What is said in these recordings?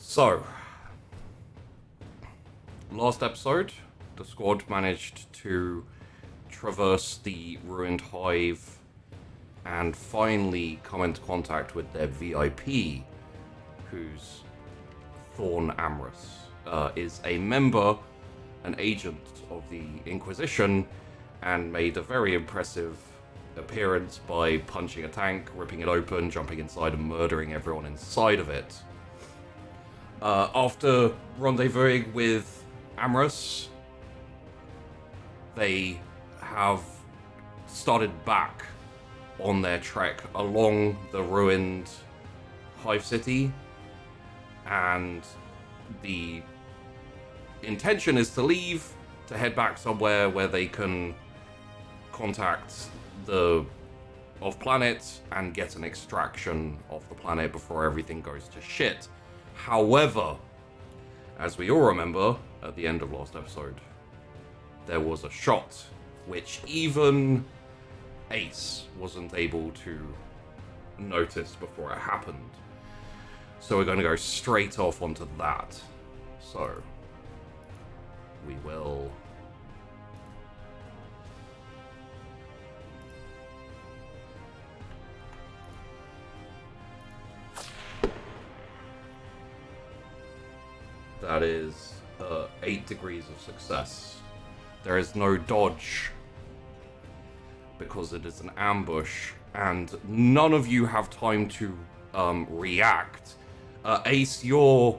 So, last episode, the squad managed to traverse the ruined hive and finally come into contact with their VIP, who's Thorn Amorous, is a member, an agent of the Inquisition, and made a very impressive appearance by punching a tank, ripping it open, jumping inside and murdering everyone inside of it. After rendezvousing with Amorous, they have started back on their trek along the ruined Hive City, and the intention is to leave, to head back somewhere where they can contact the off-planet and get an extraction of the planet before everything goes to shit. However, as we all remember, at the end of last episode, there was a shot which even Ace wasn't able to notice before it happened. So we're going to go straight off onto that. So, we will... That is 8 degrees of success. There is no dodge because it is an ambush, and none of you have time to react. Ace, you're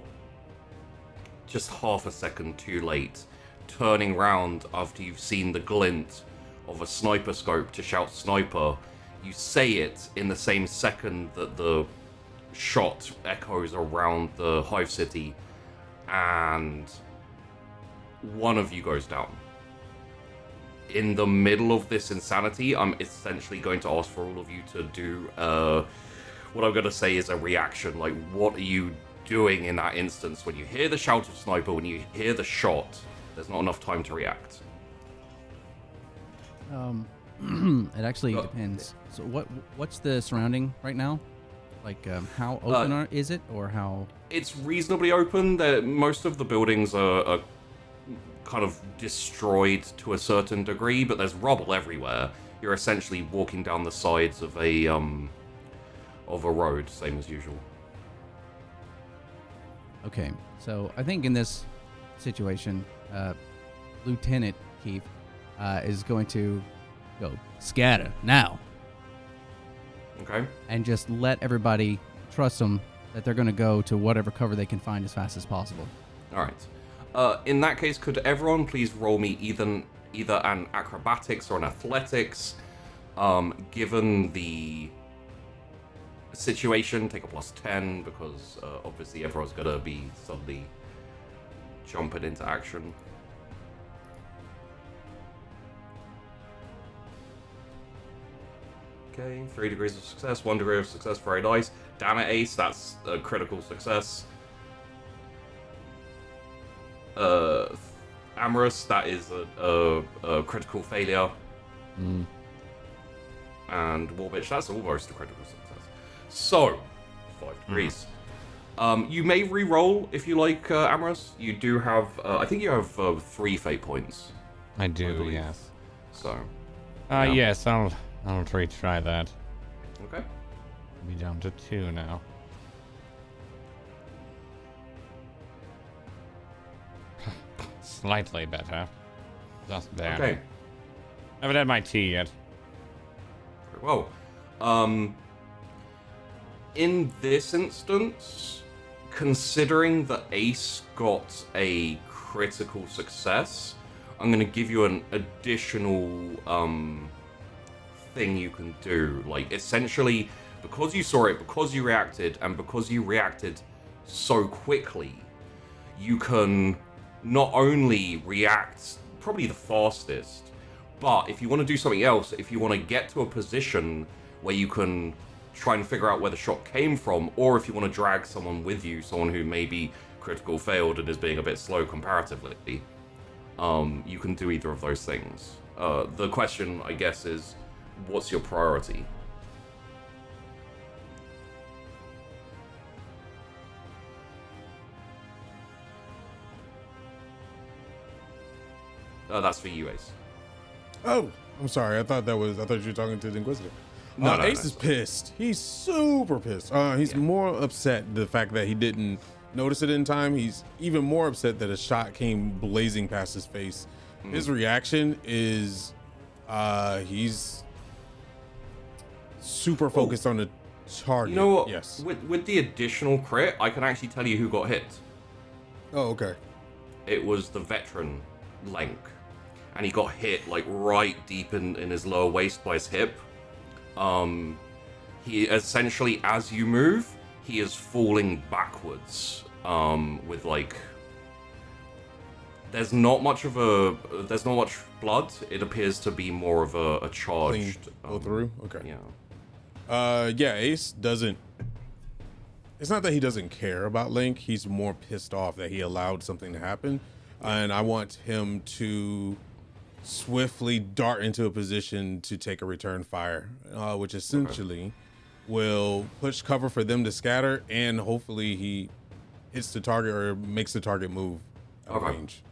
just half a second too late, turning round after you've seen the glint of a sniper scope to shout sniper. You say it in the same second that the shot echoes around the Hive City, and one of you goes down. In the middle of this insanity, I'm essentially going to ask for all of you to do what I'm going to say is a reaction. Like, what are you doing in that instance when you hear the shout of sniper, when you hear the shot? There's not enough time to react. It actually depends. So what's the surrounding right now? Like, how open is it, or how? It's reasonably open. Most of the buildings are kind of destroyed to a certain degree, but there's rubble everywhere. You're essentially walking down the sides of a road, same as usual. Okay, so I think in this situation, Lieutenant Keith is going to go scatter now. Okay. And just let everybody trust them that they're going to go to whatever cover they can find as fast as possible. All right. In that case, could everyone please roll me either an acrobatics or an athletics? Given the situation, take a +10 because obviously everyone's going to be suddenly jumping into action. Okay, 3 degrees of success, 1 degree of success, very nice. Damn it, Ace, that's a critical success. Amorous, that is a critical failure. And Warbitch, that's almost a critical success. So, 5 degrees. You may re-roll if you like, Amorous. You do have, I think you have 3 fate points. I do, yes. So. Yes, I'll retry that. Okay. Be down to 2 now. Slightly better. Just there. Okay. Haven't had my tea yet. Very well. In this instance, considering that Ace got a critical success, I'm going to give you an additional thing you can do. Like, essentially, because you saw it, because you reacted, and because you reacted so quickly, you can not only react probably the fastest, but if you want to do something else, if you want to get to a position where you can try and figure out where the shot came from, or if you want to drag someone with you, someone who maybe critical failed and is being a bit slow comparatively, you can do either of those things. The question, I guess, is what's your priority? That's for you, Ace. Oh, I'm sorry. I thought you were talking to the Inquisitor. No, Ace is pissed. He's super pissed. He's more upset the fact that he didn't notice it in time. He's even more upset that a shot came blazing past his face. His reaction is, he's super focused on the target. You know what? Yes. With the additional crit, I can actually tell you who got hit. Oh, okay. It was the veteran Link, and he got hit like right deep in his lower waist by his hip. He essentially, as you move, he is falling backwards. With like, there's not much blood. It appears to be more of a charged. Go through. Okay. Yeah. Yeah. Ace doesn't. It's not that he doesn't care about Link. He's more pissed off that he allowed something to happen, and I want him to swiftly dart into a position to take a return fire, which essentially will push cover for them to scatter, and hopefully he hits the target or makes the target move out of range.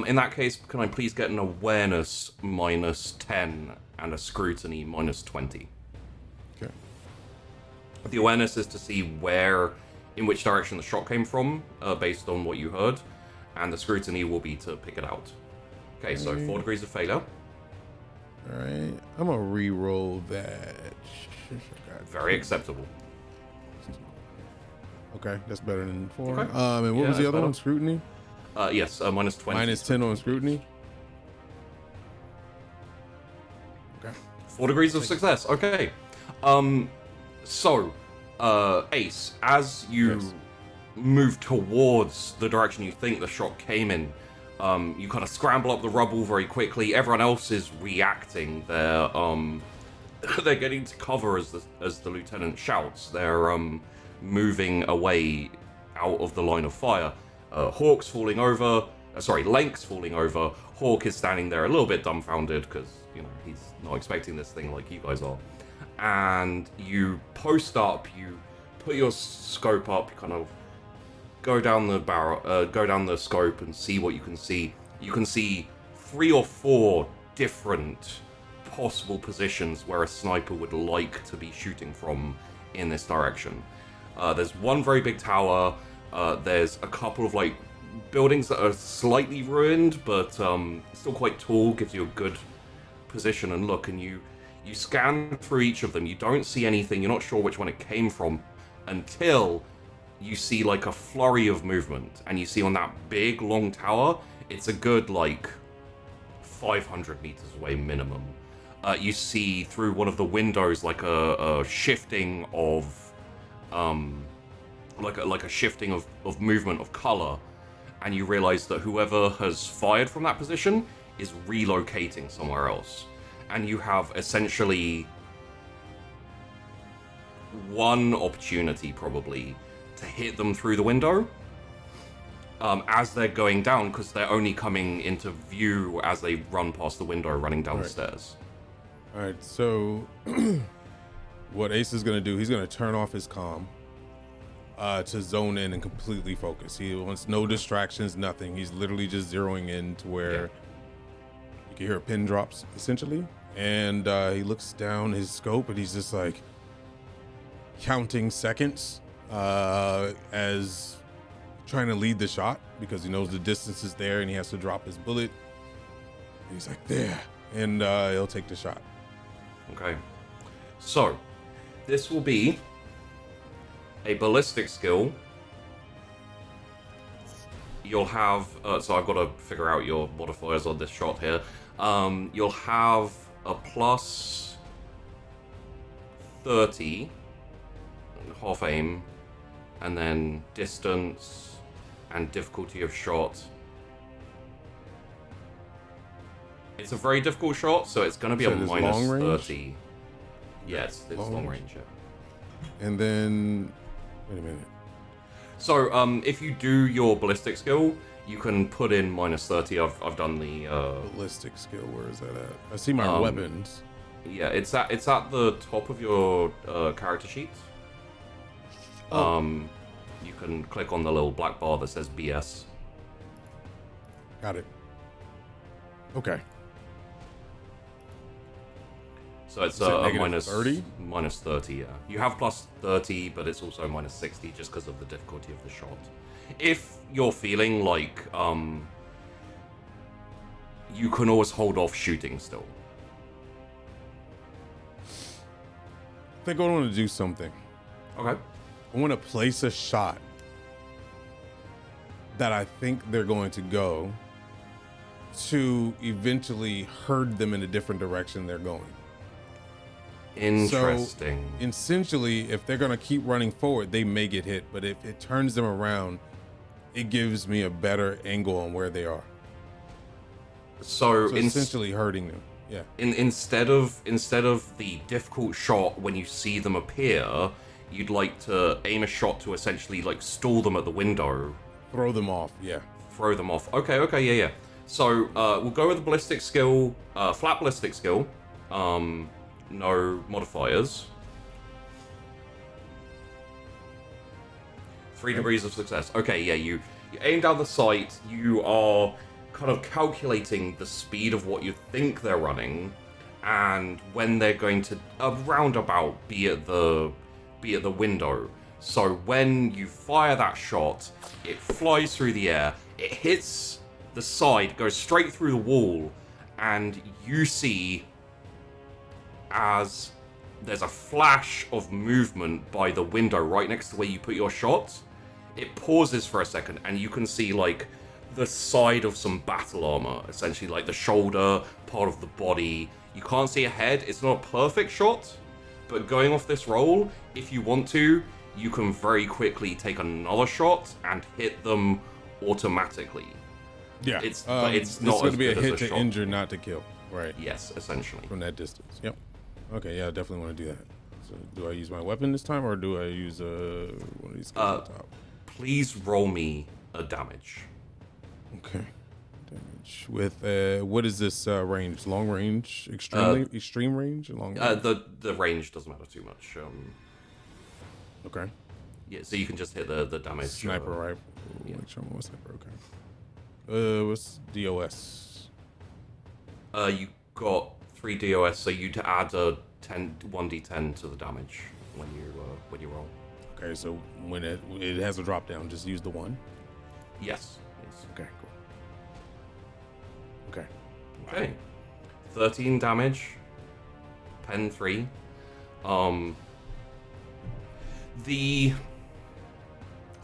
In that case, can I please get an awareness -10 and a scrutiny -20? Okay. The awareness is to see in which direction the shot came from, based on what you heard, and the scrutiny will be to pick it out. Okay, so 4 degrees of failure. All right, I'm gonna re-roll that. Very acceptable. Okay, that's better than 4. Okay. And what was the other one? Scrutiny? Yes, -20. -10 on scrutiny. Okay. 4 degrees of success. Okay. So, Ace, as you move towards the direction you think the shot came in, you kind of scramble up the rubble very quickly. Everyone else is reacting. They're getting to cover as the lieutenant shouts. They're moving away out of the line of fire. Hawk's falling over. Lank's falling over. Hawk is standing there a little bit dumbfounded because he's not expecting this thing like you guys are. And you post up. You put your scope up. You kind of go down the barrel, go down the scope and see what you can see. You can see 3 or 4 different possible positions where a sniper would like to be shooting from in this direction. There's one very big tower. There's a couple of like buildings that are slightly ruined, but still quite tall, gives you a good position and look. And you scan through each of them. You don't see anything. You're not sure which one it came from until you see like a flurry of movement, and you see on that big long tower, it's a good like 500 meters away minimum. You see through one of the windows like a shifting of like a shifting of movement of color, and you realize that whoever has fired from that position is relocating somewhere else, and you have essentially one opportunity probably to hit them through the window as they're going down, because they're only coming into view as they run past the window running down the stairs. All right, so what Ace is going to do, he's going to turn off his comm to zone in and completely focus. He wants no distractions, nothing. He's literally just zeroing in to where you can hear pin drops, essentially. And he looks down his scope, and he's just like counting seconds as trying to lead the shot, because he knows the distance is there and he has to drop his bullet. And he's like, there. And he'll take the shot. Okay. So, this will be a ballistic skill. You'll have, so I've got to figure out your modifiers on this shot here. You'll have a plus 30, half aim, and then distance and difficulty of shot. It's a very difficult shot, so it's going to be a minus 30. Yes, it's long range. Yeah. And then, wait a minute. So, if you do your ballistic skill, you can put in minus 30. I've done the ballistic skill. Where is that at? I see my weapons. Yeah, it's at the top of your character sheet. You can click on the little black bar that says BS. Got it. Okay. So it's Is it a negative minus 30? minus 30, yeah. You have plus 30, but it's also minus 60 just because of the difficulty of the shot. If you're feeling like you can always hold off shooting still. I think I want to do something. Okay. I want to place a shot that I think they're going to go to eventually herd them in a different direction they're going. Interesting. So, essentially, if they're going to keep running forward, they may get hit. But if it turns them around, it gives me a better angle on where they are. So essentially hurting them. Yeah. Instead of the difficult shot when you see them appear, you'd like to aim a shot to essentially like stall them at the window. Throw them off, yeah. Throw them off. Okay, yeah. So we'll go with the ballistic skill, flat ballistic skill. No modifiers. 3 degrees of success. Okay, yeah, you aim down the sight, you are kind of calculating the speed of what you think they're running, and when they're going to roundabout be at the window. So when you fire that shot, it flies through the air, it hits the side, goes straight through the wall, and you see as there's a flash of movement by the window right next to where you put your shot. It pauses for a second, and you can see like the side of some battle armor, essentially like the shoulder, part of the body. You can't see a head. It's not a perfect shot, but going off this roll, if you want to, you can very quickly take another shot and hit them automatically. Yeah, but it's not going to as be a good hit as a to shot. injure, not to kill. Right. Yes, essentially. From that distance. Yep. Okay, yeah, I definitely want to do that. So do I use my weapon this time, or do I use one of these skills on top? Please roll me a damage. Okay. Damage with what is this range? Long range, extreme range, or long range? The range doesn't matter too much. Okay. Yeah, so you can just hit the damage. Sniper rifle. yeah. Make sure I'm on sniper. Okay. What's DOS? You got 3 DOS, so you'd add a 1d10 to the damage when you roll. Okay, so when it has a drop down, just use the 1. Yes. Okay, cool. Okay. Okay. 13 damage. Pen 3.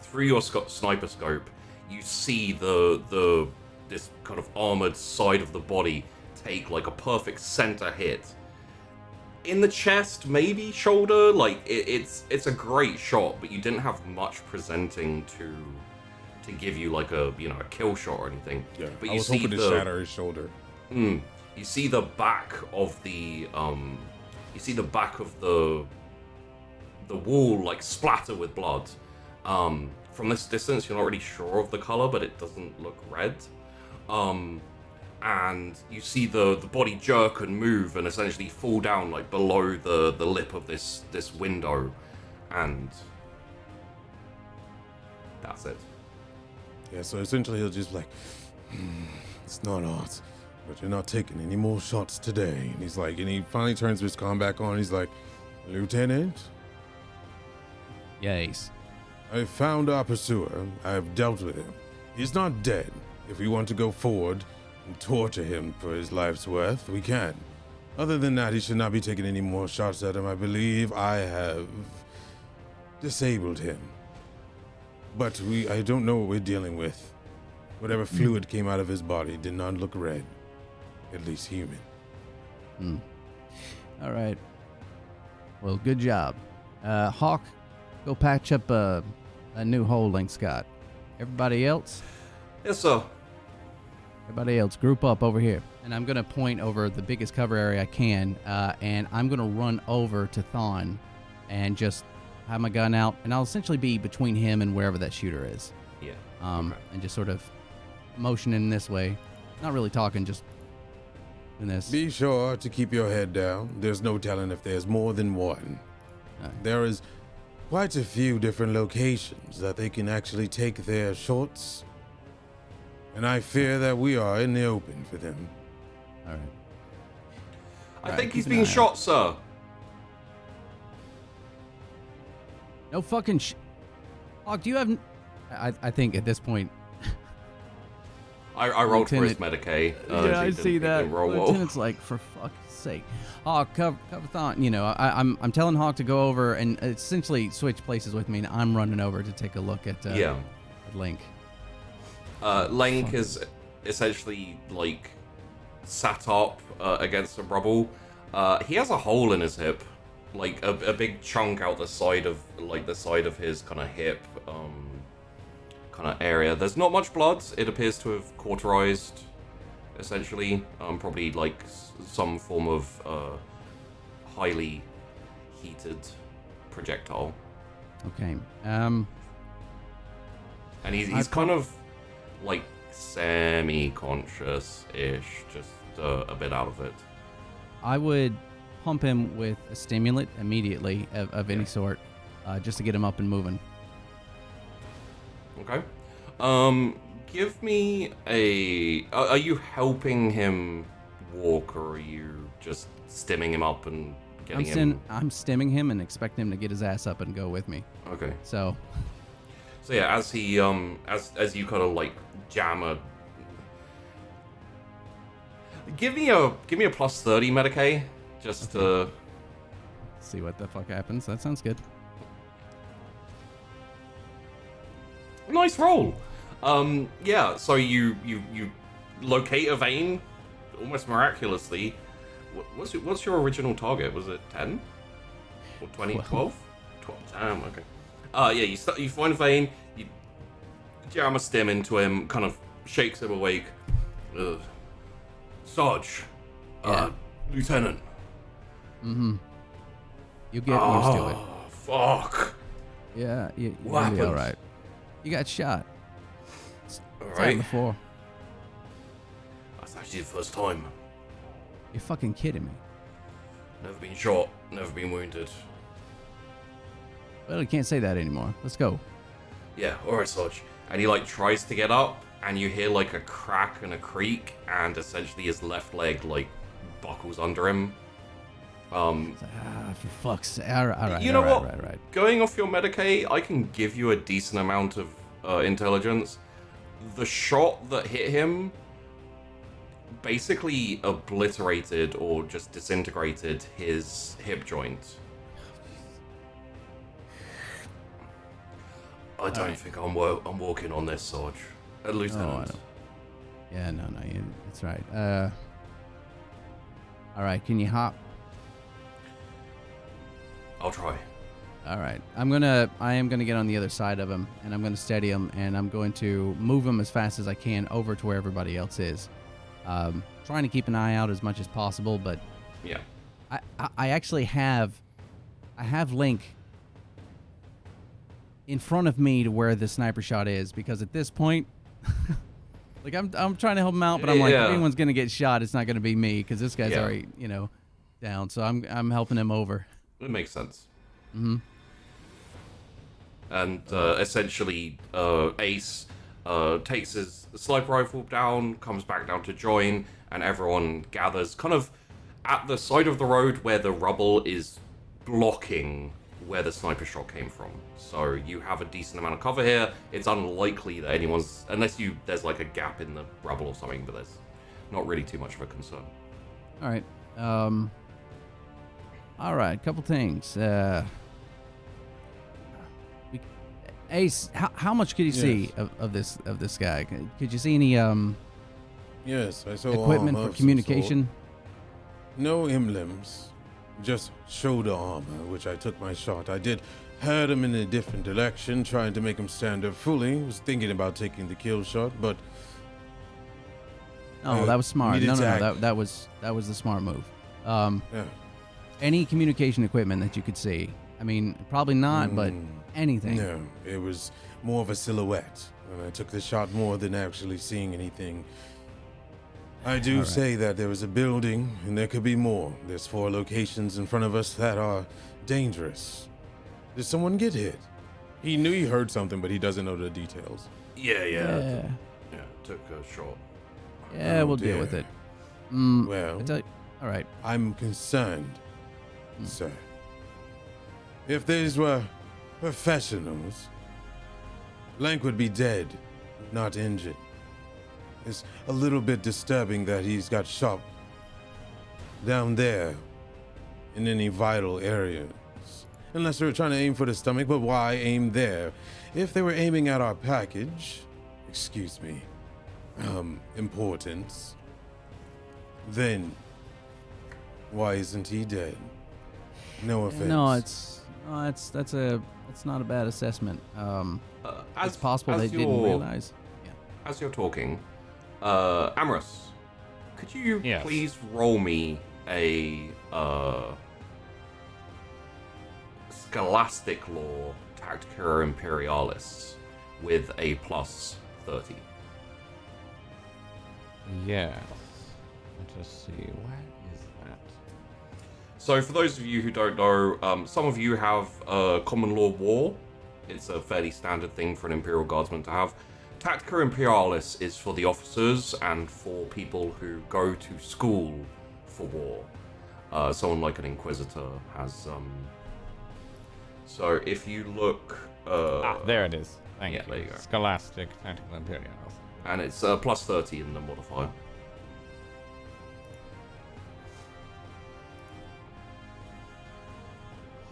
Through your sniper scope, you see this kind of armored side of the body take like a perfect center hit. In the chest, maybe shoulder, like it's a great shot, but you didn't have much presenting to give you like a kill shot or anything. Yeah, but I you was see hoping to shatter his shoulder. You see the back of the wall like splatter with blood. From this distance, you're not really sure of the color, but it doesn't look red. And you see the body jerk and move and essentially fall down like below the lip of this window, and that's it. Yeah, so essentially he'll just be like, it's not art, but you're not taking any more shots today. And he's like, and he finally turns his comm back on. He's like, Lieutenant, Yes. I found our pursuer. I have dealt with him. He's not dead. If we want to go forward and torture him for his life's worth, we can. Other than that, he should not be taking any more shots at him. I believe I have disabled him. But I don't know what we're dealing with. Whatever fluid came out of his body did not look red. At least human. All right. Well, good job. Hawk, go patch up a new holding, Scott. Everybody else? Yes, sir. Everybody else, group up over here. And I'm going to point over the biggest cover area I can, and I'm going to run over to Thon and just have my gun out, and I'll essentially be between him and wherever that shooter is. Yeah. And just sort of motioning this way. Not really talking, just doing this. Be sure to keep your head down. There's no telling if there's more than one. There is quite a few different locations that they can actually take their shots. And I fear that we are in the open for them. All right. I Alright, think he's keep an being eye shot, sir. No fucking Hawk, do you have... I think at this point... I rolled for his Lieutenant- Medicaid. yeah, I he see didn't that. roll well. Lieutenant's like, for fuck's sake. Hawk, cover Thon. You know, I'm telling Hawk to go over and essentially switch places with me, and I'm running over to take a look at Yeah. Link. Link is essentially like sat up against some rubble. He has a hole in his hip, like a big chunk out the side of his kind of hip kind of area. There's not much blood. It appears to have cauterized, essentially. Probably like some form of highly heated projectile. Okay. And he's kind of like semi-conscious-ish, just a bit out of it. I would pump him with a stimulant immediately of any sort, just to get him up and moving. Okay. Give me a... Are you helping him walk, or are you just stimming him up and getting him... I'm stimming him and expecting him to get his ass up and go with me. Okay. So yeah, as he, as you kind of like jam a... Give me a plus 30 Medicaid, just to... see what the fuck happens. That sounds good. Nice roll. Yeah, so you locate a vein almost miraculously. What's your original target? Was it 10 or 20? 12? 12. Damn. Okay. Yeah, you find a vein, you jam a stem into him, kind of shakes him awake. Sarge, Lieutenant. You get used to it. Fuck. Yeah, you'll What be all happened? right. You got shot. All It's happened right. before. That's actually the first time. You're fucking kidding me. Never been shot, never been wounded. Well, you can't say that anymore. Let's go. Yeah, alright, Sarge. And he like tries to get up, and you hear like a crack and a creak, and essentially his left leg like buckles under him. For fuck's sake. All right. You know all what? right. Going off your Medicaid, I can give you a decent amount of intelligence. The shot that hit him basically obliterated or just disintegrated his hip joint. I don't think I'm walking on this, Sarge. Lieutenant. Oh, I know. Yeah, no, it's right. All right, can you hop? I'll try. All right. I am gonna get on the other side of him, and I'm gonna steady him, and I'm going to move him as fast as I can over to where everybody else is. Trying to keep an eye out as much as possible, but Yeah. I actually have Link in front of me to where the sniper shot is, because at this point, like I'm trying to help him out, but I'm like, Yeah. if anyone's gonna get shot, it's not gonna be me, because this guy's Yeah. already down. So I'm helping him over. It makes sense. Mm-hmm. And essentially, Ace takes his sniper rifle down, comes back down to join, and everyone gathers kind of at the side of the road where the rubble is blocking where the sniper shot came from. So you have a decent amount of cover here. It's unlikely that anyone's, unless there's like a gap in the rubble or something, but there's not really too much of a concern. All right. All right. Couple things. Ace, how much could you see of this guy? Could you see any Yes, I saw equipment armor for of some communication? sort. No emblems, just shoulder armor, which I took my shot. I did head him in a different direction, trying to make him stand up fully. Was thinking about taking the kill shot, but Oh, that was smart. needed No, to that was the smart move. yeah. Any communication equipment that you could see? I mean, probably not, but anything. No, it was more of a silhouette, and I took the shot more than actually seeing anything. I do say that there was a building, and there could be more. There's 4 locations in front of us that are dangerous. Did someone get hit? He knew he heard something, but he doesn't know the details. Yeah, Yeah, took a shot. yeah, Oh, we'll deal dear. with it. Well, I tell you, all right. I'm concerned, sir. If these were professionals, Lank would be dead, not injured. It's a little bit disturbing that he's got shot down there in any vital areas. Unless they were trying to aim for the stomach, but why aim there? If they were aiming at our package, excuse me, importance, then why isn't he dead? No offense. It's not a bad assessment. As It's possible as they didn't you're- realize. Yeah. As you're talking, Amorous, could you Yes. please roll me a Scholastic Law Tactica Imperialis with a plus 30? Yes. Let's just see. Where is that? So, for those of you who don't know, some of you have Common Law War. It's a fairly standard thing for an Imperial Guardsman to have. Tactica Imperialis is for the officers and for people who go to school for war. Someone like an Inquisitor has. So, if you look. There it is. Thank yeah, you. there you go. Scholastic Tactical Imperials. And it's plus 30 in the modifier.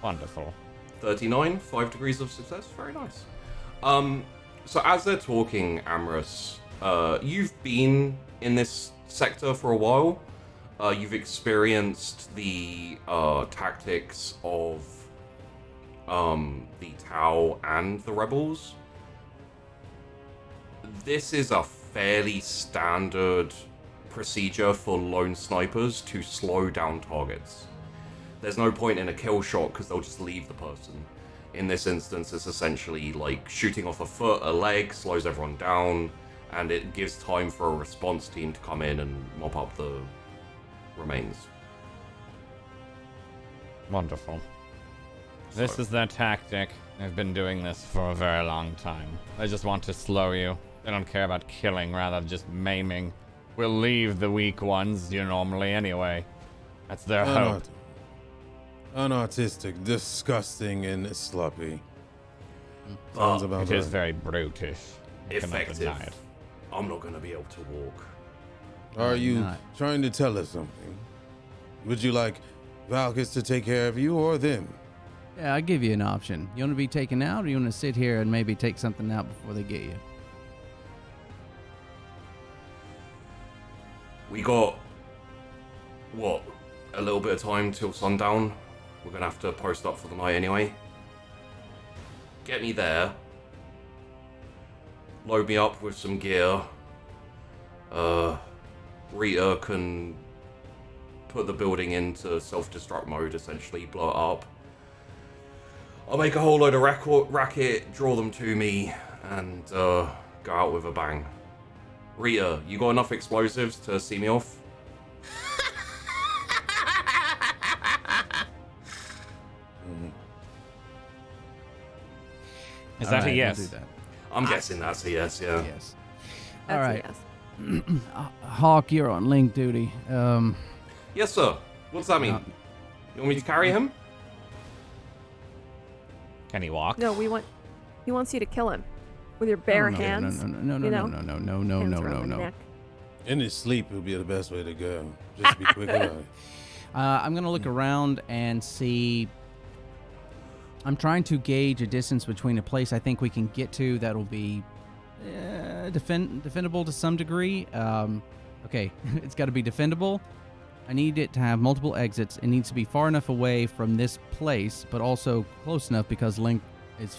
Wonderful. 39, 5 degrees of success. Very nice. So as they're talking, Amorous, you've been in this sector for a while. You've experienced the tactics of the Tau and the Rebels. This is a fairly standard procedure for lone snipers to slow down targets. There's no point in a kill shot because they'll just leave the person. In this instance, it's essentially like shooting off a foot, a leg, slows everyone down, and it gives time for a response team to come in and mop up the remains. Wonderful. This So- is their tactic. They've been doing this for a very long time. They just want to slow you. They don't care about killing, rather just maiming. We'll leave the weak ones, you normally anyway. That's their hope. Unartistic, disgusting, and sloppy. Sounds about It is right. very brutish. I cannot Effective. deny it. I'm not going to be able to walk. Are you not. trying to tell us something? Would you like Valkis to take care of you or them? Yeah, I'll give you an option. You want to be taken out, or you want to sit here and maybe take something out before they get you? We got, what, a little bit of time till sundown. We're going to have to post up for the night anyway. Get me there. Load me up with some gear. Rita can put the building into self-destruct mode, essentially, blow it up. I'll make a whole load of racket, draw them to me, and go out with a bang. Rita, you got enough explosives to see me off? Is All that right, a we'll yes? do that. I'm guessing that's a yes, yeah. Yes. That's All a right. yes. Hawk, you're on link duty. Yes, sir. What's that mean? You want me to carry him? Can he walk? No, he wants you to kill him with your bare hands. No, you know? no. Hands around the neck. In his sleep would be the best way to go. Just be quick about it. I'm gonna look around and see. I'm trying to gauge a distance between a place I think we can get to that'll be defendable to some degree. Okay, it's got to be defendable. I need it to have multiple exits. It needs to be far enough away from this place, but also close enough because Link is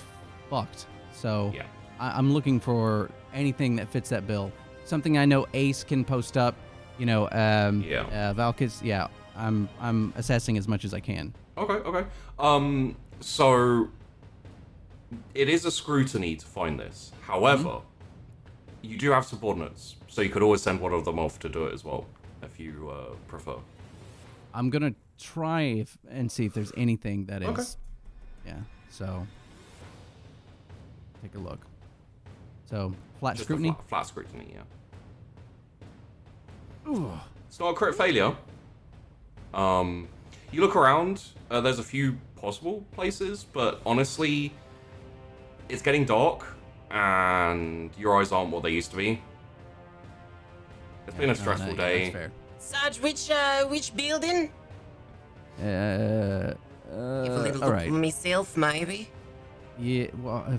fucked. So Yeah. I'm looking for anything that fits that bill. Something I know Ace can post up. You know, Valkis. Yeah, I'm assessing as much as I can. Okay. So it is a scrutiny to find this. However, you do have subordinates, so you could always send one of them off to do it as well, if you prefer. I'm gonna try and see if there's anything that is. Okay. Yeah. So take a look. So flat Just scrutiny. a flat scrutiny, yeah. It's not a crit failure. You look around, there's a few possible places, but honestly, it's getting dark, and your eyes aren't what they used to be. It's been a stressful day. That's Sarge, which building? fair. Have a little All look right. myself, maybe. Yeah, well,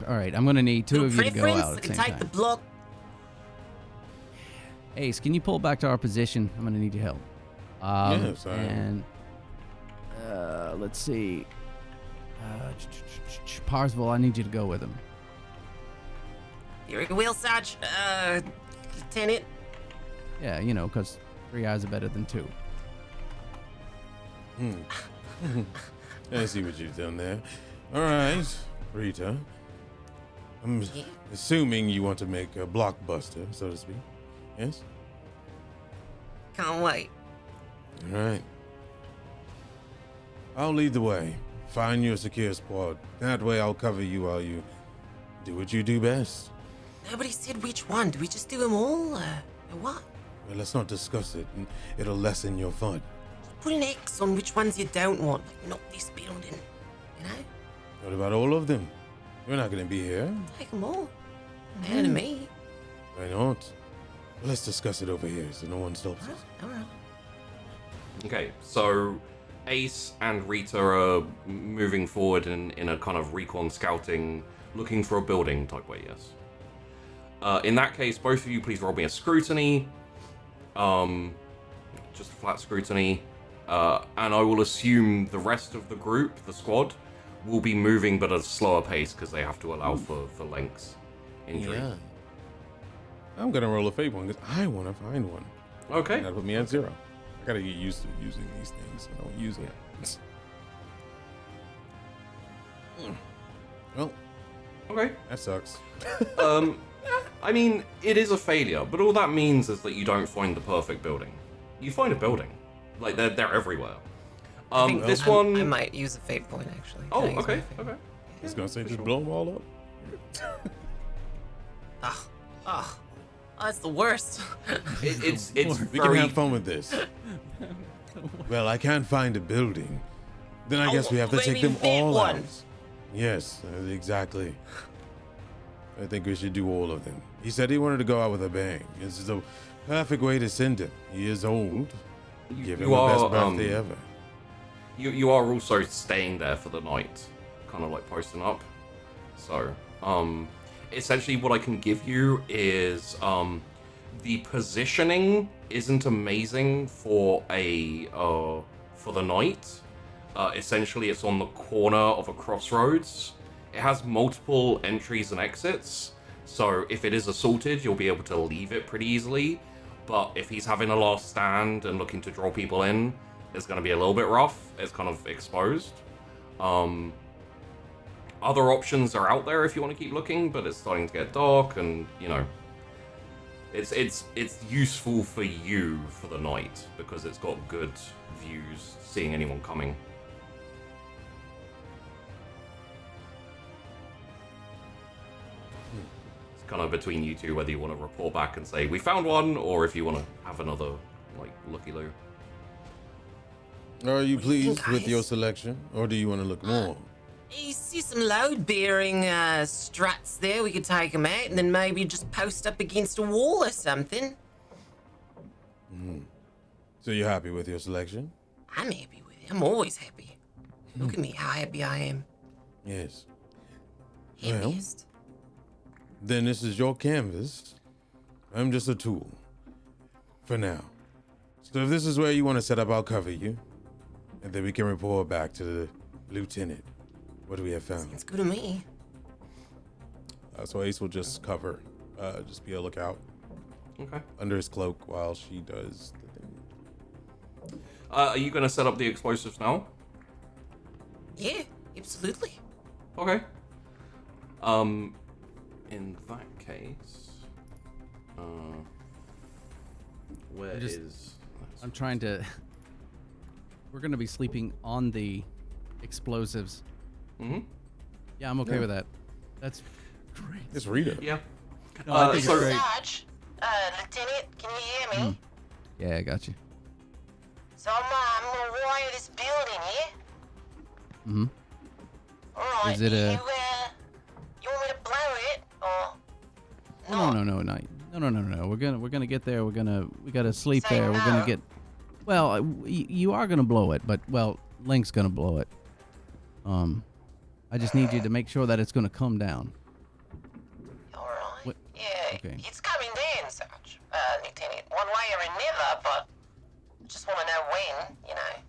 all right. I'm gonna need two Little of you to go preference? out I at the can same take the time. block. Ace, can you pull back to our position? I'm gonna need your help. Yes, I am. And let's see. Parsville, I need you to go with him. Very well, Sarge. Lieutenant. Yeah, you know, because 3 eyes are better than 2. I see what you've done there. All right, Rita. I'm Yeah. assuming you want to make a blockbuster, so to speak. Yes? Can't wait. All right. I'll lead the way. Find your secure squad. That way I'll cover you while you do what you do best. Nobody said which one. Do we just do them all, or what? Well, let's not discuss it. It'll lessen your fun. Put an X on which ones you don't want. Like, not this building. You know? What about all of them? You're not going to be here. Take them all. Better than me. Why not? Well, let's discuss it over here so no one stops us. Alright. Okay, so Ace and Rita are moving forward in a kind of recon scouting, looking for a building type way, yes. In that case, both of you please roll me a scrutiny. Just a flat scrutiny. And I will assume the rest of the group, the squad, will be moving but at a slower pace because they have to allow for links injury. Yeah. I'm going to roll a fake one because I want to find one. Okay. That'll put me at 0. I got to get used to using these things. I don't use them. Well, Okay. that sucks. I mean, it is a failure, but all that means is that you don't find the perfect building. You find a building. Like, they're everywhere. I think This I one... might use a fate point, actually. Oh, Can I use okay, my fate? okay. I was going to say, just blow them all up. Oh, that's the worst. It's We can very... have fun with this. Well, I can't find a building. Then I guess we have to take maybe them fit all one. out. Yes, exactly. I think we should do all of them. He said he wanted to go out with a bang. This is the perfect way to send him. He is old. Give him you the best are, birthday ever. You are also staying there for the night, kind of like posting up. So, essentially what I can give you is, the positioning isn't amazing for for the night. Essentially it's on the corner of a crossroads. It has multiple entries and exits, so if it is assaulted, you'll be able to leave it pretty easily. But if he's having a last stand and looking to draw people in, it's going to be a little bit rough. It's kind of exposed. Other options are out there if you want to keep looking, but it's starting to get dark, and you know, it's useful for you for the night because it's got good views, seeing anyone coming. It's kind of between you two whether you want to report back and say we found one, or if you want to have another like looky-loo. Are you What do you think, pleased with your guys? selection, or do you want to look more? You see some load-bearing struts there. We could take them out and then maybe just post up against a wall or something. So you're happy with your selection? I'm happy with it. I'm always happy. Look at me, how happy I am. Yes. Well. Happiest. Then this is your canvas. I'm just a tool. For now. So if this is where you want to set up, I'll cover you. And then we can report back to the lieutenant. What do we have found? It's good to me. So Ace will just cover. Just be a lookout Okay. under his cloak while she does the thing. Are you going to set up the explosives now? Yeah, absolutely. Okay. In that case, where Just- is? I'm trying to. We're gonna be sleeping on the explosives. Mm-hmm. Yeah, I'm okay with that. That's great. It's Rita. Yeah. No, I think so- it's great. Sarge, Lieutenant, can you hear me? Yeah, I got you. So I'm gonna wire this building here. Mm-hmm. All right. Is it a- You want me to blow it or? Oh, no. We're gonna get there. We gotta sleep Say there. We're gonna no. get. Well, you are gonna blow it, but Link's gonna blow it. I just need you to make sure that it's gonna come down. All right. What? Yeah. Okay. It's coming down, Sarge. Lieutenant. One way or another, but just want to know when. You know.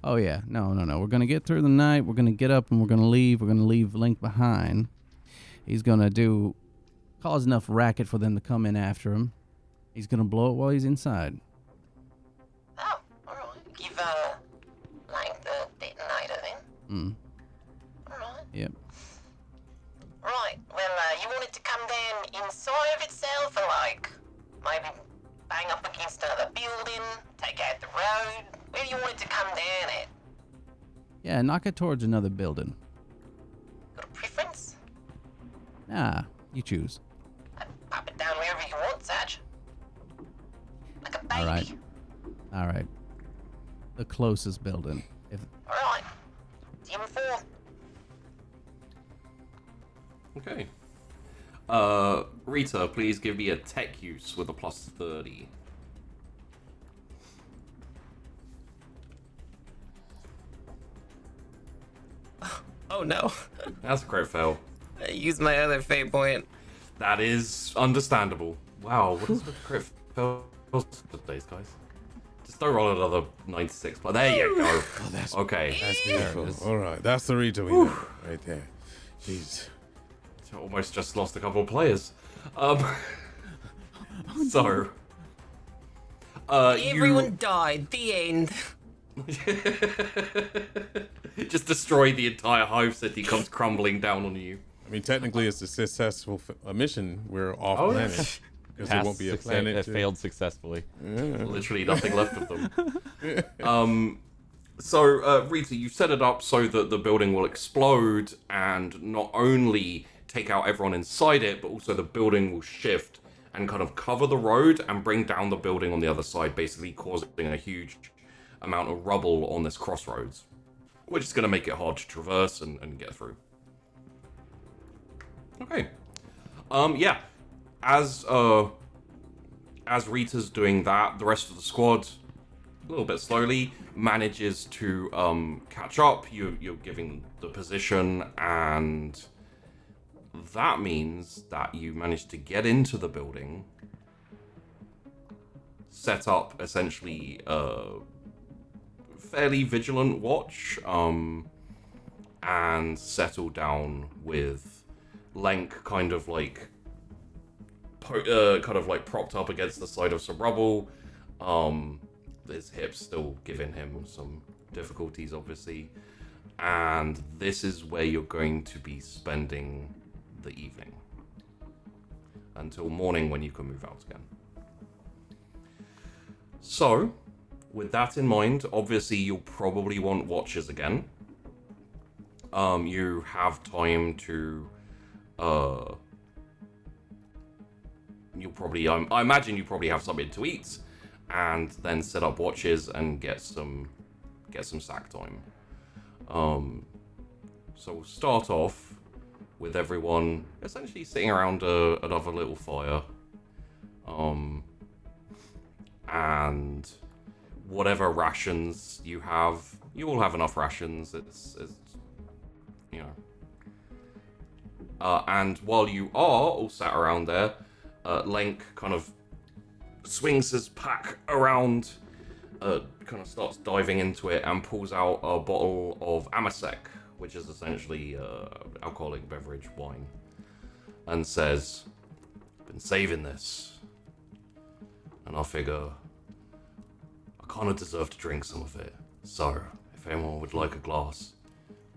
Oh yeah, no. We're gonna get through the night. We're gonna get up and we're gonna leave. We're gonna leave Link behind. He's gonna cause enough racket for them to come in after him. He's gonna blow it while he's inside. Oh, all right. Give like the detonator then. All right. Yep. Right. Well, you want it to come down inside of itself, or like maybe bang up against another building, take out the road? Where do you want it to come down at? Yeah, knock it towards another building. Got a preference? Nah, you choose. Pop it down wherever you want, Sarge. Like a baby. All right. The closest building. All right. Team 4. Okay. Rita, please give me a tech use with a plus 30. Oh no. That's a crit fail. I used my other fate point. That is understandable. Wow, what is the crit fail these guys? Just don't roll another 96. But there you go. Oh, that's Okay. That's beautiful. All right, that's the Rita we know right there. Jeez. Almost just lost a couple of players. So. Everyone died. The end. Just destroy the entire hive city, comes crumbling down on you. I mean, technically, it's a successful mission. We're off Oh, planet because there won't be a planet. It failed successfully. Literally nothing left of them. So, Rita, you've set it up so that the building will explode and not only take out everyone inside it, but also the building will shift and kind of cover the road and bring down the building on the other side, basically causing a huge amount of rubble on this crossroads, which is going to make it hard to traverse and get through. Okay. Yeah. As Rita's doing that, the rest of the squad, a little bit slowly, manages to catch up. You're giving the position, and that means that you manage to get into the building, set up essentially a fairly vigilant watch, and settle down with Lenk kind of like propped up against the side of some rubble. His hips still giving him some difficulties, obviously. And this is where you're going to be spending the evening. Until morning when you can move out again. So, with that in mind, obviously you'll probably want watches again. You have time to... you'll probably... I imagine you probably have something to eat. And then set up watches and get some sack time. So we'll start off with everyone essentially sitting around another little fire. And whatever rations you have, you all have enough rations. It's you know. And while you are all sat around there, Lenk kind of swings his pack around, kind of starts diving into it and pulls out a bottle of Amasek, which is essentially alcoholic beverage wine, and says, "Been saving this, and I figure I kind of deserve to drink some of it. So, if anyone would like a glass,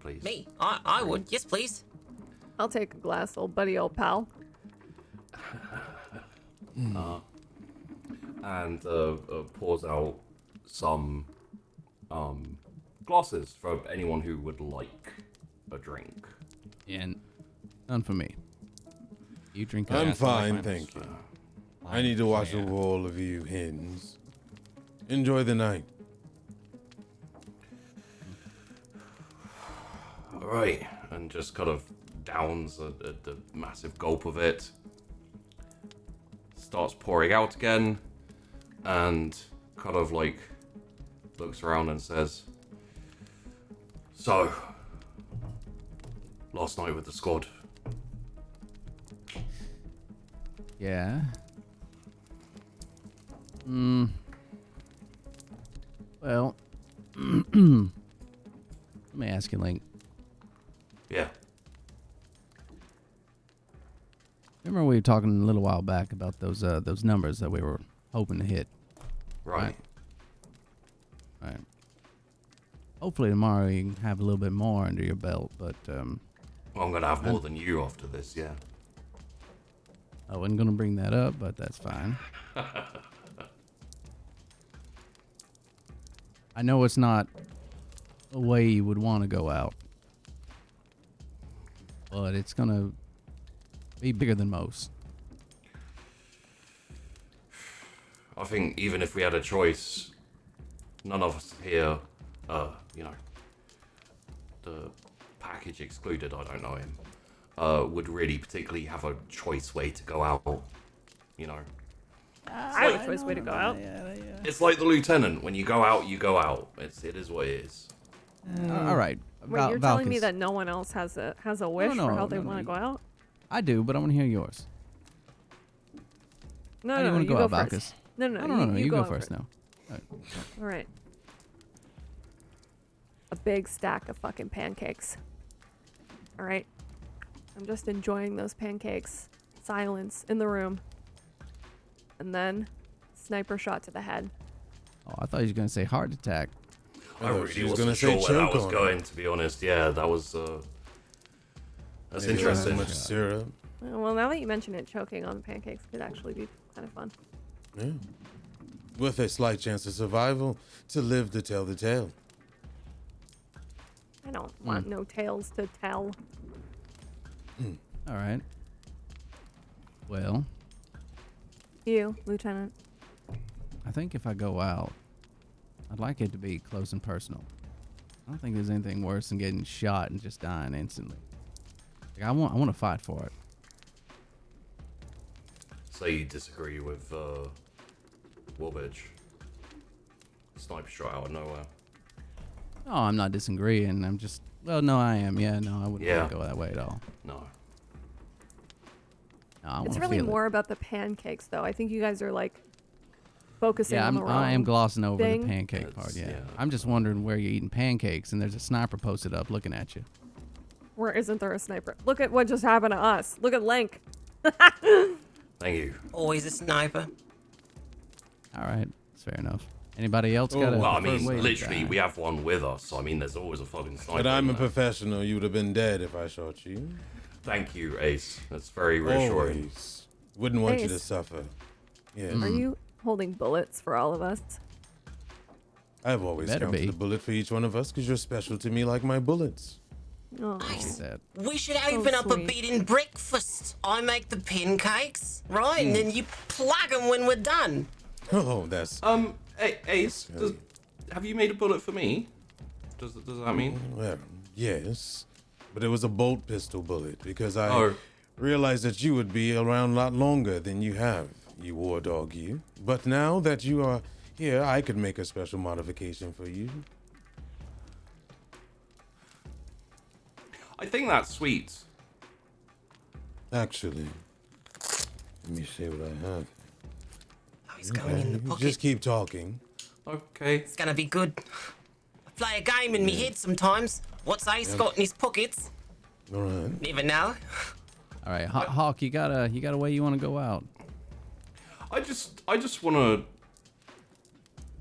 please." Me? I would. Yes, please. I'll take a glass, old buddy, old pal. And pours out some glasses for anyone who would like a drink. And none for me. You drink. I'm glass, fine, like thank you. I need to watch over all of you hens. Enjoy the night. All right, and just kind of downs a massive gulp of it. Starts pouring out again, and kind of like looks around and says, "So, last night with the squad." Yeah. Well, let me ask you, Link. Yeah. Remember we were talking a little while back about those numbers that we were hoping to hit. Right. Right. Hopefully tomorrow you can have a little bit more under your belt, but Well, I'm gonna have more than you after this. Yeah. I wasn't gonna bring that up, but that's fine. I know it's not a way you would want to go out, but it's gonna be bigger than most. I think even if we had a choice, none of us here, the package excluded, I don't know him, would really particularly have a choice way to go out, you know. I have a choice way to go out. It's like the lieutenant. When you go out, you go out. It is what it is. All right. Wait, you're telling me Valkis. that no one else has a wish for how they want to go out? I do, but I want to hear yours. No, How do you no, want you to go out, first. Valkis? No, You go out first now. All right. A big stack of fucking pancakes. All right. I'm just enjoying those pancakes. Silence in the room. And then, sniper shot to the head. Oh, I thought you were gonna say heart attack. I Oh, really she was wasn't gonna sure say where that choke was on going, to be honest. Yeah, that was, that's Maybe interesting. Much syrup. Well, now that you mention it, choking on the pancakes could actually be kind of fun. Yeah. With a slight chance of survival, to live to tell the tale. I don't want no tales to tell. All right. Well, You, Lieutenant. I think if I go out, I'd like it to be close and personal. I don't think there's anything worse than getting shot and just dying instantly. Like, I want to fight for it. So you disagree with, Woolbridge? Sniper shot out of nowhere. Oh, I'm not disagreeing. I'm just, well, no, I am. Yeah, no, I wouldn't Yeah. want to go that way at all. No. No, I It's wanna really feel it. more about the pancakes, though. I think you guys are like focusing Yeah, on the wrong. I am glossing over thing. the pancake That's- part. Yeah. yeah. I'm just wondering where you're eating pancakes, and there's a sniper posted up looking at you. Where isn't there a sniper? Look at what just happened to us. Look at Link. Thank you. Always a sniper. All right, that's fair enough. Anybody else got a Well, I preferred mean, way to literally, die? we have one with us. So, I mean, there's always a fucking sniper. But I'm in a there. professional. You would have been dead if I shot you. Thank you, Ace. That's very reassuring. Always. Wouldn't want you to Ace. suffer. Yeah. Are you holding bullets for all of us? I've always Better counted be. a bullet for each one of us because you're special to me like my bullets. Oh. That. We should open up a sweet. bed and breakfast. I make the pancakes, right? And then you plug them when we're done. Oh, that's... Hey, Ace, have you made a bullet for me? Does that mean? Well, yes. But it was a bolt pistol bullet because I Oh. realized that you would be around a lot longer than you have, you war dog you. But now that you are here, I could make a special modification for you. I think that's sweet. Actually, let me see what I have. Oh, he's going in the pocket. Just keep talking. Okay. It's gonna be good. I play a game in me head sometimes. What's Ace got in his pockets? All right. Never know. All right, Hawk, you got a way you want to go out? I just want to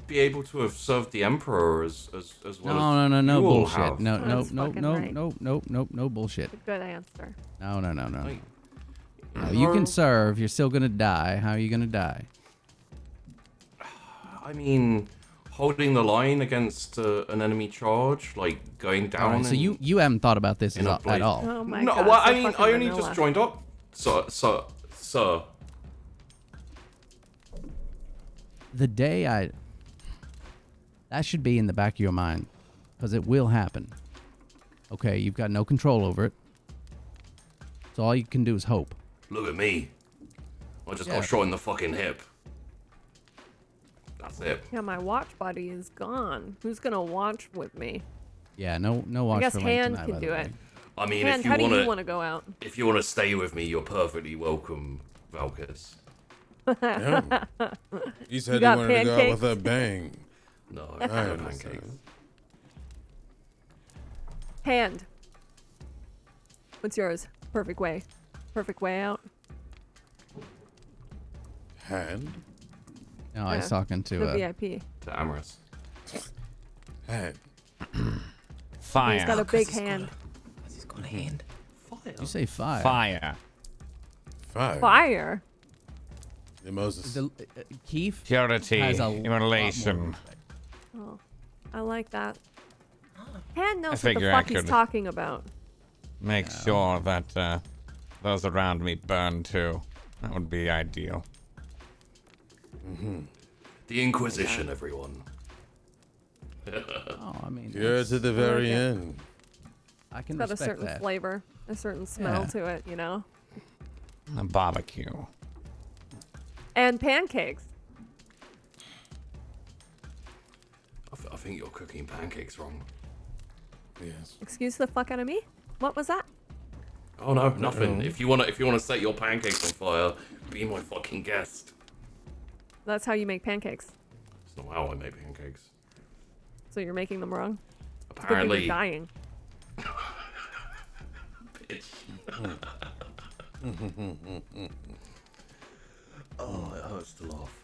be able to have served the Emperor as well as No you all bullshit. have. No That's fucking right. no bullshit. Good answer. No. Like, No, you can serve. You're still gonna die. How are you gonna die? I mean, holding the line against an enemy charge, like going All down. right, so in- you haven't thought about this in a at blade. all. Oh my no, god. well, so I mean, fucking I only vanilla. just joined up, sir. The day I That should be in the back of your mind, because it will happen. Okay, you've got no control over it. So all you can do is hope. Look at me. I just got shot in the fucking hip. That's it. Yeah, my watch buddy is gone. Who's gonna watch with me? Yeah, no watch I guess for Link Hand tonight, can by the do way. it. I mean, Hand, if you how do you want want to go out? if you want to stay with me, you're perfectly welcome, Valkis. Yeah. He said he got wanted to go out pancakes? with a bang. No, I no understand. pancakes. Hand. What's yours? Perfect way. Perfect way out. Hand. No, I was Yeah, talking The to VIP. To Amorous. Hand. Fire. He's got a big hand. He's got a hand. Fire. you say fire. Fire. Fire. Fire. Yeah, Moses. Keith Purity. has a lot more Immolation. respect. Oh, I like that. Hand knows what the figure I fuck he's could- talking about. Make sure that those around me burn too. That would be ideal. The Inquisition, everyone. Oh, I mean, Here to the very it. end. I can It's got a respect certain that. flavor, a certain smell Yeah. to it, you know? A barbecue. And pancakes. I think you're cooking pancakes wrong. Yes. Excuse the fuck out of me? What was that? Oh no, nothing. Uh-oh. If you wanna set your pancakes on fire, be my fucking guest. That's how you make pancakes. It's not how I make pancakes. So you're making them wrong. It's a good thing Apparently, you're dying. bitch. Oh, it hurts to laugh.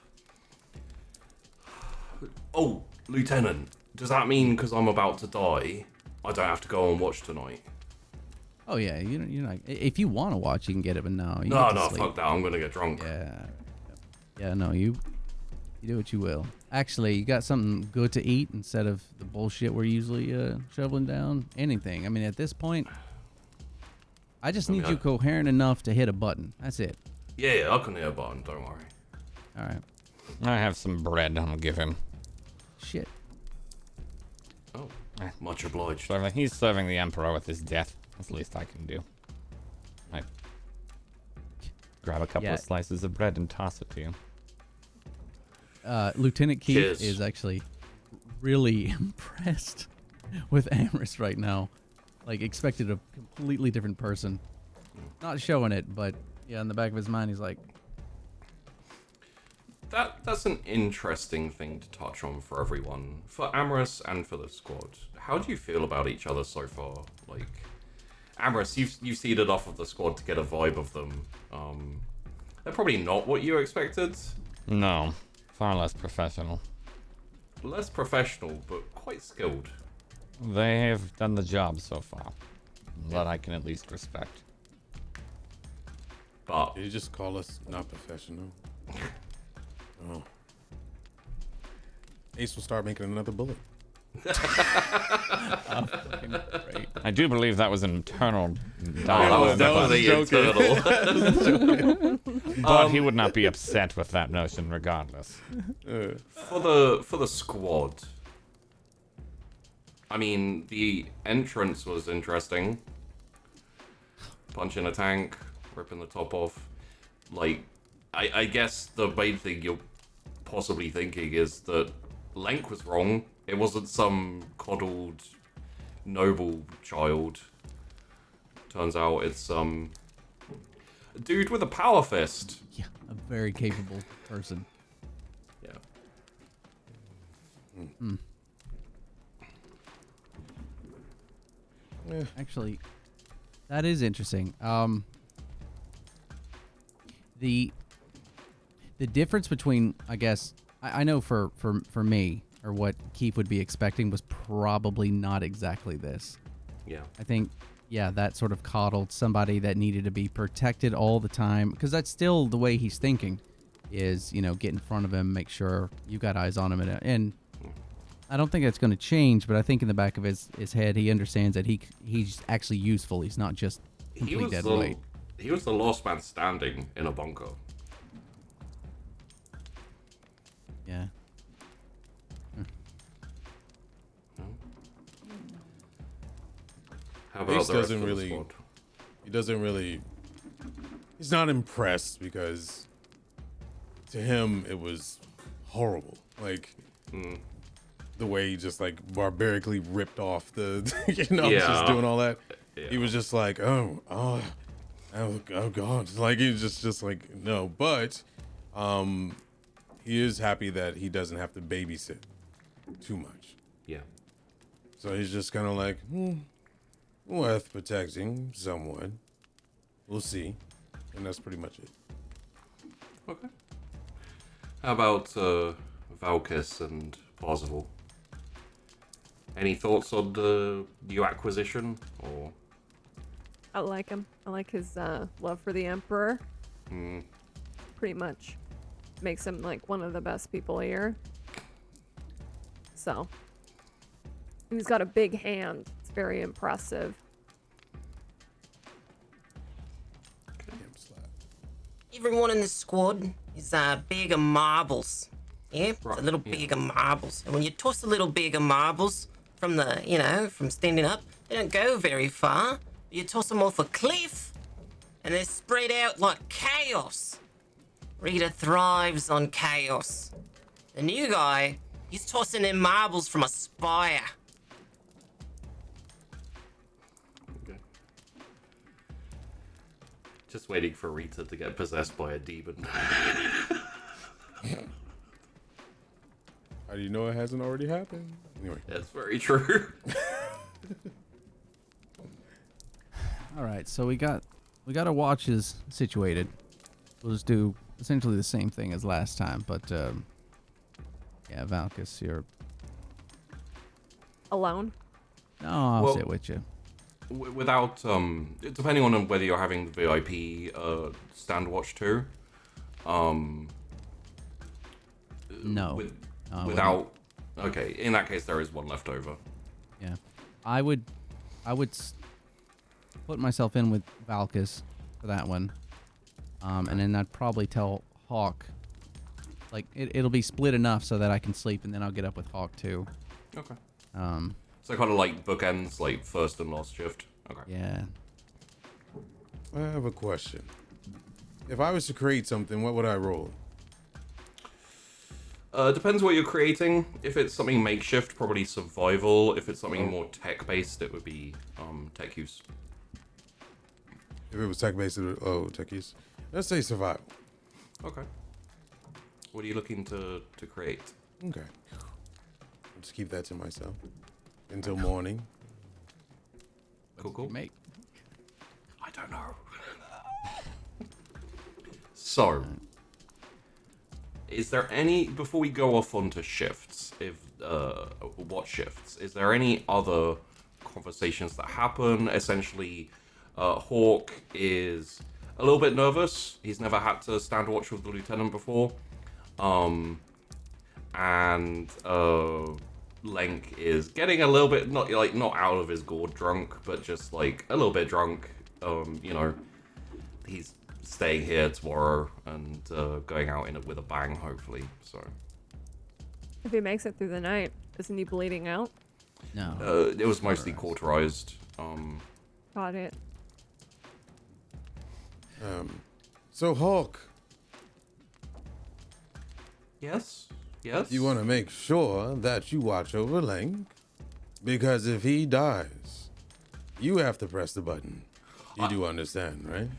Oh, Lieutenant, does that mean because I'm about to die, I don't have to go and watch tonight? Oh yeah, you're not. If you want to watch, you can get it, but no. You No, get to no, sleep. fuck that. I'm gonna get drunk. Yeah. Yeah, no, you do what you will. Actually, you got something good to eat instead of the bullshit we're usually shoveling down. Anything. I mean, at this point, I just need you coherent enough to hit a button. That's it. Yeah, I can hear a button. Don't worry. All right. I have some bread I'll give him. Shit. Oh, much obliged. He's serving the Emperor with his death. That's the least I can do. I grab a couple Yeah. of slices of bread and toss it to you. Lieutenant Keith Cheers. is actually really impressed with Amherst right now. Like, expected a completely different person. Not showing it, but yeah, in the back of his mind, he's like, That's an interesting thing to touch on for everyone. For Amorous and for the squad. How do you feel about each other so far? Like, Amorous, you've seeded off of the squad to get a vibe of them. They're probably not what you expected. No, far less professional. Less professional, but quite skilled. They have done the job so far. That I can at least respect. But Did you just call us not professional? Oh. Ace will start making another bullet. I do believe that was an internal that dialogue, was the internal. but he would not be upset with that notion regardless. For the squad. I mean, the entrance was interesting. Punching a tank, ripping the top off. Like, I guess the main thing you're possibly thinking is that Lenk was wrong. It wasn't some coddled noble child. Turns out it's a dude with a power fist. yeah, a very capable person. Yeah. Actually, that is interesting. The difference between, I guess, I know for me, or what Keith would be expecting was probably not exactly this. Yeah. I think, yeah, that sort of coddled somebody that needed to be protected all the time, because that's still the way he's thinking, is, get in front of him, make sure you got eyes on him, and I don't think that's going to change, but I think in the back of his head, he understands that he's actually useful. He's not just complete dead weight. He was the last man standing in a bunker. Yeah. How about Ace the rest doesn't of the really. squad? He doesn't really. He's not impressed because to him it was horrible. Like the way he just like barbarically ripped off the, just Yeah. doing all that. Yeah. He was just like, oh God. Like he was just like, no. But he is happy that he doesn't have to babysit too much. Yeah. So he's just kind of like, worth protecting somewhat. We'll see. And that's pretty much it. Okay. How about Valkis and Parzival? Any thoughts on the new acquisition, or? I like him. I like his love for the Emperor. Pretty much makes him like one of the best people here. So. And he's got a big hand. It's very impressive. Damn slap. Everyone in the squad is bigger marbles. Yeah, it's Right, a little yeah. bigger marbles. And when you toss a little bigger marbles from the, from standing up, they don't go very far. You toss them off a cliff, and they're spread out like chaos. Rita thrives on chaos. The new guy, he's tossing them marbles from a spire. Okay. Just waiting for Rita to get possessed by a demon. How do you know it hasn't already happened? Anyway. That's very true. All right, so we got our watches situated. We'll just do essentially the same thing as last time, but yeah, Valkis, you're. Alone? No, I'll Well- sit with you. Without depending on whether you're having the VIP stand watch too. No. With, No, I without. Okay, in that case, there is one left over. Yeah, I would put myself in with Valkis for that one, and then I'd probably tell Hawk, like it'll be split enough so that I can sleep, and then I'll get up with Hawk too. Okay. Um, So kind of like bookends, like first and last shift. Okay. yeah. I have a question. If I was to create something, what would I roll? Depends what you're creating. If it's something makeshift, probably survival. If it's something more tech-based, it would be tech use. If it was tech-based, tech use. Let's say survival. Okay. What are you looking to create? Okay. I'll just keep that to myself until morning. Cool. Mate. I don't know. So, is there any, before we go off onto shifts, what shifts, is there any other conversations that happen? Essentially, Hawk is a little bit nervous. He's never had to stand watch with the lieutenant before. And Lenk is getting a little bit, not out of his gourd drunk, but just like a little bit drunk. He's staying here tomorrow and going out in it with a bang, hopefully. So If he makes it through the night, isn't he bleeding out? No. it was mostly cauterized. Got it. So Hawk, Yes. you want to make sure that you watch over Lang, because if he dies, you have to press the button. You do understand, right?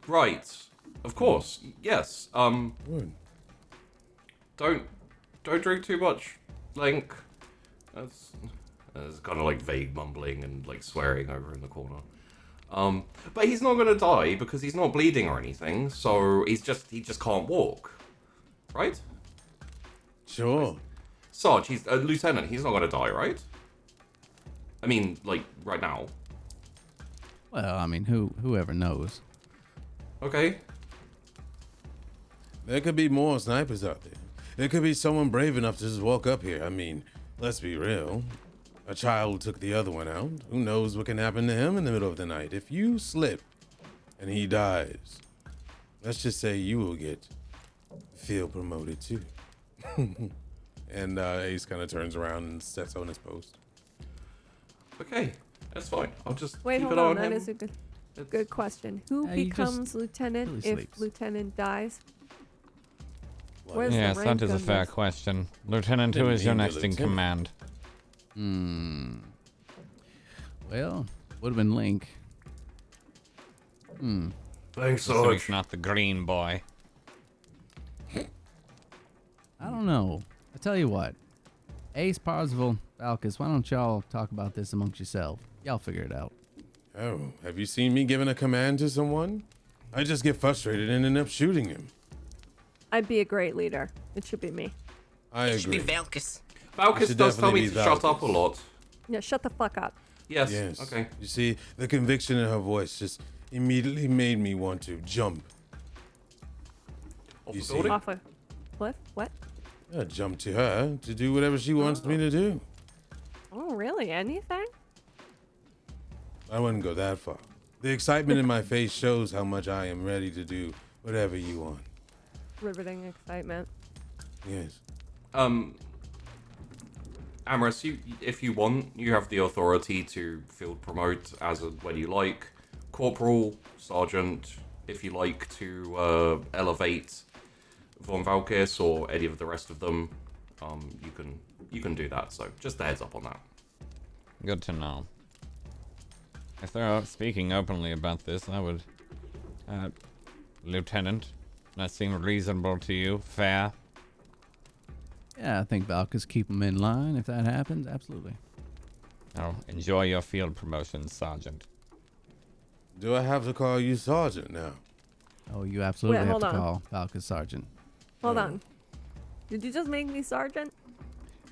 Right. Of course. Yes. Good. Don't drink too much, Link. That's kind of like vague mumbling and like swearing over in the corner. But he's not gonna die because he's not bleeding or anything. So he just can't walk, right? Sure. Sarge, he's a lieutenant. He's not gonna die, right? I mean, like right now. Well, I mean, whoever knows. Okay. There could be more snipers out there. There could be someone brave enough to just walk up here. I mean, let's be real. A child took the other one out. Who knows what can happen to him in the middle of the night? If you slip and he dies, let's just say you will get field promoted too. And Ace kind of turns around and sets on his post. Okay. That's fine. I'll just Wait, keep hold an eye on. on That him. is a good It's- question. Who Yeah, he just becomes lieutenant really if sleeps. lieutenant dies? What? Where's Yes, the that rank is a on fair this? question. Lieutenant, who Didn't is your mean the next in lieutenant. command? Well, would have been Link. Thanks, So Sarge. it's not the green boy. I don't know. I tell you what. Ace, Parzival, Valkus, why don't y'all talk about this amongst yourself? Y'all figure it out. Oh, have you seen me giving a command to someone? I just get frustrated and end up shooting him. I'd be a great leader. It should be me. I It should be agree. Valkus. Valkus should does tell definitely me to be shut up a Valkus. lot. Yeah, shut the fuck up. Yes. Yes. Okay. You see, the conviction in her voice just immediately made me want to jump. Off You the see- building? Off a cliff? What? I jump to her to do whatever she wants me to do. Oh, really? Anything? I wouldn't go that far. The excitement in my face shows how much I am ready to do whatever you want. Riveting excitement. Yes. Amaris, if you want, you have the authority to field promote as and when you like. Corporal, sergeant, if you like to elevate Von Valkis or any of the rest of them, you can do that. So just a heads up on that. Good to know. If they're speaking openly about this, I would... Lieutenant, that seem reasonable to you? Fair? Yeah, I think Valkus keep them in line if that happens. Absolutely. Oh, enjoy your field promotion, Sergeant. Do I have to call you sergeant now? Oh, you absolutely Wait, have hold to on. call Valkus Sergeant. Hold on. Did you just make me sergeant?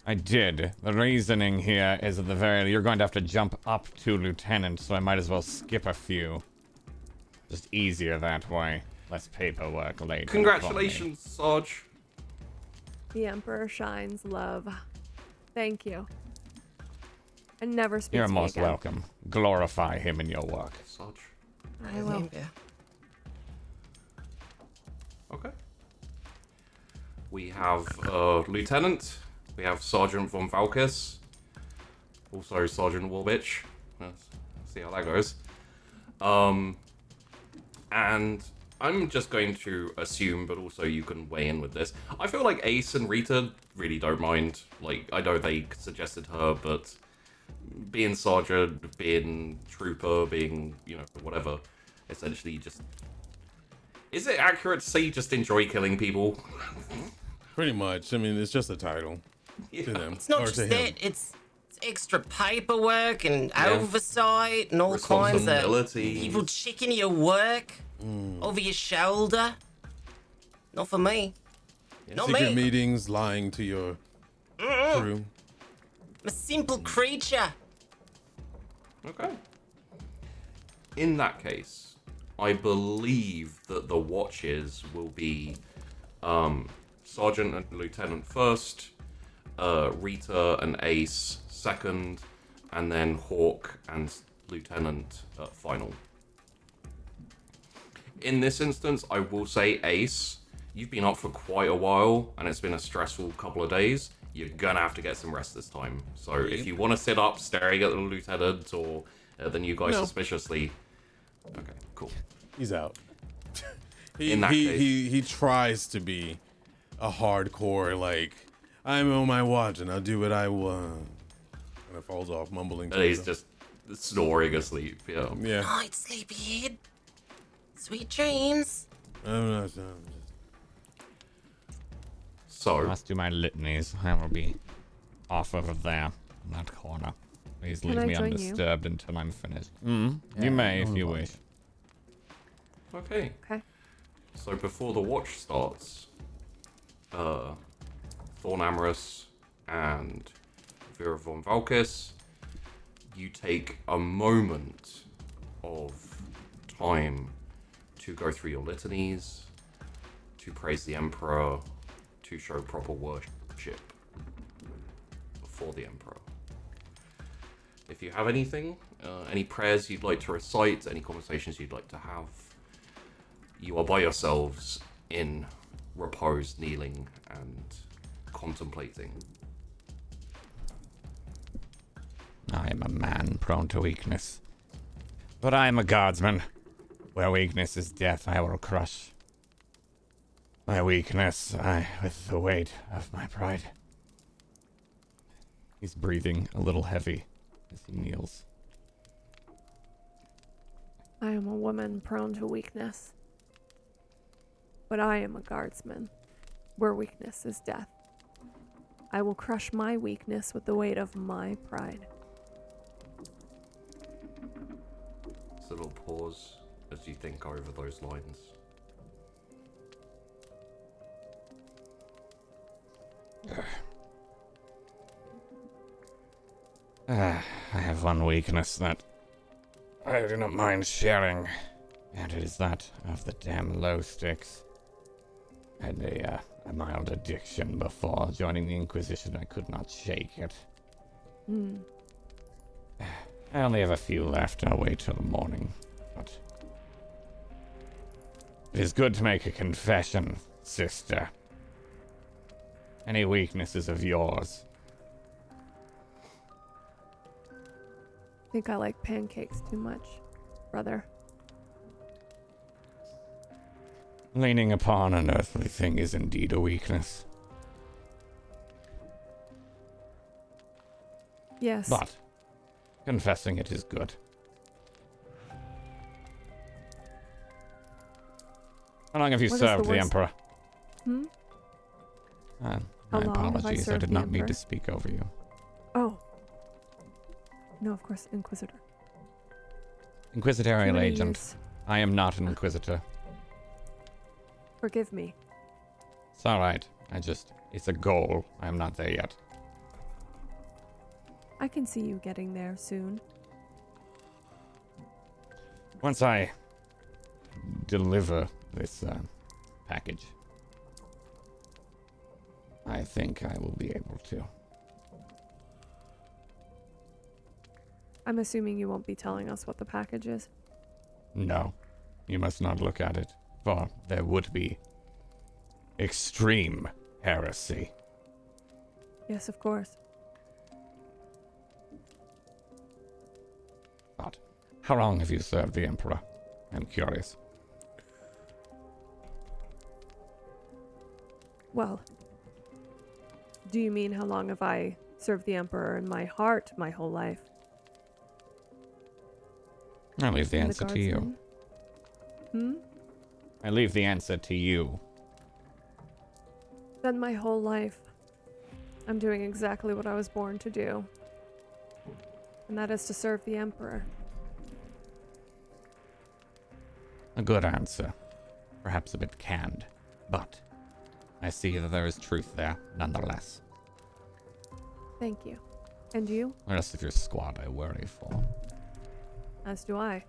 I did. The reasoning here is at the very... You're going to have to jump up to Lieutenant, so I might as well skip a few. Just easier that way. Less paperwork later. Congratulations, Sarge. The Emperor shines, love. Thank you. And never speak You're to me most again. welcome. Glorify him in your work. Sarge. I will. Okay. We have Lieutenant. We have Sergeant Von Valkis. Also Sergeant Woolwich. Let's see how that goes. And I'm just going to assume, but also you can weigh in with this. I feel like Ace and Rita really don't mind. Like, I know they suggested her, but being Sergeant, being Trooper, being, whatever, essentially you just... Is it accurate to say you just enjoy killing people? Pretty much. I mean, it's just a title Yeah. to them. It's not or just to him. that, it's extra paperwork and Yeah. oversight and all kinds of Responsibilities. people checking your work over your shoulder. Not for me. Not Secret me. meetings, lying to your crew. I'm a simple creature. Okay. In that case, I believe that the watches will be Sergeant and Lieutenant first, Rita and Ace second, and then Hawk and Lieutenant final. In this instance, I will say Ace, you've been up for quite a while, and it's been a stressful couple of days. You're gonna have to get some rest this time. So if you want to sit up staring at the lieutenant or the new guy No. suspiciously, okay, cool. He's out. In that case. he tries to be a hardcore, like, I'm on my watch and I'll do what I want. And it falls off, mumbling. And he's just snoring asleep. Yeah. Yeah. Night, sleepyhead. Sweet dreams. I'm not, I So must do my litanies. I will be off over there, in that corner. Please Can leave I me join you? undisturbed until I'm finished. Yeah, You may if no you problem. wish. okay. Okay. So before the watch starts, Thorn Amorous and Vera von Valkis, you take a moment of time to go through your litanies, to praise the Emperor, to show proper worship for the Emperor. If you have anything, any prayers you'd like to recite, any conversations you'd like to have, you are by yourselves in repose, kneeling and contemplating. I am a man prone to weakness. But I am a guardsman. Where weakness is death, I will crush. My weakness, with the weight of my pride. He's breathing a little heavy as he kneels. I am a woman prone to weakness. But I am a guardsman, where weakness is death. I will crush my weakness with the weight of my pride. Just a little pause as you think over those lines. I have one weakness that I do not mind sharing, and it is that of the damn low sticks. I had a mild addiction before joining the Inquisition. I could not shake it. I only have a few left. I'll wait till the morning. But it is good to make a confession, sister. Any weaknesses of yours? I think I like pancakes too much, brother. Leaning upon an earthly thing is indeed a weakness. Yes. But confessing it is good. How long have you What is served the the worst- Emperor? How My long have I apologies. I served did the not mean Emperor? to speak over you. Oh. No, of course, Inquisitor. Inquisitorial Too many agent. years. I am not an Inquisitor. Forgive me. It's alright. It's a goal. I am not there yet. I can see you getting there soon. Once I deliver this package, I think I will be able to. I'm assuming you won't be telling us what the package is. No, you must not look at it, for there would be extreme heresy. Yes, of course. But how long have you served the Emperor? I'm curious. Well, do you mean how long have I served the Emperor in my heart my whole life? I leave the In answer to you. Guardsman? I leave the answer to you. Then my whole life, I'm doing exactly what I was born to do. And that is to serve the Emperor. A good answer. Perhaps a bit canned, but I see that there is truth there, nonetheless. Thank you. And you? The rest of your squad I worry for. As do I.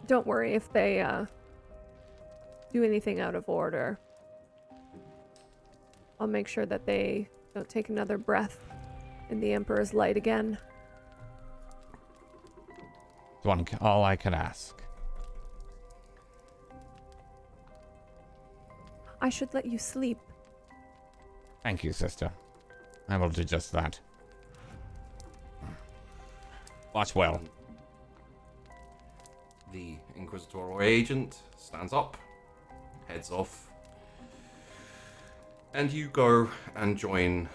Don't worry if they, do anything out of order. I'll make sure that they don't take another breath in the Emperor's light again. It's all I can ask. I should let you sleep. Thank you, sister. I will do just that. Watch well. The Inquisitorial agent stands up, heads off, and you go and join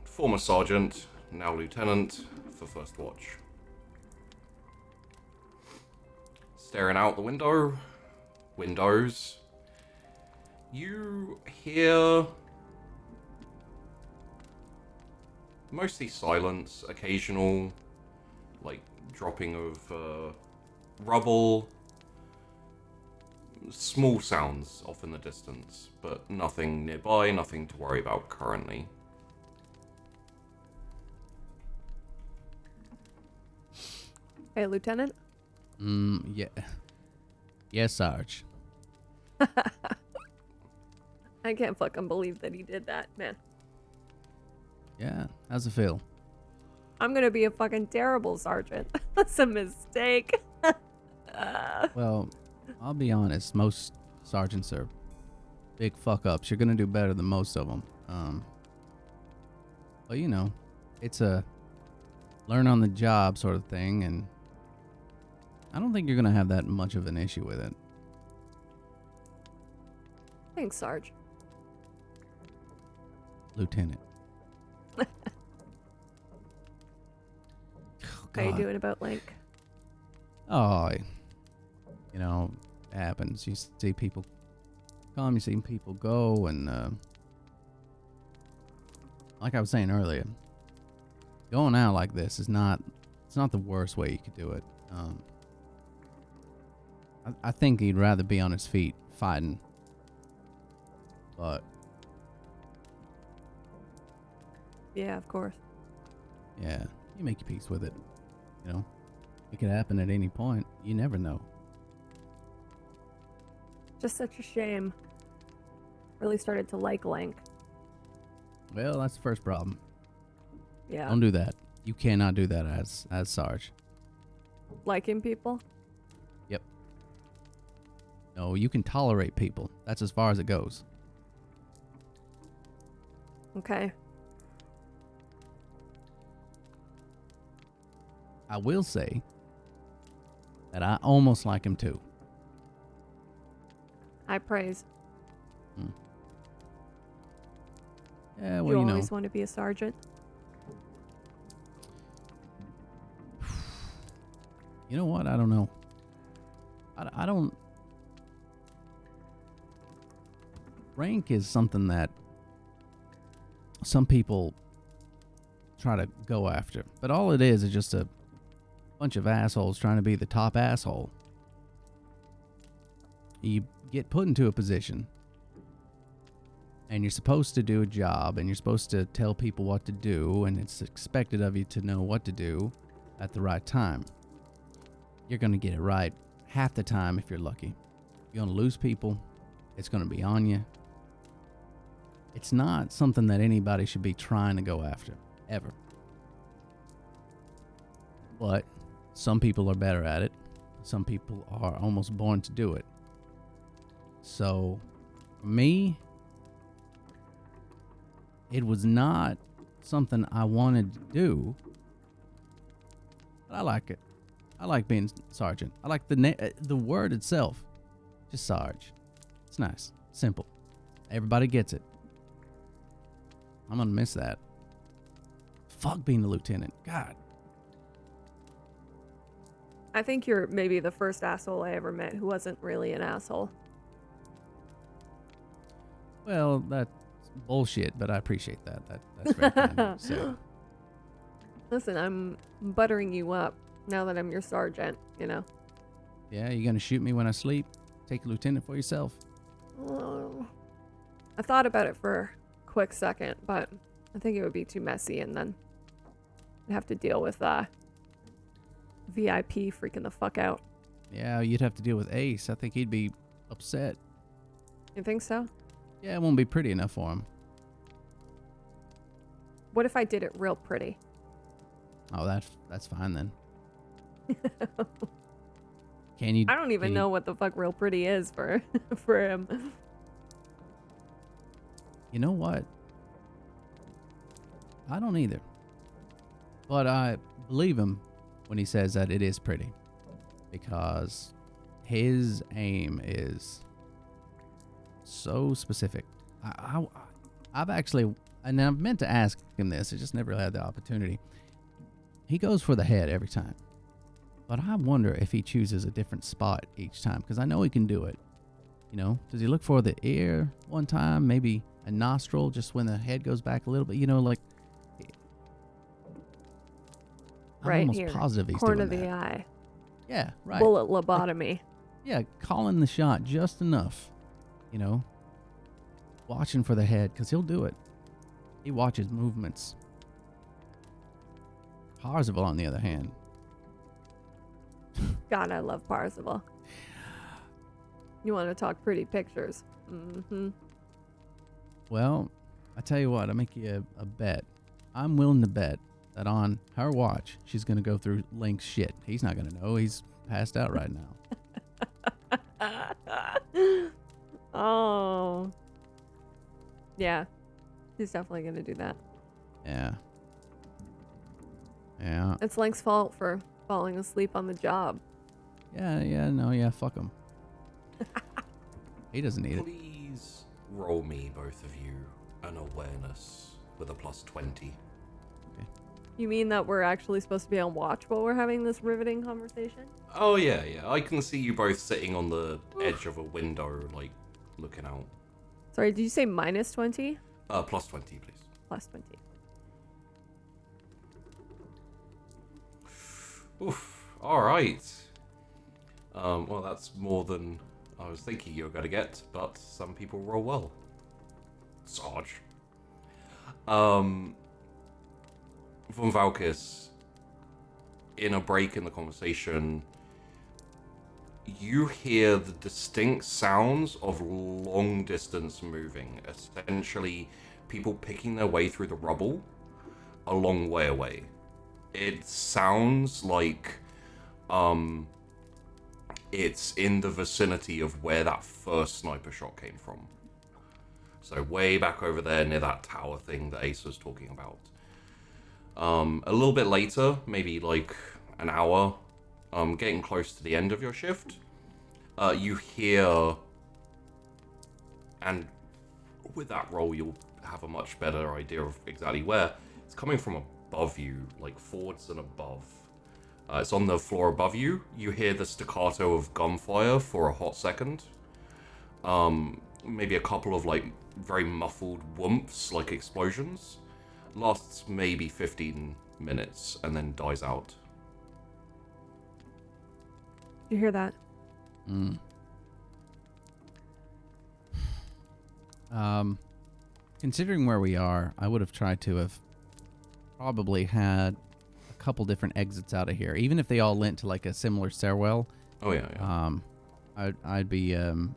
former sergeant, now lieutenant, for first watch. Staring out the windows, you hear mostly silence, occasional dropping of rubble, small sounds off in the distance, but nothing nearby, nothing to worry about currently. Hey, Lieutenant? Yeah. Yes, Sarge. I can't fucking believe that he did that, man. Yeah, how's it feel? I'm gonna be a fucking terrible sergeant. That's a mistake. Well, I'll be honest. Most sergeants are big fuck ups. You're gonna do better than most of them. But you know, it's a learn on the job sort of thing, and I don't think you're gonna have that much of an issue with it. Thanks, Sarge. Lieutenant. How you God. doing about Link? Oh, you know, it happens. You see people come, you see people go, and like I was saying earlier, going out like this is not, it's not the worst way you could do it. I think he'd rather be on his feet fighting, but Yeah, of course. yeah, you make your peace with it. You know, it could happen at any point. You never know. Just such a shame. Really started to like Link. Well, that's the first problem. Yeah. Don't do that. You cannot do that as Sarge. Liking people? Yep. No, you can tolerate people. That's as far as it goes. Okay. I will say that I almost like him too. High praise. Yeah, well, you know. always want to be a sergeant? You know what? I don't know. I don't... Rank is something that some people try to go after. But all it is just a bunch of assholes trying to be the top asshole. You get put into a position, and you're supposed to do a job, and you're supposed to tell people what to do, and it's expected of you to know what to do at the right time. You're going to get it right half the time if you're lucky. You're going to lose people. It's going to be on you. It's not something that anybody should be trying to go after, ever. But some people are better at it. Some people are almost born to do it. So, for me, it was not something I wanted to do, but I like it. I like being sergeant. I like the word itself, just Sarge. It's nice, simple. Everybody gets it. I'm gonna miss that. Fuck being a lieutenant. God. I think you're maybe the first asshole I ever met who wasn't really an asshole. Well, that's bullshit, but I appreciate that. That's very kind of you to say. Listen, I'm buttering you up now that I'm your sergeant, you know? Yeah, you gonna shoot me when I sleep? Take a lieutenant for yourself. Oh. I thought about it for a quick second, but I think it would be too messy, and then I'd have to deal with VIP freaking the fuck out. Yeah, you'd have to deal with Ace. I think he'd be upset. You think so? Yeah, it won't be pretty enough for him. What if I did it real pretty? Oh, that's fine then. Can you? I don't even know what the fuck real pretty is for for him. You know what? I don't either. But I believe him when he says that it is pretty, because his aim is so specific. I've actually, and I've meant to ask him this, I just never had the opportunity. He goes for the head every time, but I wonder if he chooses a different spot each time, because I know he can do it. You know, does he look for the ear one time, maybe a nostril just when the head goes back a little bit? You know, like, I'm Right almost here, positive he's corner doing of the that. eye, Yeah, right. bullet lobotomy. Yeah, calling the shot just enough, you know, watching for the head, because he'll do it. He watches movements. Parzival, on the other hand, God, I love Parzival. You want to talk pretty pictures? Mm-hmm. well, I tell you what, I'll make you a bet. I'm willing to bet that on her watch, she's going to go through Link's shit. He's not going to know. He's passed out right now. Oh. Yeah. He's definitely going to do that. Yeah. Yeah. It's Lank's fault for falling asleep on the job. Yeah, fuck him. He doesn't need it. Please roll me, both of you, an awareness with a +20. You mean that we're actually supposed to be on watch while we're having this riveting conversation? Oh, yeah. I can see you both sitting on the edge of a window, like, looking out. Sorry, did you say -20? +20, please. +20. Oof. Alright. Well, that's more than I was thinking you were going to get, but some people roll well. Sarge. Von Valkis, in a break in the conversation, you hear the distinct sounds of long distance moving, essentially people picking their way through the rubble a long way away. It sounds like it's in the vicinity of where that first sniper shot came from. So way back over there near that tower thing that Ace was talking about. A little bit later, maybe like an hour, getting close to the end of your shift, you hear, and with that roll you'll have a much better idea of exactly where. It's coming from above you, like forwards and above. It's on the floor above you. You hear the staccato of gunfire for a hot second. Maybe a couple of like very muffled whoops, like explosions. Lasts maybe 15 minutes and then dies out. You hear that? Considering where we are, I would have tried to have probably had a couple different exits out of here, even if they all lent to like a similar stairwell. Oh yeah. I'd be and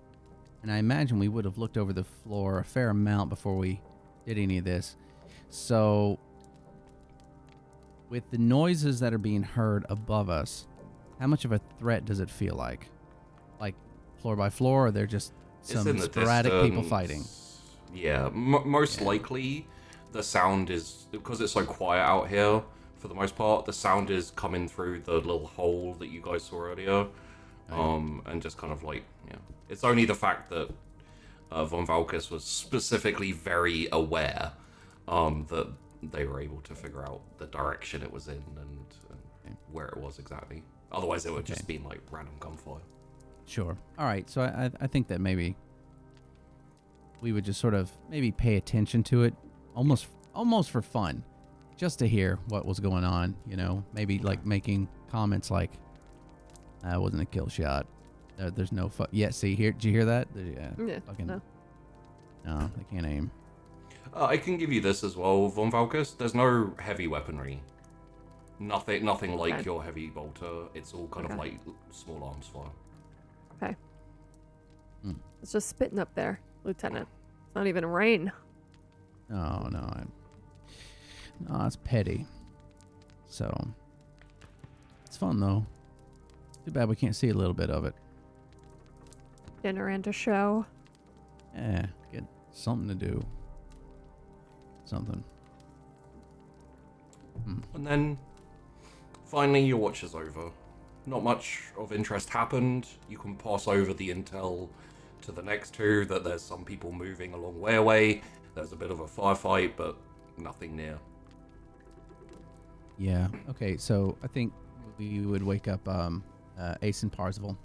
I imagine we would have looked over the floor a fair amount before we did any of this. So with the noises that are being heard above us, how much of a threat does it feel like? Like floor by floor, or they're just It's some in the sporadic people distance. fighting? Yeah, most likely the sound is, because it's so quiet out here for the most part, the sound is coming through the little hole that you guys saw earlier. And just kind of like, yeah. It's only the fact that Von Valkis was specifically very aware that they were able to figure out the direction it was in and where it was exactly. Otherwise it would just be like random gunfire. Sure. All right. So I think that maybe we would just sort of maybe pay attention to it, almost for fun, just to hear what was going on. You know, maybe like making comments like, "That wasn't a kill shot. There's no yeah. See here? Did you hear that? Yeah. Fucking, No. No, they can't aim. I can give you this as well, Von Valkis. There's no heavy weaponry. Nothing like Okay. your heavy bolter. It's all kind of like small arms fire. Okay. It's just spitting up there, Lieutenant. It's not even rain. No, it's petty. So it's fun though. Too bad we can't see a little bit of it. Dinner and a show. Yeah, get something to do. Something. And then, finally, your watch is over. Not much of interest happened. You can pass over the intel to the next two, that there's some people moving a long way away. There's a bit of a firefight, but nothing near. Yeah. Okay. So I think we would wake up Ace and Parzival,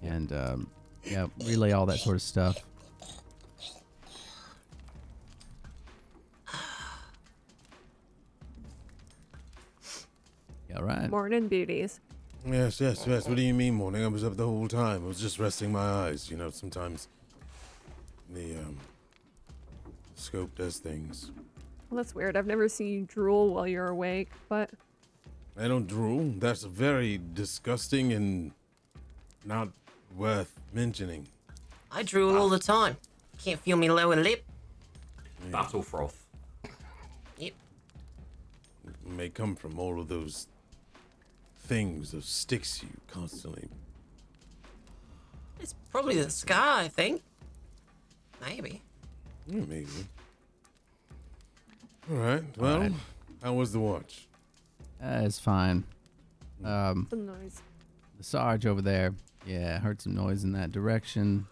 and relay all that sort of stuff. Yeah. Right. Morning beauties. Yes. What do you mean morning? I was up the whole time. I was just resting my eyes. You know, sometimes the scope does things. Well, that's weird. I've never seen you drool while you're awake, but I don't drool. That's very disgusting and not worth mentioning. I drool all the time. Can't feel me lower lip. Battle froth. Yep. It may come from all of those things, those sticks you constantly. It's probably the scar, I think. Maybe. Yeah, maybe. All right. Well, how was the watch? It's fine. Some noise. The Sarge over there, yeah, heard some noise in that direction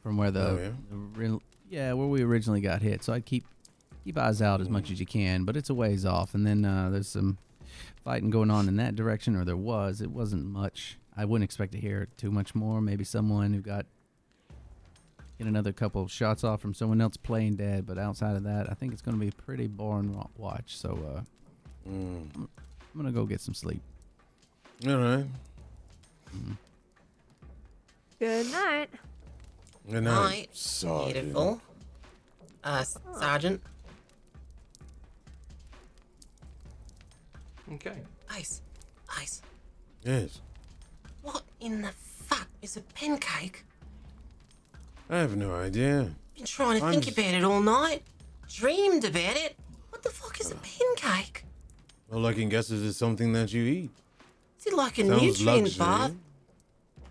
from where the where we originally got hit. So I'd keep eyes out as much as you can, but it's a ways off. And then there's some fighting going on in that direction, or there was. It wasn't much. I wouldn't expect to hear too much more. Maybe someone who get another couple of shots off from someone else playing dead, but outside of that, I think it's going to be a pretty boring watch. So I'm going to go get some sleep. All right. Good night. Good night, Sergeant. Beautiful. Sergeant. Okay. Ice. Yes. What in the fuck is a pancake? I have no idea. Been trying to think about it all night. Dreamed about it. What the fuck is a pancake? All I can guess is it's something that you eat. Is it like a Sounds nutrient luxury. bath?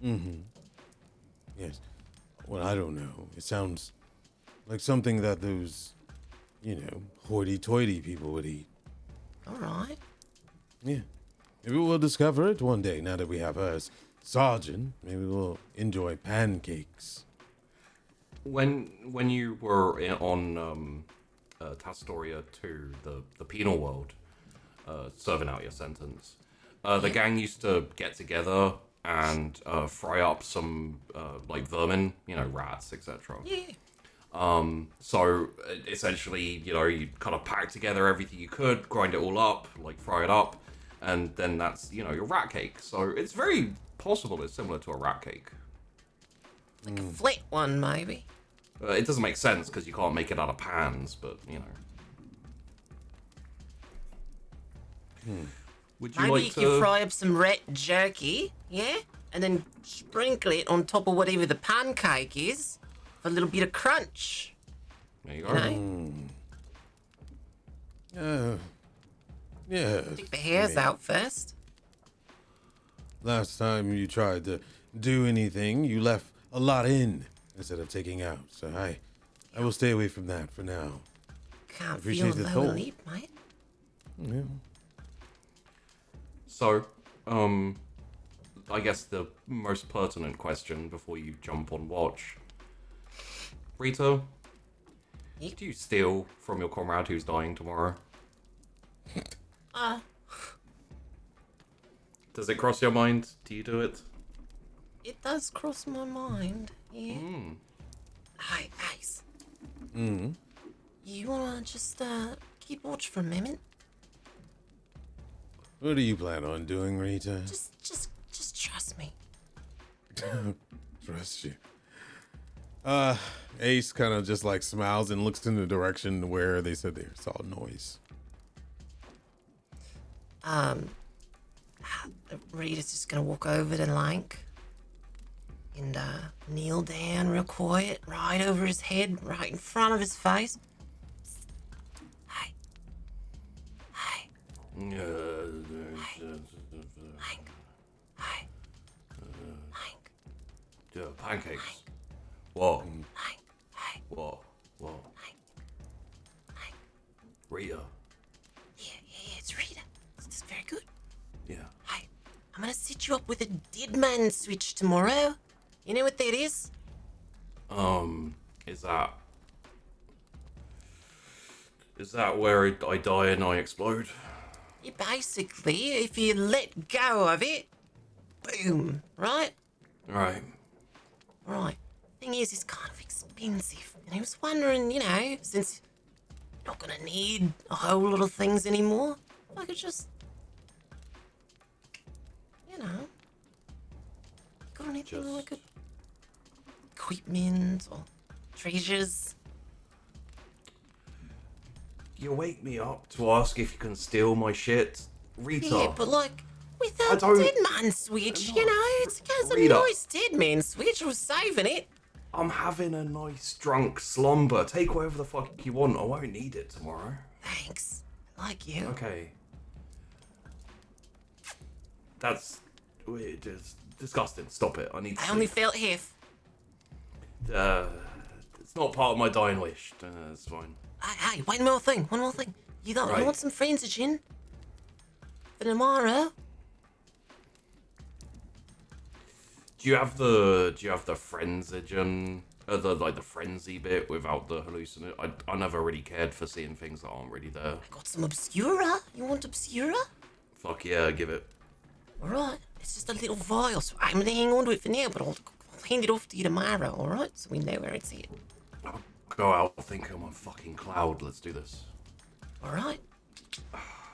Mm-hmm. Yes. Well, I don't know. It sounds like something that those, hoity-toity people would eat. Alright. Yeah. Maybe we'll discover it one day now that we have her as sergeant. Maybe we'll enjoy pancakes. When you were on Tastoria 2, the penal world, serving out your sentence, the gang used to get together and fry up some vermin, rats, etc. Yeah. So essentially, you kind of pack together everything you could, grind it all up, fry it up, and then that's your rat cake. So it's very possible it's similar to a rat cake. Like a flat one, maybe. It doesn't make sense because you can't make it out of pans, but Would you Maybe like you to? can fry up some rat jerky, yeah? And then sprinkle it on top of whatever the pancake is for a little bit of crunch. There you You go. know? Yeah. Take the hairs out first. Last time you tried to do anything, you left a lot in instead of taking out. So I will stay away from that for now. Can't Appreciate feel the a thought. lower lip, mate. Yeah. So, I guess the most pertinent question before you jump on watch, Rita, Yep. do you steal from your comrade who's dying tomorrow? Does it cross your mind? Do you do it? It does cross my mind, yeah. Hey, Ace. You wanna just keep watch for a minute? What do you plan on doing, Rita? Just trust me. Trust you. Ace kind of just smiles and looks in the direction where they said they saw noise. Rita's just gonna walk over to Lank and kneel down real quiet, right over his head, right in front of his face. Hey. Hey. Lank. Hey. Lank. Pancakes. Whoa. Lank. Hey. Whoa. Lank. Lank. Rita. Yeah, it's Rita. It's very good. Yeah. Hey, I'm gonna set you up with a dead man switch tomorrow. You know what that is? Is that where I die and I explode? Yeah, basically, if you let go of it, boom, right? Right. Right. Thing is, it's kind of expensive. And I was wondering, since you're not gonna need a whole lot of things anymore, if I could just, got anything like equipment or treasures? You wake me up to ask if you can steal my shit, Rita. Yeah, but with a don't- dead man switch, it's a Rita. nice dead man switch. I was saving it. I'm having a nice drunk slumber. Take whatever the fuck you want. I won't need it tomorrow. Thanks. I like you. Okay. That's weird. It's disgusting. Stop it. I need to I only sleep. felt half. It's not part of my dying wish. It's fine. Hey, one more thing. You Right. want some friends, gin? for tomorrow. Do you have the frenzigen, the frenzy bit without the hallucination? I never really cared for seeing things that aren't really there. I got some Obscura. You want Obscura? Fuck yeah, give it. Alright, it's just a little vial, so I'm gonna hang on to it for now, but I'll hand it off to you tomorrow, alright? So we know where it's at. I'll go out, think I'm on fucking cloud. Let's do this. Alright?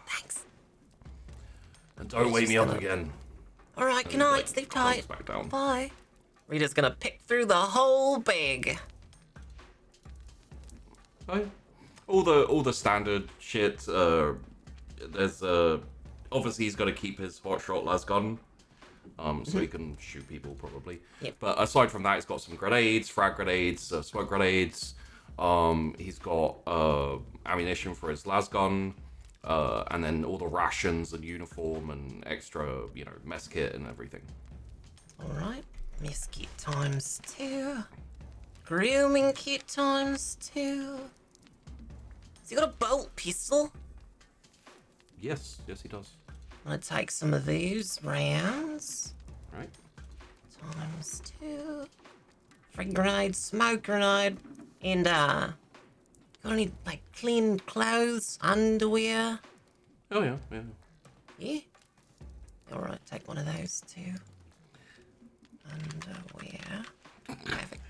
Thanks. And don't wake me up again. Alright, good And, night, sleep tight. Back down. Bye. Rita's gonna pick through the whole bag. Oh, all the standard shit. There's obviously he's got to keep his hotshot las gun, so he can shoot people probably. Yep. But aside from that, he's got some grenades, frag grenades, smoke grenades. He's got ammunition for his las gun, and then all the rations and uniform and extra, mess kit and everything. Alright, mess kit times 2. Grooming kit times 2. Has he got a bolt pistol? Yes, he does. I'm gonna take some of these rounds. Right. Times 2. Frag grenade, smoke grenade, and got any clean clothes, underwear? Oh yeah. Yeah. Alright, take one of those too. Underwear. Perfect.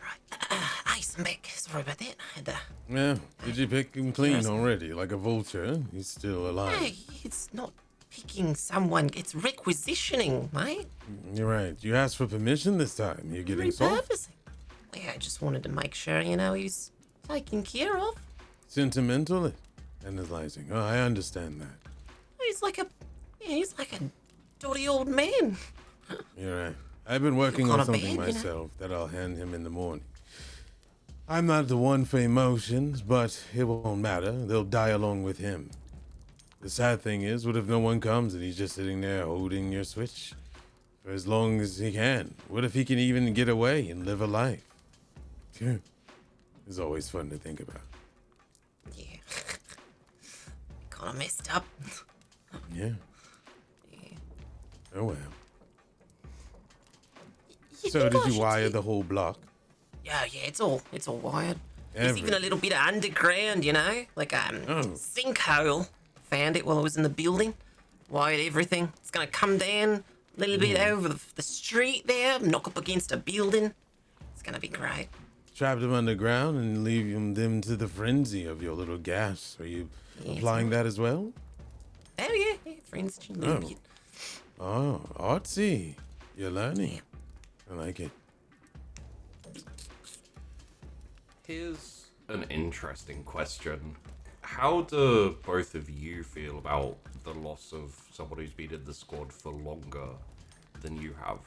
Right. Ice, I'm back. Sorry about that. I had Yeah, did you pick him clean already, like a vulture? He's still alive. Hey, it's not picking someone, it's requisitioning, mate. You're right. You asked for permission this time. You're getting soft. Repurposing. Yeah, I just wanted to make sure, he's taken care of. Sentimental, analyzing. Oh, I understand that. He's like a dotty old man. You're right. I've been working on kinda something bad, myself that I'll hand him in the morning. I'm not the one for emotions, but it won't matter. They'll die along with him. The sad thing is, what if no one comes and he's just sitting there holding your switch for as long as he can? What if he can even get away and live a life? Phew. It's always fun to think about. Yeah. Kinda messed up. Yeah. Yeah. Oh well. You So think did I you should wire take- the whole block? Yeah, it's all wired. There's Every- even a little bit of underground, like sinkhole. Found it while I was in the building. Wired everything. It's gonna come down a little bit over the street there, knock up against a building. It's gonna be great. Trapped him underground and leave them to the frenzy of your little gas. Are you applying that as well? Oh yeah, friends, a little Oh. bit. Oh, artsy. You're learning. I like it. Here's an interesting question. How do both of you feel about the loss of someone who's been in the squad for longer than you have?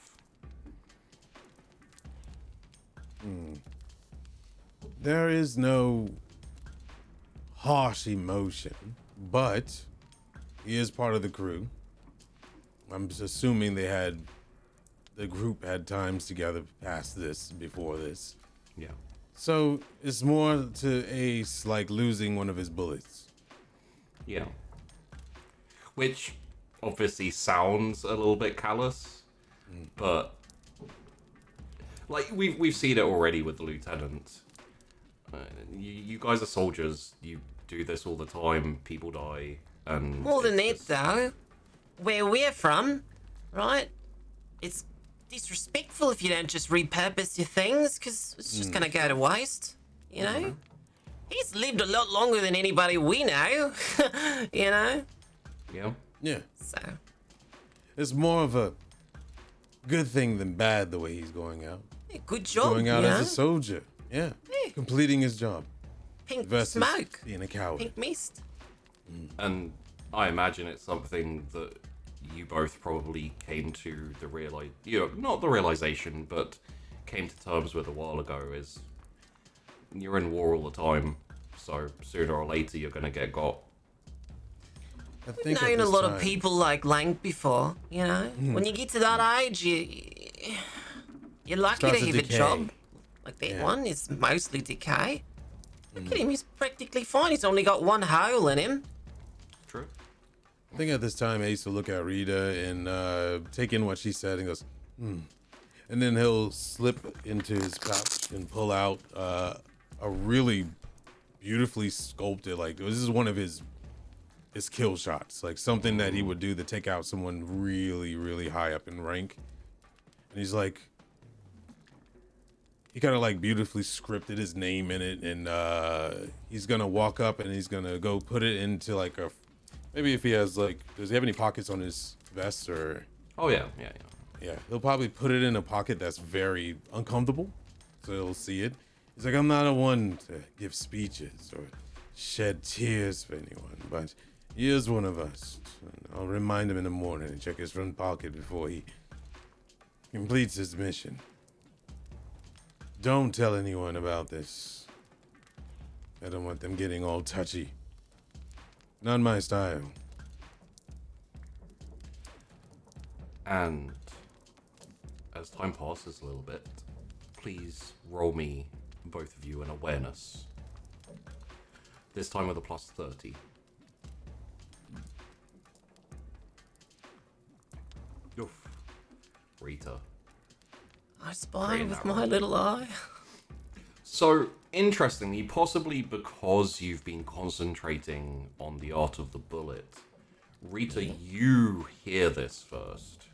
There is no harsh emotion, but he is part of the crew. I'm just assuming the group had times together past this, before this. Yeah. So it's more to Ace like losing one of his bullets. Yeah. Which obviously sounds a little bit callous, but like we've seen it already with the lieutenant. You guys are soldiers. You do this all the time. People die, and More than that, it's just- though, where we're from, right? It's disrespectful if you don't just repurpose your things, because it's just gonna go to waste, He's lived a lot longer than anybody we know, Yeah. Yeah. So, It's more of a good thing than bad the way he's going out. yeah, good job, Going out as a soldier. Yeah. Yeah. Completing his job. Pink Versus smoke, being a coward. pink mist. And I imagine it's something that you both probably came to not the realization, but came to terms with a while ago is you're in war all the time, so sooner or later you're gonna get got. I think at Known a this lot of time- people like Lank before, When you get to that age, you're lucky Starts to to have a decay. job. Like that Yeah. one is mostly decay. Look at him, he's practically fine. He's only got one hole in him. True. I think at this time Ace will look at Rita and take in what she said and goes, and then he'll slip into his pouch and pull out a really beautifully sculpted, like this is one of his kill shots, like something that he would do to take out someone really, really high up in rank. And he's like, he kind of like beautifully scripted his name in it, and he's gonna walk up and he's gonna go put it into like a, maybe if he has like, does he have any pockets on his vest or? Oh yeah. Yeah, he'll probably put it in a pocket that's very uncomfortable, so he'll see it. He's like, I'm not a one to give speeches or shed tears for anyone, but he is one of us. And I'll remind him in the morning and check his front pocket before he completes his mission. Don't tell anyone about this. I don't want them getting all touchy. Not my style. And as time passes a little bit, please roll me, both of you, an awareness. This time with a plus 30. Oof. Rita. I spy with my little eye. So, interestingly, possibly because you've been concentrating on the art of the bullet, Rita, you hear this first,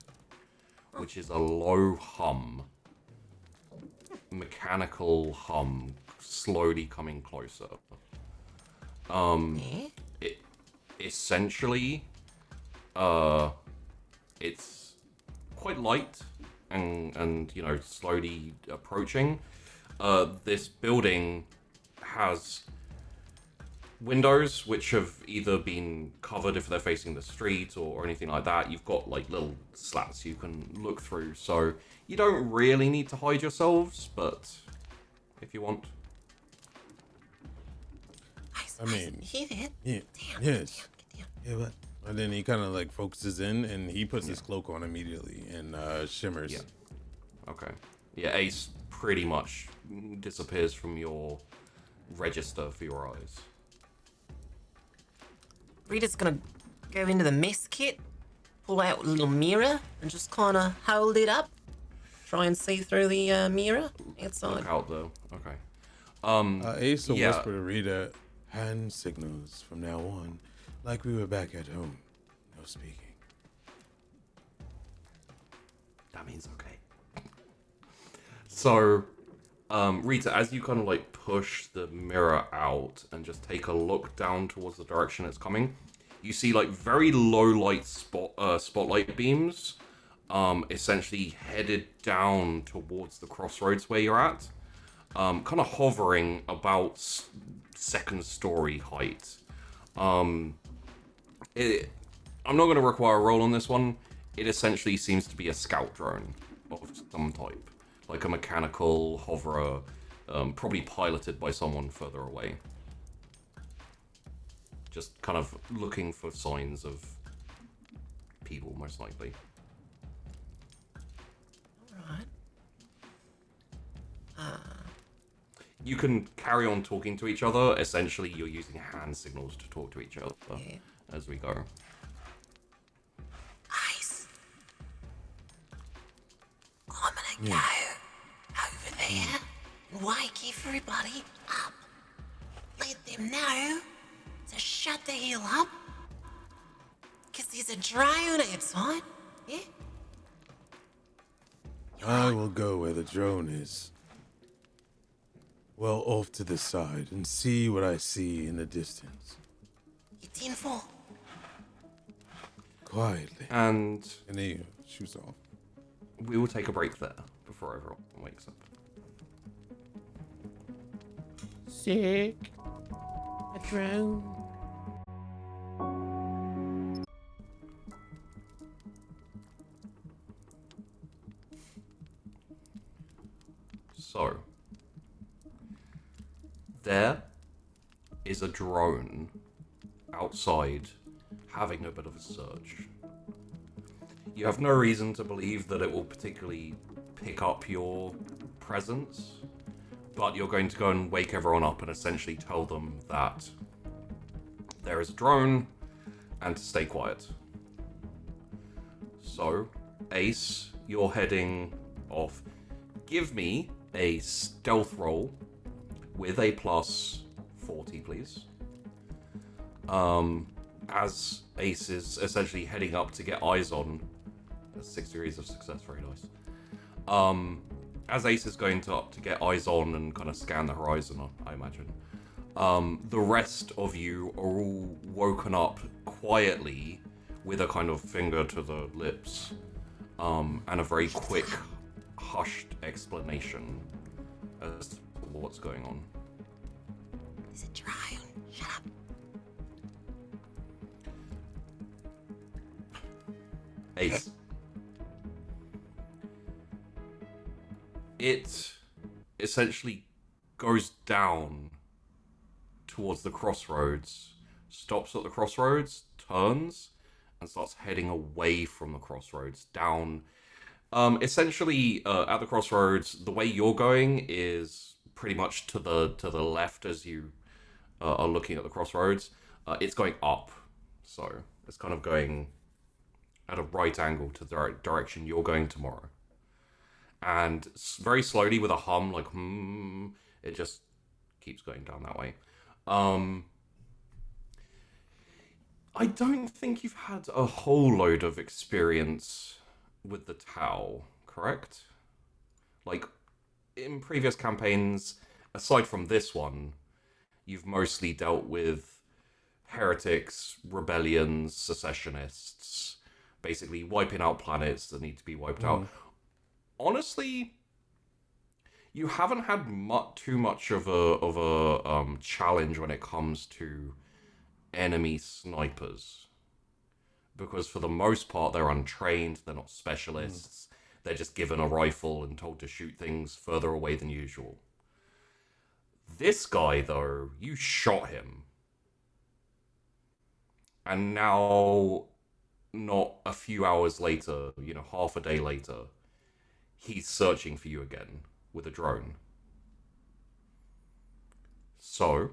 which is a low hum, mechanical hum, slowly coming closer. It essentially, it's quite light and you know, slowly approaching. This building has windows which have either been covered if they're facing the street or anything like that. You've got like little slats you can look through, so you don't really need to hide yourselves, but if you want. I mean, hear that? yeah, Damn, yes. get down. Yeah, but and then he kind of like focuses in and he puts his cloak on immediately and shimmers. Yeah. Okay. Yeah, Ace pretty much disappears from your register for your eyes. Rita's gonna go into the mess kit, pull out a little mirror, and just kind of hold it up. Try and see through the mirror outside. Look out though. Okay. Ace will Yeah. whisper to Rita, hand signals from now on, like we were back at home. No speaking. That means okay. So, Rita, as you kind of like push the mirror out and just take a look down towards the direction it's coming, you see like very low light spotlight beams, essentially headed down towards the crossroads where you're at, kind of hovering about second story height. I'm not going to require a roll on this one. It essentially seems to be a scout drone of some type, like a mechanical hoverer, probably piloted by someone further away. Just kind of looking for signs of people, most likely. Alright. You can carry on talking to each other. Essentially, you're using hand signals to talk to each other as we go. Ice. I'm gonna go over there and wake everybody up. Let them know to shut the hell up. Cause there's a drone outside. Yeah? I will go where the drone is. Well, off to the side and see what I see in the distance. It's in for. Quietly. And And he shoots off. we will take a break there before everyone wakes up. Sick. A drone. So, there is a drone outside having a bit of a search. You have no reason to believe that it will particularly pick up your presence, but you're going to go and wake everyone up and essentially tell them that there is a drone and to stay quiet. So, Ace, you're heading off. Give me a stealth roll with a plus 40, please. As Ace is essentially heading up to get eyes on. That's 6 degrees of success, very nice. As Ace is going up to get eyes on and kind of scan the horizon, I imagine, the rest of you are all woken up quietly with a kind of finger to the lips, and a very quick, hushed explanation as to what's going on. Is it dry? Shut up. Ace. It essentially goes down towards the crossroads, stops at the crossroads, turns, and starts heading away from the crossroads down. Essentially, at the crossroads, the way you're going is pretty much to the left as you are looking at the crossroads. It's going up, so it's kind of going at a right angle to the direction you're going tomorrow. And very slowly, with a hum, like it just keeps going down that way. I don't think you've had a whole load of experience with the Tau, correct? Like, in previous campaigns, aside from this one, you've mostly dealt with heretics, rebellions, secessionists, basically wiping out planets that need to be wiped out. Honestly, you haven't had too much of a challenge when it comes to enemy snipers, because for the most part they're untrained, they're not specialists, they're just given a rifle and told to shoot things further away than usual. This guy, though, you shot him, and now, not a few hours later, half a day later, he's searching for you again with a drone. So,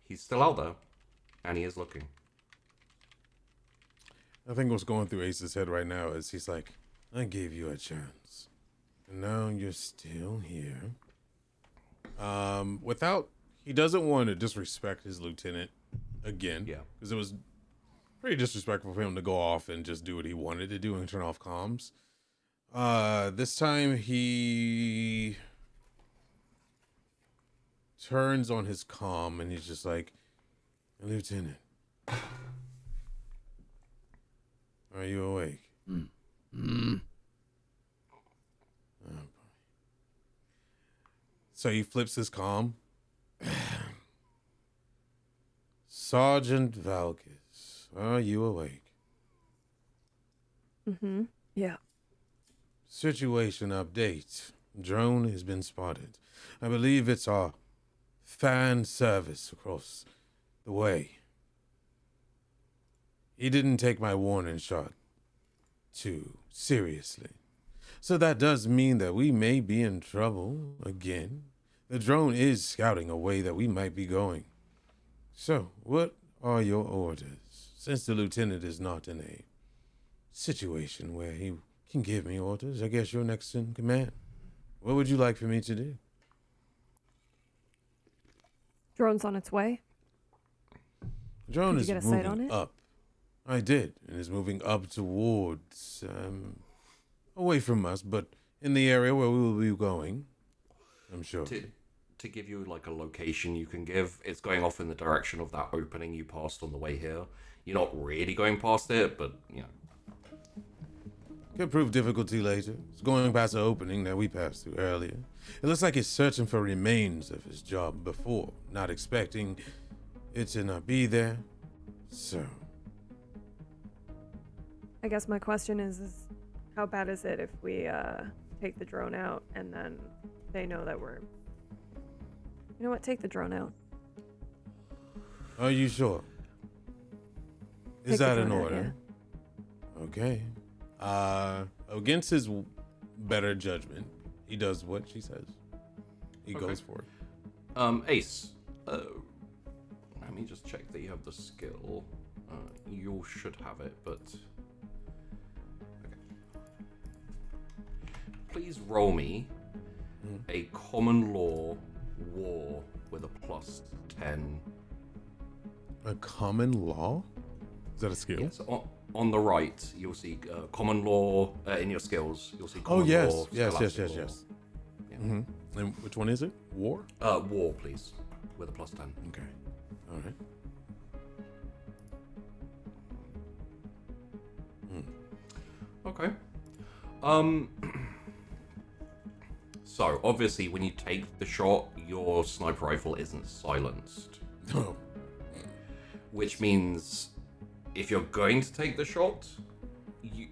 he's still out there, and he is looking. I think what's going through Ace's head right now is he's like, I gave you a chance, and now you're still here. He doesn't want to disrespect his lieutenant again. Yeah. Because it was pretty disrespectful for him to go off and just do what he wanted to do and turn off comms. This time he turns on his comm and he's just like, Lieutenant, are you awake? Oh, so he flips his comm. Sergeant Valkis, are you awake? Yeah. Situation update. Drone has been spotted. I believe it's our fan service across the way. He didn't take my warning shot too seriously. So that does mean that we may be in trouble again. The drone is scouting a way that we might be going. So, what are your orders? Since the lieutenant is not in a situation where he can give me orders, I guess you're next in command. What would you like for me to do? Drone's on its way. The drone Did is you get a sight on moving it? up. I did, and is moving up towards, away from us, but in the area where we will be going, I'm sure. To give you like a location you can give, it's going off in the direction of that opening you passed on the way here. You're not really going past it, but Could prove difficulty later. It's going past the opening that we passed through earlier. It looks like he's searching for remains of his job before, not expecting it to not be there. So, I guess my question is how bad is it if we take the drone out and then they know that we're... You know what? Take the drone out. are you sure? Is Take the that an drone out, order? Okay. Against his better judgment, he does what she says. He goes for it. Ace, let me just check that you have the skill. You all should have it, but... Okay. Please roll me a common law war with a +10. A common law? Is that a skill? Yes, on the right, you'll see common law in your skills. You'll see Oh, common yes. law. Yes. scholastic law. Yeah. And which one is it? War? War, please, with a +10. Okay. All right. Okay. So obviously, when you take the shot, your sniper rifle isn't silenced, Oh. which means if you're going to take the shot,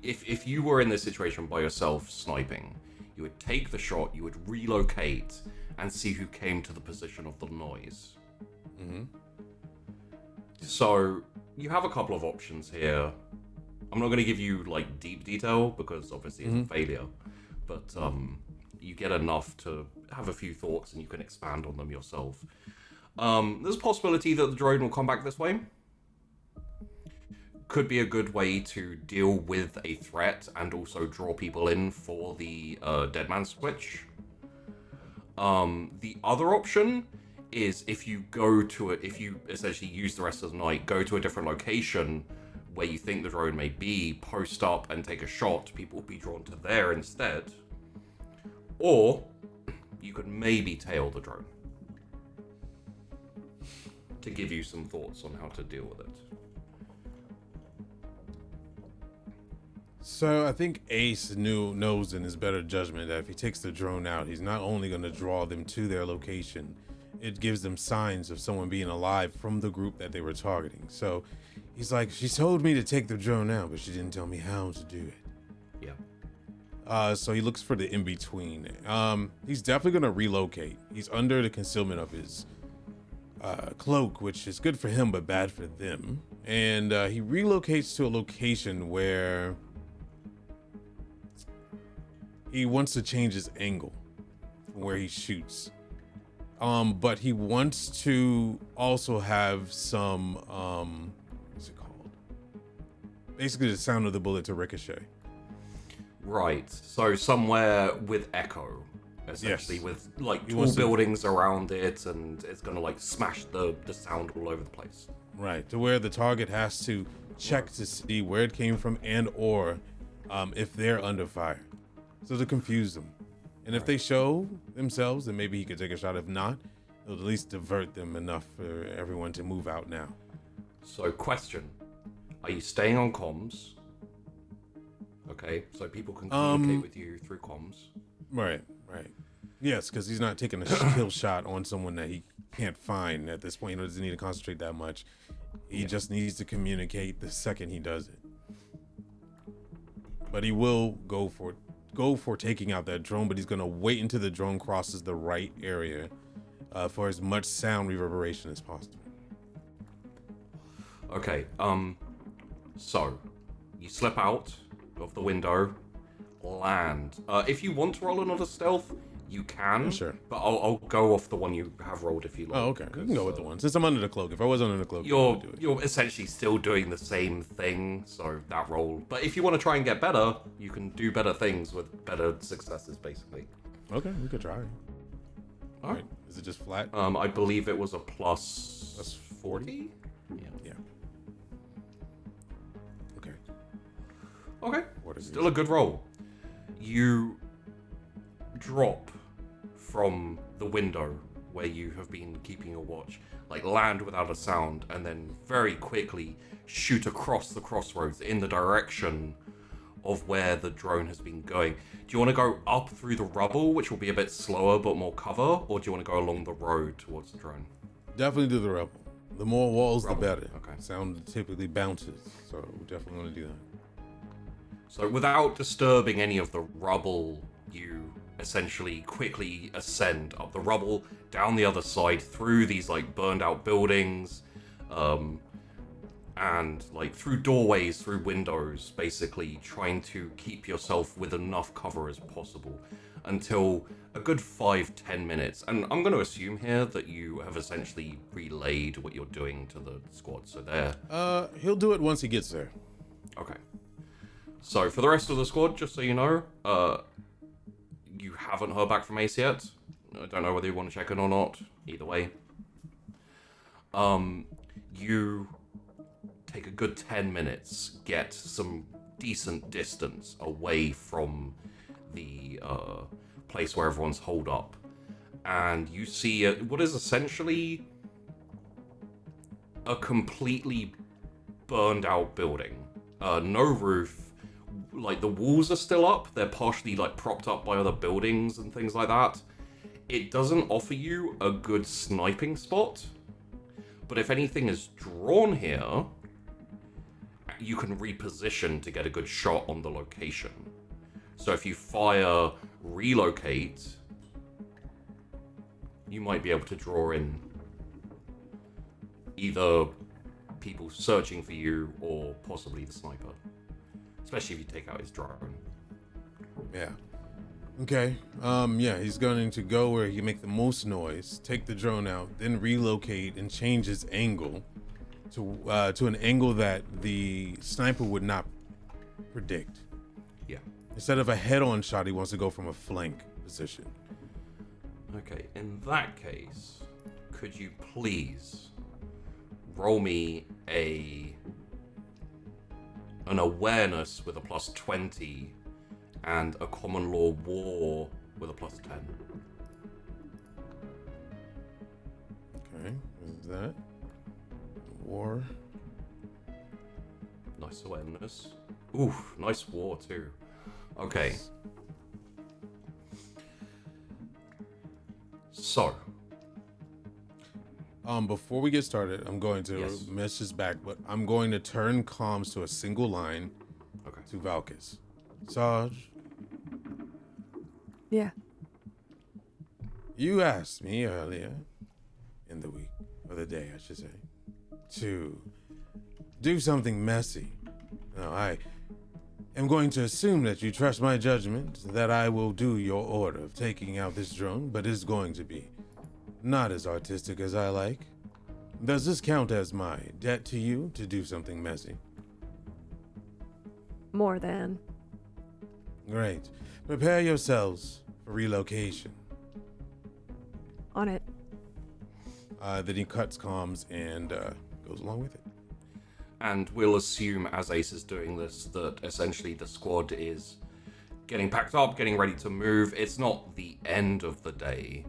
if you were in this situation by yourself sniping, you would take the shot, you would relocate, and see who came to the position of the noise. So you have a couple of options here. I'm not going to give you like deep detail because obviously it's a failure, but you get enough to have a few thoughts and you can expand on them yourself. There's a possibility that the drone will come back this way. Could be a good way to deal with a threat and also draw people in for the dead man switch. The other option is if you essentially use the rest of the night, go to a different location where you think the drone may be, post up and take a shot, people will be drawn to there instead. Or you could maybe tail the drone to give you some thoughts on how to deal with it. So I think Ace knows in his better judgment that if he takes the drone out, he's not only going to draw them to their location, it gives them signs of someone being alive from the group that they were targeting. So he's like, she told me to take the drone out, but she didn't tell me how to do it. Yeah. So he looks for the in-between. He's definitely going to relocate. He's under the concealment of his cloak, which is good for him, but bad for them. And he relocates to a location where he wants to change his angle from where he shoots. But he wants to also have some, what's it called? Basically the sound of the bullet to ricochet. Right. So somewhere with echo, essentially, Yes. with like He tall wants to- buildings around it, and it's gonna like smash the sound all over the place. Right, to where the target has to check to see where it came from and or if they're under fire. So to confuse them. And if they show themselves, then maybe he could take a shot. If not, it'll at least divert them enough for everyone to move out now. So, question: are you staying on comms? Okay, so people can communicate with you through comms. Right. Yes, because he's not taking a kill shot on someone that he can't find at this point. He doesn't need to concentrate that much. He just needs to communicate the second he does it. But he will go for taking out that drone, but he's going to wait until the drone crosses the right area for as much sound reverberation as possible. Okay, so you slip out of the window, land. If you want to roll another stealth, you can. Yeah, sure. But I'll go off the one you have rolled if you like. Oh, okay. You can go with the one. Since I'm under the cloak. If I was under the cloak, I You're would do it. you're essentially still doing the same thing, so that roll. But if you want to try and get better, you can do better things with better successes, basically. Okay, we could try. All Alright. right. Is it just flat? I believe it was a plus 40. Yeah. Okay. Okay, What is still a good roll. You drop from the window where you have been keeping your watch, like land without a sound, and then very quickly shoot across the crossroads in the direction of where the drone has been going. Do you want to go up through the rubble, which will be a bit slower but more cover, or do you want to go along the road towards the drone? Definitely do the rebel. The more walls, Rebel, the better. okay. Sound typically bounces, so we definitely want to do that. So without disturbing any of the rubble, you essentially quickly ascend up the rubble, down the other side, through these like burned out buildings. and like through doorways, through windows, basically trying to keep yourself with enough cover as possible until a good 5-10 minutes. And I'm going to assume here that you have essentially relayed what you're doing to the squad, so there. He'll do it once he gets there. Okay. So for the rest of the squad, just so you know, you haven't heard back from Ace yet. I don't know whether you want to check in or not. Either way. You take a good 10 minutes, get some decent distance away from the place where everyone's holed up, and you see what is essentially a completely burned out building. No roof, like the walls are still up, they're partially like propped up by other buildings and things like that. It doesn't offer you a good sniping spot, but if anything is drawn here, you can reposition to get a good shot on the location. So if you fire relocate, you might be able to draw in either people searching for you or possibly the sniper, especially if you take out his drone. Yeah. Okay. Yeah, he's going to go where he can make the most noise, take the drone out, then relocate and change his angle to an angle that the sniper would not predict. Yeah. Instead of a head-on shot, he wants to go from a flank position. Okay, in that case, could you please roll me an awareness with a +20 and a common law war with a +10? Okay, what is that? War. Nice awareness. Ooh, nice war too. Okay. So. Before we get started, I'm going to Yes. message back, but I'm going to turn comms to a single line Okay. to Valkis. Sarge, Yeah. you asked me earlier in the week, or the day, I should say, to do something messy. Now, I am going to assume that you trust my judgment, that I will do your order of taking out this drone, but it's going to be not as artistic as I like. Does this count as my debt to you to do something messy? More than. Great. Prepare yourselves for relocation. On it. Then he cuts comms and goes along with it. And we'll assume, as Ace is doing this, that essentially the squad is getting packed up, getting ready to move. It's not the end of the day.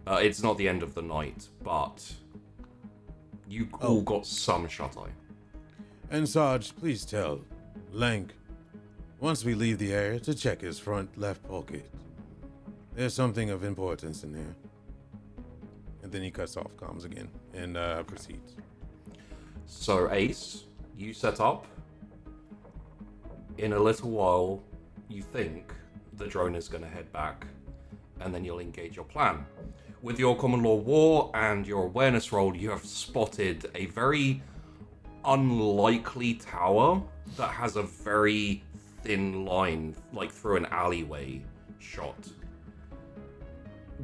It's not the end of the night, but you all got some shut-eye. And Sarge, please tell Lank, once we leave the area, to check his front left pocket. There's something of importance in there. And then he cuts off comms again and proceeds. So, Ace, you set up. In a little while, you think the drone is going to head back, and then you'll engage your plan. With your common law war and your awareness roll, you have spotted a very unlikely tower that has a very thin line, like through an alleyway shot.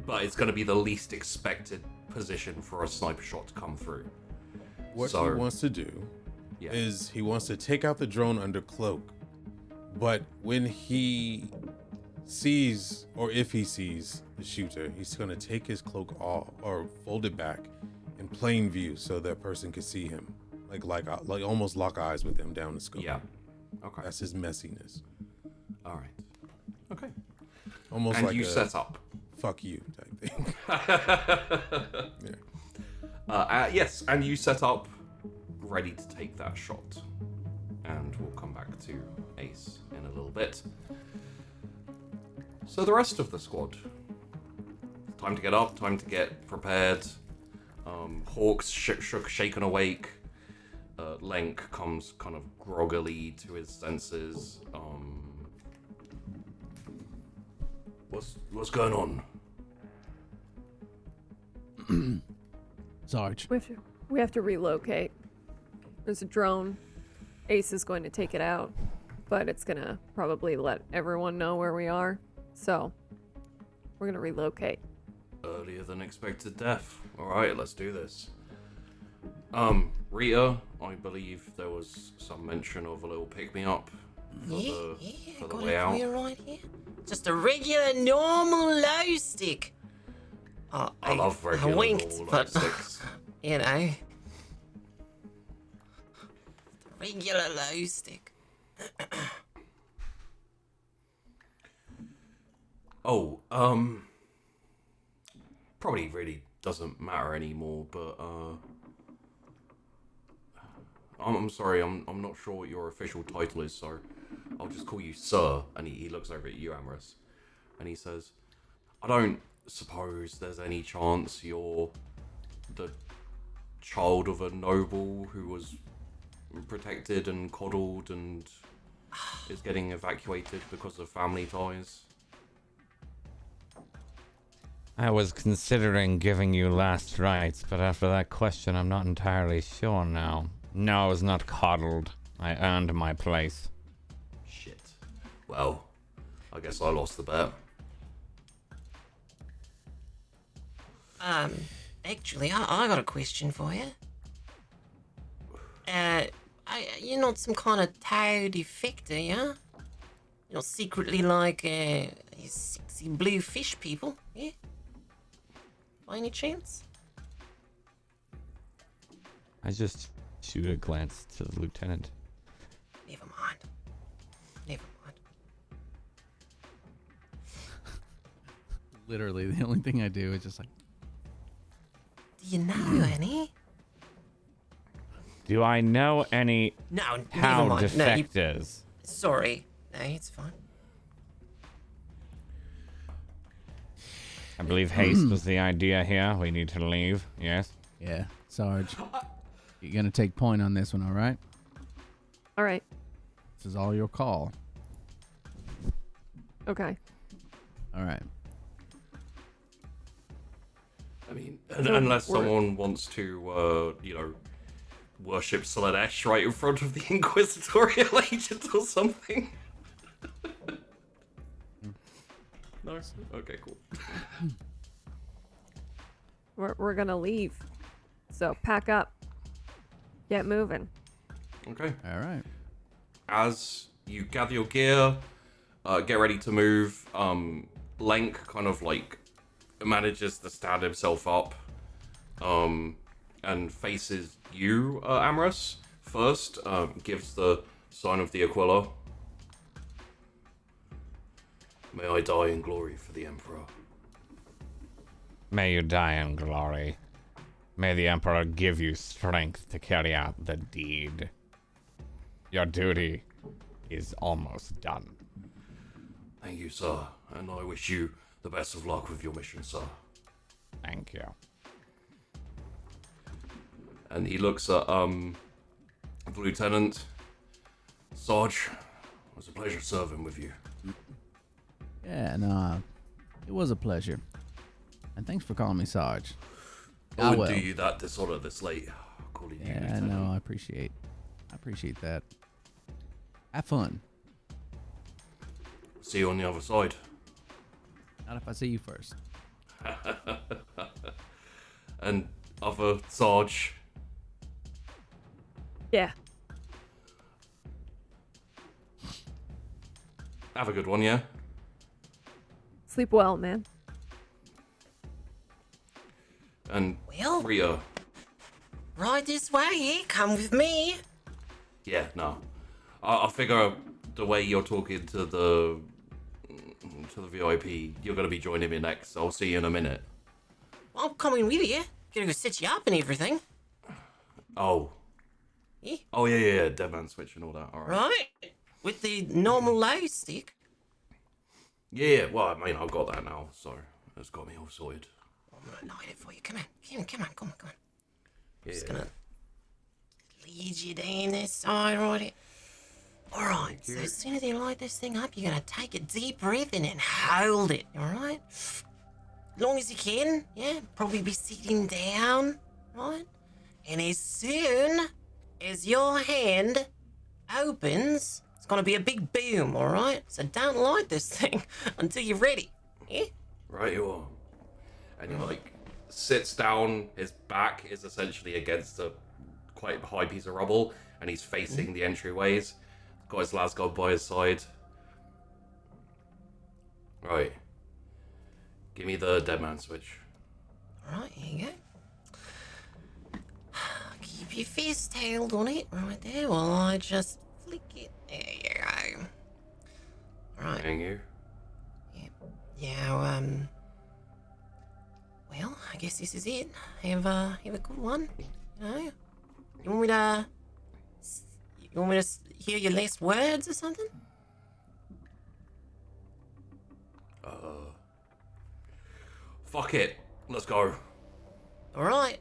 But it's going to be the least expected position for a sniper shot to come through. What he wants to do is he wants to take out the drone under cloak. But when he sees, or if he sees the shooter, he's going to take his cloak off or fold it back in plain view so that person can see him. Like almost lock eyes with him down the scope. Yeah. Okay. That's his messiness. All right. Okay. Almost And like you a set up. fuck you type thing. Yeah. Yes, and you set up, ready to take that shot. And we'll come back to Ace in a little bit. So the rest of the squad. Time to get up, time to get prepared. Hawk's shaken awake. Lenk comes kind of groggily to his senses. What's going on? Sarge. We have to relocate. There's a drone. Ace is going to take it out, but it's gonna probably let everyone know where we are. So, we're gonna relocate. Earlier than expected death. Alright, let's do this. Rita, I believe there was some mention of a little pick-me-up for the got way it out. for you right here. Just a regular, normal low stick. Oh, I love regular winked, normal but sticks. you know, regular low stick. Oh, probably really doesn't matter anymore, but I'm sorry, I'm not sure what your official title is, so I'll just call you Sir. And he looks over at you, Amorous, and he says, I don't suppose there's any chance you're the child of a noble who was protected and coddled and is getting evacuated because of family ties? I was considering giving you last rites, but after that question, I'm not entirely sure now. No, I was not coddled. I earned my place. Shit. Well, I guess I lost the bet. Actually, I got a question for you. You're not some kind of Tau defector, yeah? You're not secretly like, you sexy blue fish people, yeah? By any chance? I just shoot a glance to the lieutenant. Never mind. Never mind. Literally, the only thing I do is just like, Do you know any? Do I know any No, never Tau mind. No, you, defectors? sorry. No, it's fine. I believe haste was the idea here. We need to leave. Yes. yeah, Sarge, you're gonna take point on this one, all right? All right. This is all your call. Okay. All right. I mean, So unless we're- someone wants to, worship Slanesh right in front of the Inquisitorial agent or something. No? Okay, cool. We're gonna leave. So pack up. Get moving. Okay. All right. As you gather your gear, get ready to move, Lenk kind of like manages to stand himself up, and faces you, Amorous, first, gives the sign of the Aquila. May I die in glory for the Emperor. May you die in glory. May the Emperor give you strength to carry out the deed. Your duty is almost done. Thank you, sir, and I wish you the best of luck with your mission, sir. Thank you. And he looks at the lieutenant. Sarge, it was a pleasure serving with you. Yeah, no, it was a pleasure. And thanks for calling me Sarge. I would will. do you that dishonor this late, calling you Yeah, lieutenant. no, I appreciate that. Have fun. See you on the other side. Not if I see you first. And other Sarge. Yeah. Have a good one, yeah? Sleep well, man. And Well? Rita. Right this way, yeah? Come with me. Yeah, no. I figure the way you're talking to the VIP, you're gonna be joining me next. I'll see you in a minute. I'm coming with you. Gonna go set you up and everything. Oh. Yeah. Oh, yeah. Dead man switch and all that. Alright. Right? With the normal low stick. Yeah, well, I mean, I've got that now, so it's got me all sorted. I'm gonna light it for you. Come on. Come on. Yeah. Just gonna lead you down this side right here. Alright, so as soon as you light this thing up, you're gonna take a deep breath in and hold it, alright? As long as you can, yeah? Probably be sitting down, right? And as soon as your hand opens, it's gonna be a big boom, alright? So don't light this thing until you're ready. Yeah? Right you are. And he like sits down, his back is essentially against a quite high piece of rubble, and he's facing the entryways. Got his Lasgod by his side. Right. Give me the dead man switch. Alright, here you go. Keep your fist held on it right there while I just flick it. There you go. Right. Thank you. Yeah, well, I guess this is it. Have a good one. You know? You want me to hear your last words or something? Fuck it. Let's go. Alright.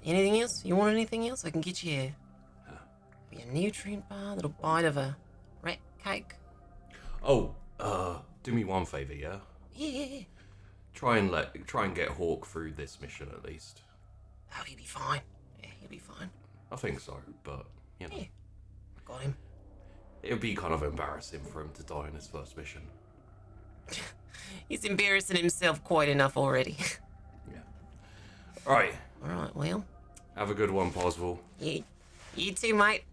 Anything else? You want anything else? I can get you a nutrient bar, a little bite of a rat cake. Oh, do me one favor, yeah? Yeah. Try and get Hawk through this mission at least. Oh, he'll be fine. Yeah, he'll be fine. I think so, but you know. Yeah. I got him. It would be kind of embarrassing for him to die in his first mission. He's embarrassing himself quite enough already. Yeah. Alright. Alright, well. Have a good one, Posville. You too, mate.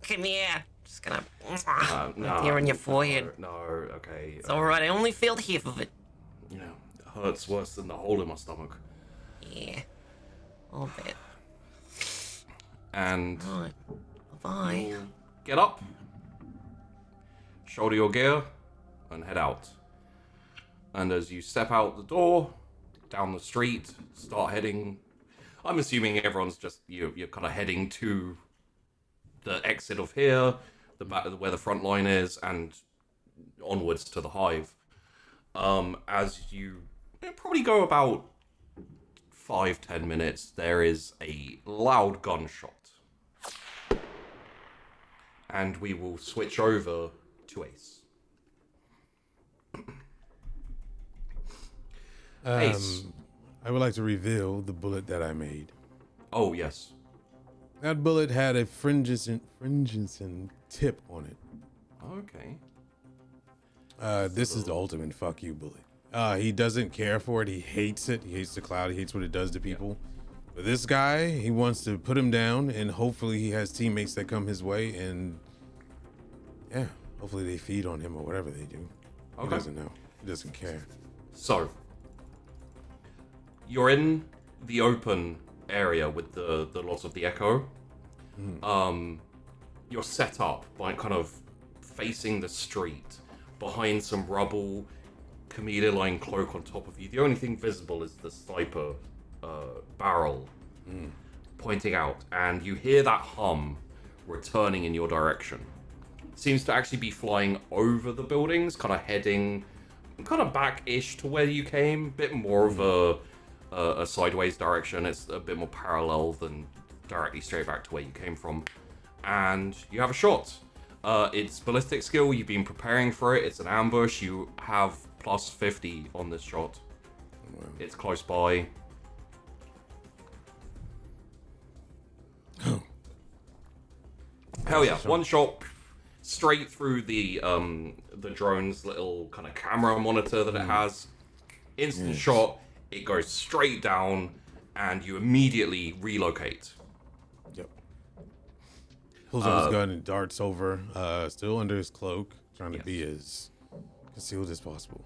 Come here. Just gonna No, right there on your forehead. No, okay. It's alright, I only felt half of it. You know, it hurts worse than the hole in my stomach. Yeah. I'll bet. And Right. Bye. get up, shoulder your gear, and head out. And as you step out the door, down the street, start heading. I'm assuming everyone's just you're kind of heading to the exit of here, the back where the front line is, and onwards to the hive. As you probably go about 5-10 minutes, there is a loud gunshot. And we will switch over to Ace. Ace. I would like to reveal the bullet that I made. Oh, yes. That bullet had a fringent tip on it. Okay. This is the ultimate fuck you bullet. He doesn't care for it. He hates it. He hates the cloud. He hates what it does to people. But this guy, he wants to put him down, and hopefully he has teammates that come his way, and yeah, hopefully they feed on him or whatever they do. Okay. He doesn't know. He doesn't care. So, you're in the open area with the lots of the echo. You're set up by kind of facing the street behind some rubble, Camellia line cloak on top of you. The only thing visible is the sniper barrel pointing out, and you hear that hum returning in your direction. Seems to actually be flying over the buildings, kind of heading kind of back-ish to where you came, bit more of a sideways direction. It's a bit more parallel than directly straight back to where you came from. And you have a shot. It's ballistic skill. You've been preparing for it. It's an ambush. You have plus 50 on this shot. It's close by. Hell yeah! One shot straight through the drone's little kind of camera monitor that it has. Instant shot. It goes straight down, and you immediately relocate. Yep. Pulls out his gun and darts over, still under his cloak, trying to be as concealed as possible.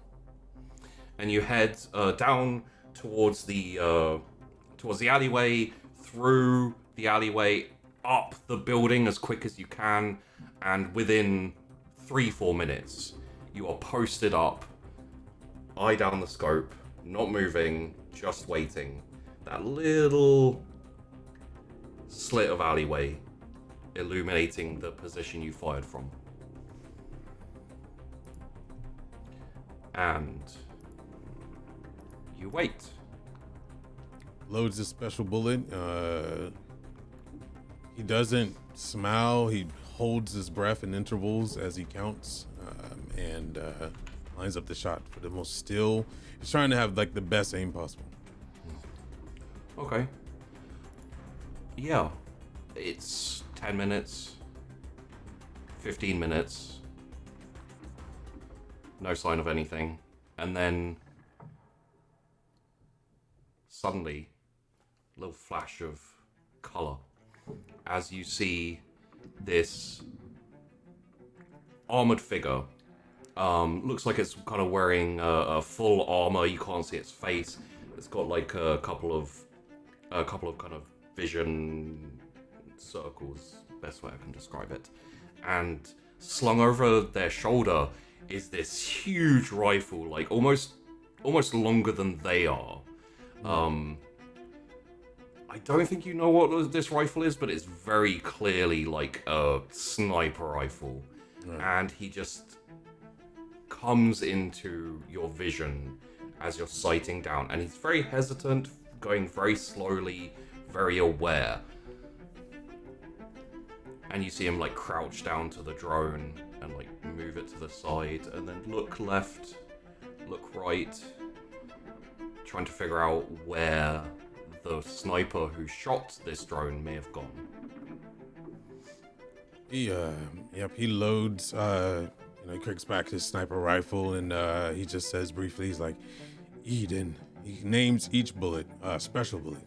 And you head down towards the alleyway, through the alleyway, up the building as quick as you can, and within 3-4 minutes, you are posted up, eye down the scope, not moving, just waiting. That little slit of alleyway illuminating the position you fired from. And you wait. Loads a special bullet. He doesn't smile. He holds his breath in intervals as he counts, and lines up the shot for the most still. He's trying to have like the best aim possible. Okay. Yeah. It's 10 minutes, 15 minutes, no sign of anything, and then suddenly, a little flash of color as you see this armored figure. Looks like it's kind of wearing a full armor. You can't see its face. It's got like a couple of kind of vision circles, best way I can describe it. And slung over their shoulder is this huge rifle, like almost longer than they are. I don't think you know what this rifle is, but it's very clearly like a sniper rifle. And he just comes into your vision as you're sighting down, and he's very hesitant, going very slowly, very aware. And you see him like crouch down to the drone and like move it to the side, and then look left, look right, trying to figure out where the sniper who shot this drone may have gone. He loads, he kicks back his sniper rifle, and he just says briefly, he's like, Eden. He names each bullet special bullet.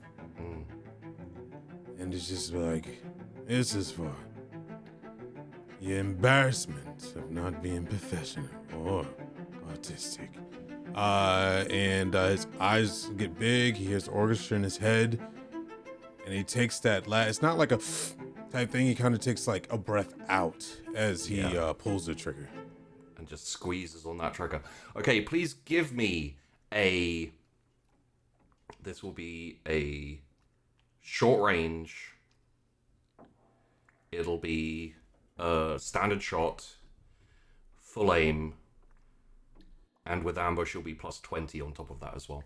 And it's just like, this is for the embarrassment of not being professional or artistic. And his eyes get big. He hears the orchestra in his head, and he takes that it's not like a type thing. He kind of takes like a breath out as he pulls the trigger and just squeezes on that trigger. Okay, please give me this will be a short range. It'll be a standard shot, full aim, and with ambush, you'll be plus 20 on top of that as well.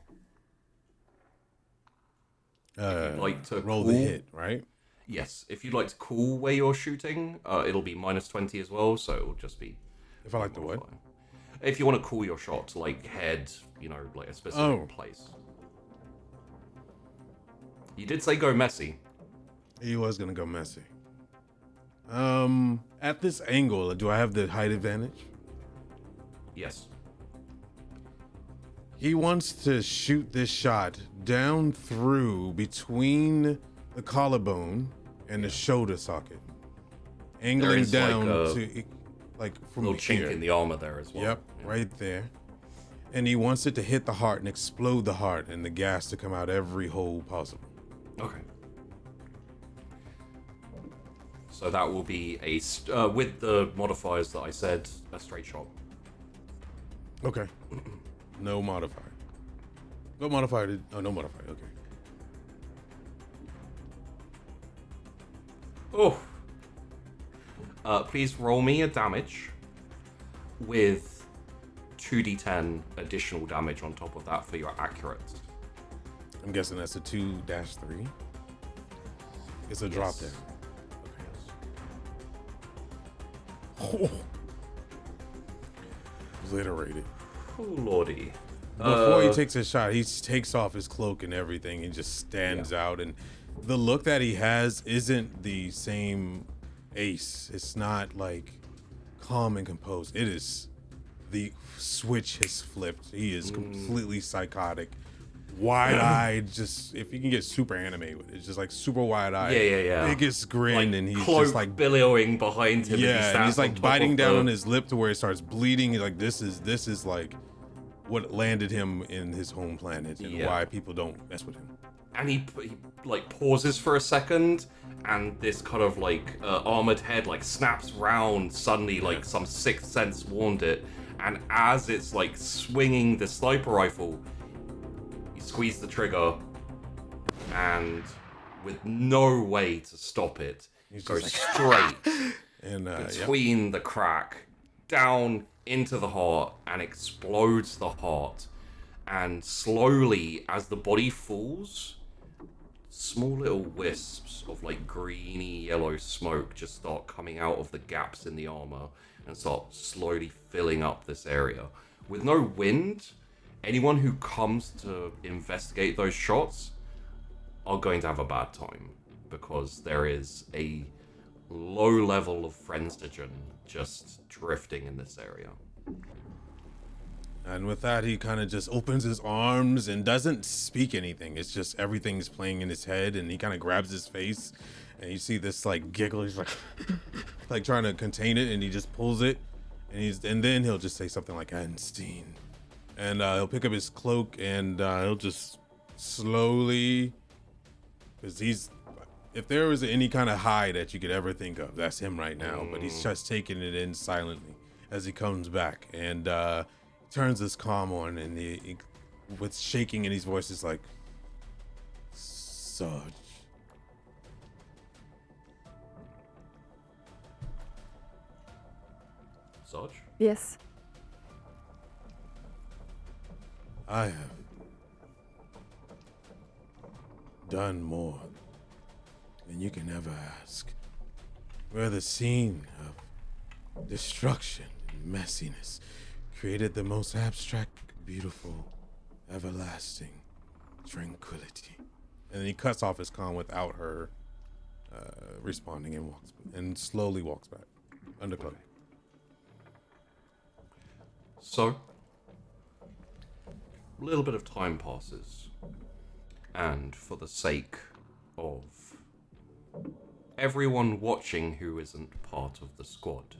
If you'd like to roll the hit, right? Yes. If you'd like to call where you're shooting, it'll be minus 20 as well, so it'll just be... If I like the what? If you want to call your shot, like head, like a specific place. You did say go messy. He was going to go messy. At this angle, do I have the height advantage? Yes. He wants to shoot this shot down through between the collarbone and the shoulder socket, angling down to like from little here. Chink in the armor there as well. Yep, right there. And he wants it to hit the heart and explode the heart, and the gas to come out every hole possible. Okay. So that will be with the modifiers that I said, a straight shot. Okay. No modifier. No modifier. No modifier. Okay. Oh. Please roll me a damage with 2d10 additional damage on top of that for your accurate. I'm guessing that's a 2-3. It's a drop down. Okay. Oh. Obliterated. Oh, lordy. Before he takes his shot, he takes off his cloak and everything and just stands out. And the look that he has isn't the same Ace. It's not like calm and composed. It is the switch has flipped. He is completely psychotic. Wide-eyed, just if you can get super anime with it, it's just like super wide-eyed. Yeah. Biggest grin, like and he's cloak just like billowing behind him. yeah, and he's like biting down on his lip to where it starts bleeding. Like this is like what landed him in his home planet and why people don't mess with him. And he like pauses for a second, and this kind of like armored head like snaps round suddenly, like some sixth sense warned it. And as it's like swinging the sniper rifle, you squeeze the trigger, and with no way to stop it, it goes straight and between the crack, down into the heart, and explodes the heart. And slowly, as the body falls, small little wisps of like greeny yellow smoke just start coming out of the gaps in the armor and start slowly filling up this area. With no wind, anyone who comes to investigate those shots are going to have a bad time. because there is a low level of Frenstogen just drifting in this area. And with that, he kind of just opens his arms and doesn't speak anything. It's just everything's playing in his head, and he kind of grabs his face, and you see this like giggle. He's like, like trying to contain it, and he just pulls it, and then he'll just say something like Einstein, and he'll pick up his cloak and he'll just slowly, because if there was any kind of high that you could ever think of, that's him right now. But he's just taking it in silently as he comes back and turns his comm on, and he with shaking in his voice is like, Sarge. Sarge? Yes. I have done more than you can ever ask. We're the scene of destruction and messiness, created the most abstract, beautiful, everlasting tranquility. And then he cuts off his comm without her responding and slowly walks back, undercloak. So, a little bit of time passes, and for the sake of everyone watching who isn't part of the squad,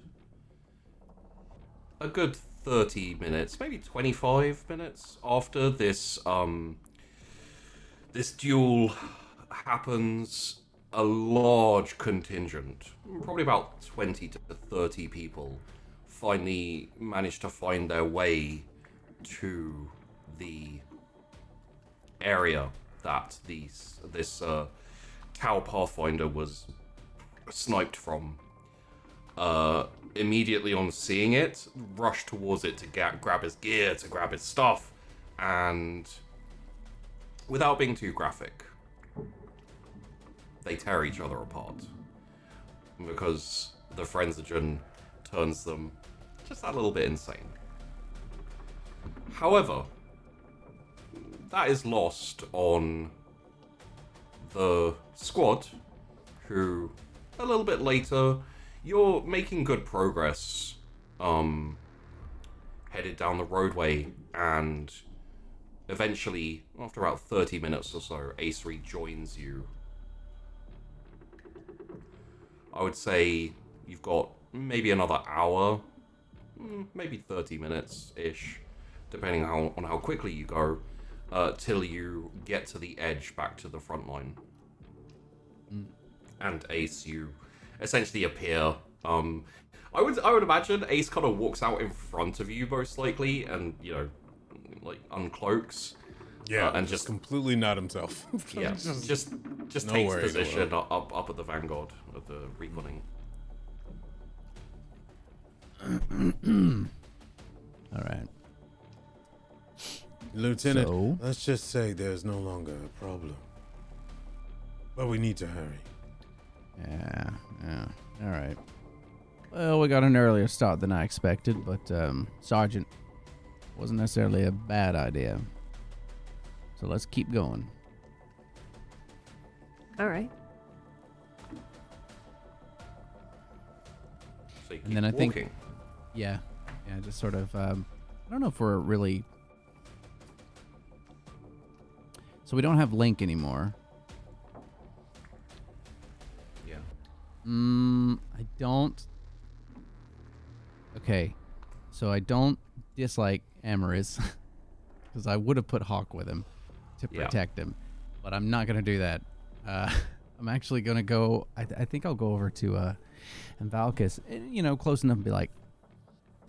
a good 30 minutes, maybe 25 minutes after this this duel happens, a large contingent, probably about 20 to 30 people, finally manage to find their way to the area that this Tau Pathfinder was sniped from. Immediately on seeing it, rush towards it to grab his gear, to grab his stuff, and without being too graphic, they tear each other apart because the Frenzogen turns them just a little bit insane. However, that is lost on the squad, who a little bit later, you're making good progress, headed down the roadway, and eventually, after about 30 minutes or so, Ace rejoins you. I would say you've got maybe another hour, maybe 30 minutes-ish, depending on how quickly you go, till you get to the edge back to the front line. And Ace, you essentially appear. I would imagine Ace kind of walks out in front of you most likely, and like uncloaks. Yeah, and just completely not himself. Yeah, just no takes worries, position up at the vanguard of the reconning. All right. Lieutenant, So? let's just say there's no longer a problem. But we need to hurry. Yeah. All right. Well, we got an earlier start than I expected, but Sergeant, wasn't necessarily a bad idea. So let's keep going. All right. So you keep And then I walking. think, yeah, just sort of. I don't know if we're really. So we don't have Link anymore. Yeah. I don't. Okay, so I don't dislike Amaris because I would have put Hawk with him to protect him, but I'm not gonna do that. I'm actually gonna go. I think I'll go over to Valkis, close enough to be like,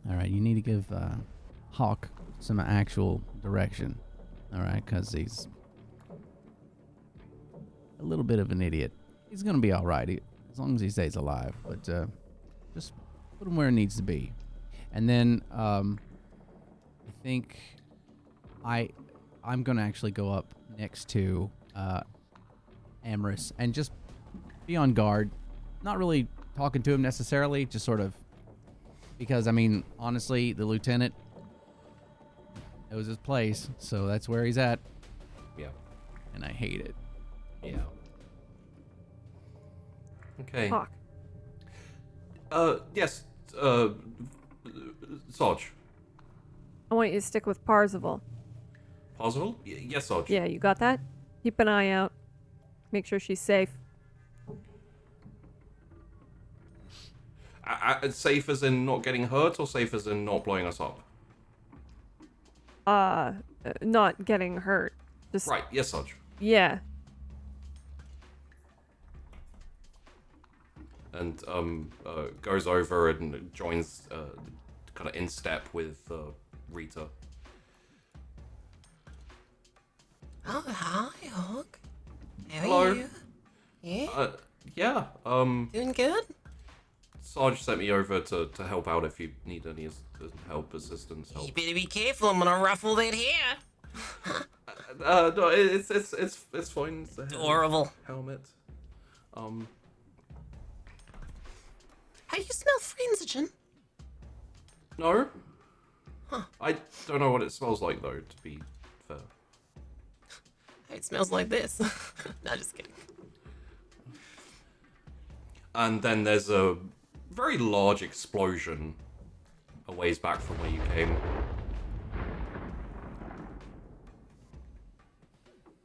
all right, you need to give Hawk some actual direction, all right, because he's a little bit of an idiot. He's gonna be all right as long as he stays alive, but just put him where it needs to be. And then I think I'm gonna actually go up next to Amaris and just be on guard. Not really talking to him necessarily, just sort of, because I mean, honestly, the lieutenant knows his place, so that's where he's at. Yeah. And I hate it. Yeah. Okay. Hawk. Yes. Sarge. I want you to stick with Parzival. Parzival? Yes, Sarge. Yeah, you got that? Keep an eye out. Make sure she's safe. Safe as in not getting hurt, or safe as in not blowing us up? Not getting hurt. Just Right. Yes, Sarge. yeah. And goes over and joins, kind of in step with Rita. Oh, hi, Hawk. How Hello. are you? Yeah? Yeah. Doing good? Sarge sent me over to help out if you need any assistance. You better be careful, I'm gonna ruffle that hair. No, it's fine. It's a Adorable. helmet. Hey, you smell frenzigen? No. I don't know what it smells like though. To be fair. Hey, it smells like this. No, just kidding. And then there's a very large explosion a ways back from where you came.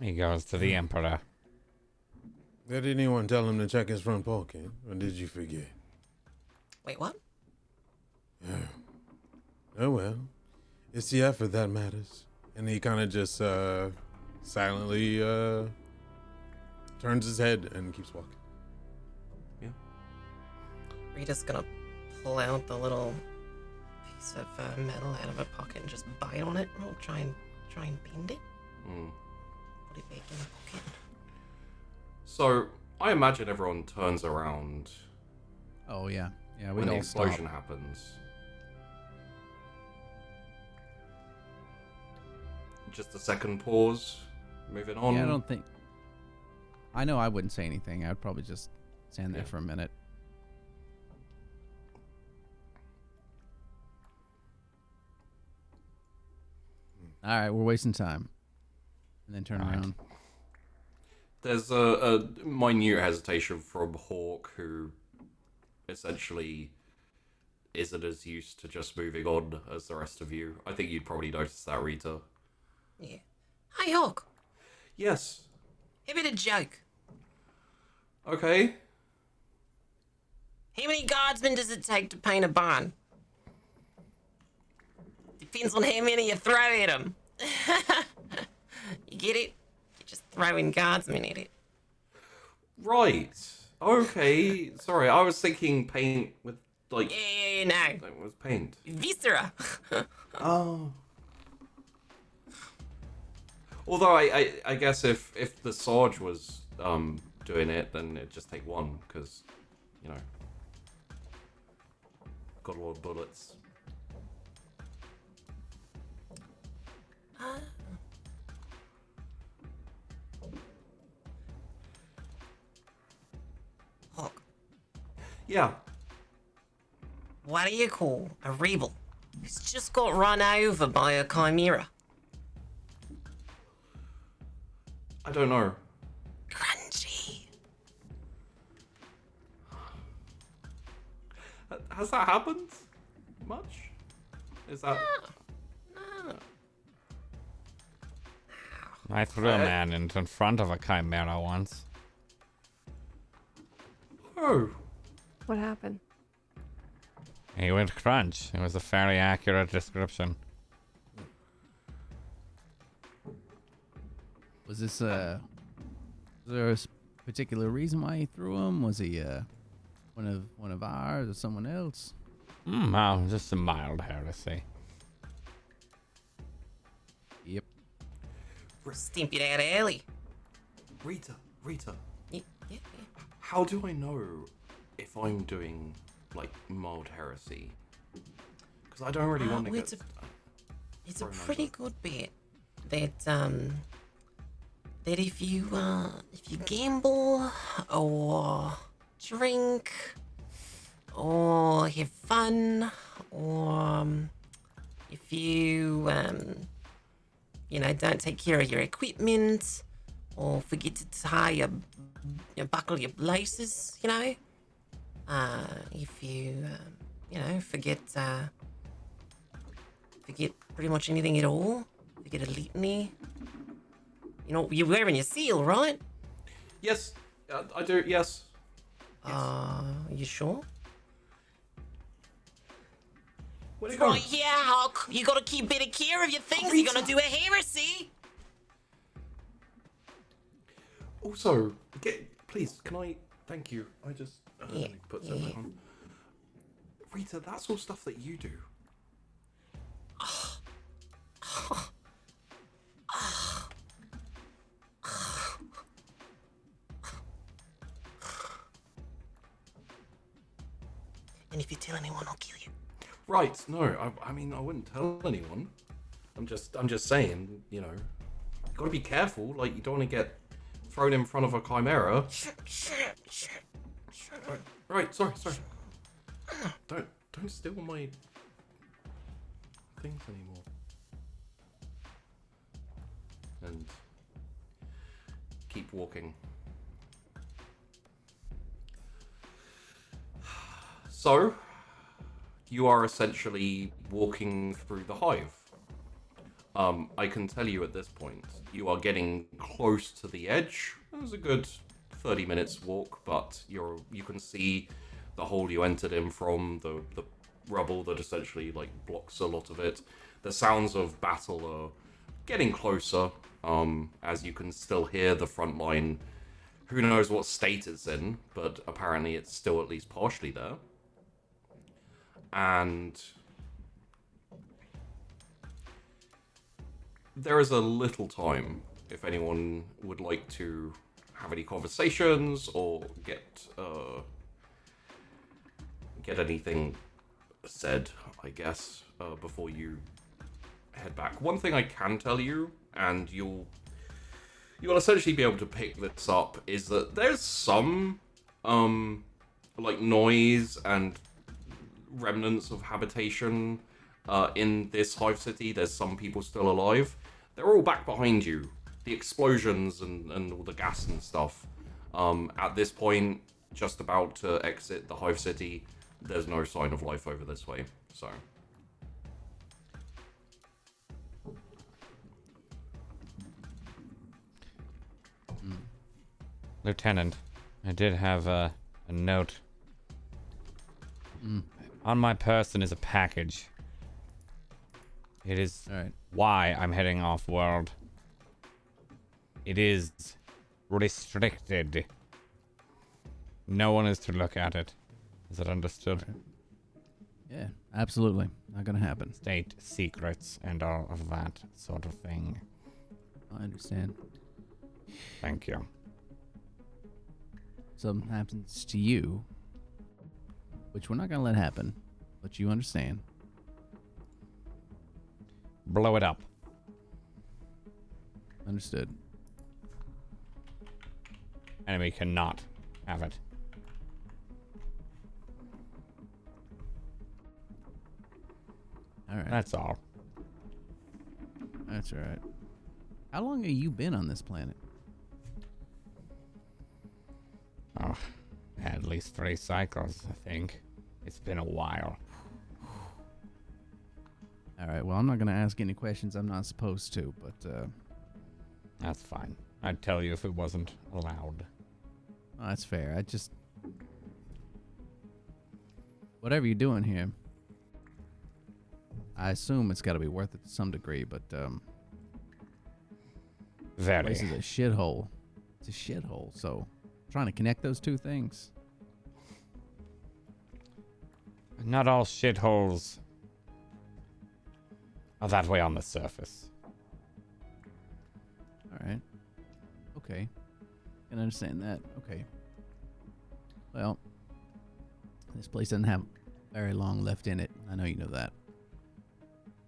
He goes to the Emperor. Did anyone tell him to check his front pocket, or did you forget? Wait, what? Oh well, it's the effort that matters. And he kind of just silently turns his head and keeps walking. Rita's gonna pull out the little piece of metal out of her pocket and just bite on it. We'll try and bend it. Put it back in the pocket. So I imagine everyone turns around Oh yeah, yeah. We when the don't explosion stop. happens. Just a second pause. Moving on. Yeah, I don't think. I know I wouldn't say anything. I'd probably just stand there Yeah. for a minute. All right, we're wasting time. And then turn Alright. around. There's a minute hesitation from Hawk, who essentially isn't as used to just moving on as the rest of you. I think you'd probably notice that, Rita. Yeah. Hey, Hawk. Yes. How about a joke? Okay. How many guardsmen does it take to paint a barn? Depends on how many you throw at them. You get it? You're just throwing guardsmen at it. Right. Okay. Sorry, I was thinking paint with, like... Yeah, no. That was paint. Viscera. Oh. Although I guess if the Sarge was doing it, then it'd just take one, because, you know, got a lot of bullets. Hawk, Yeah. what do you call a rebel who's just got run over by a chimera? I don't know. Grungy. Has that happened much? Is that... I threw a man in front of a chimera once. Oh. What happened? He went crunch. It was a fairly accurate description. Was this was there a particular reason why he threw him? Was he one of ours or someone else? No, just a mild heresy. Yep. Stamp it out early. Rita. Yeah. How do I know if I'm doing, like, mild heresy? Because I don't really want to well, get... It's a Thrown pretty over. good bet that if you gamble or drink or have fun or if you don't take care of your equipment or forget to tie buckle your laces, you know. If you, forget pretty much anything at all, forget a litany. You know, you're wearing your seal, right? Yes, I do. Yes. You sure? Where'd it go? Right, yeah, Hulk. You gotta keep better care of your things. You're gonna do a heresy. Also, please, can I? Thank you. I just put something on. Rita, that's all stuff that you do. And if you tell anyone, I'll kill you. Right? No, I mean I wouldn't tell anyone. I'm just saying, you know, you gotta be careful. Like you don't want to get thrown in front of a chimera. Right. Sorry. Don't steal my things anymore. And keep walking. So, you are essentially walking through the hive. I can tell you at this point, you are getting close to the edge. It was a good 30 minutes walk, but you can see the hole you entered in from, the rubble that essentially like blocks a lot of it. The sounds of battle are getting closer, as you can still hear the front line. Who knows what state it's in, but apparently it's still at least partially there. And there is a little time if anyone would like to have any conversations or get anything said, I guess, before you head back. One thing I can tell you, and you'll essentially be able to pick this up, is that there's some like noise and remnants of habitation in this hive city. There's some people still alive. They're all back behind you. The explosions and all the gas and stuff. At this point, just about to exit the hive city, there's no sign of life over this way. So. Lieutenant, I did have a note. On my person is a package. It is why I'm heading off-world. It is restricted. No one is to look at it. Is it understood? Yeah, absolutely. Not gonna happen. State secrets and all of that sort of thing. I understand. Thank you. Something happens to you, which we're not gonna let happen, but you understand. Blow it up. Understood. Enemy cannot have it. All right. That's all. That's all right. How long have you been on this planet? Oh, at least 3 cycles, I think. It's been a while. All right. Well, I'm not gonna ask any questions I'm not supposed to, but That's fine. I'd tell you if it wasn't allowed. oh, that's fair. I just whatever you're doing here, I assume it's got to be worth it to some degree. But Very. this is a shithole. It's a shithole. So trying to connect those two things. Not all shitholes are that way on the surface. All right. Okay. Can understand that. Okay. Well, this place doesn't have very long left in it. I know you know that.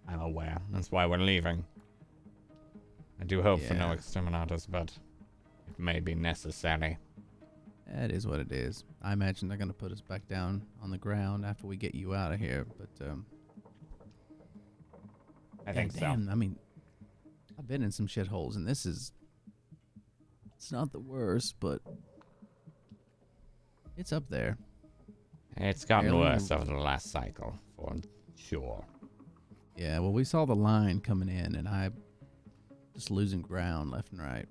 I'm aware. That's why we're leaving. I do hope for no Yeah. exterminators, but it may be necessary. That is what it is. I imagine they're gonna put us back down on the ground after we get you out of here. But I think damn, I mean, I've been in some shitholes, and this is It's not the worst, but it's up there. It's gotten Fairly- worse over the last cycle, for sure. Yeah, well, we saw the line coming in, and I just losing ground left and right.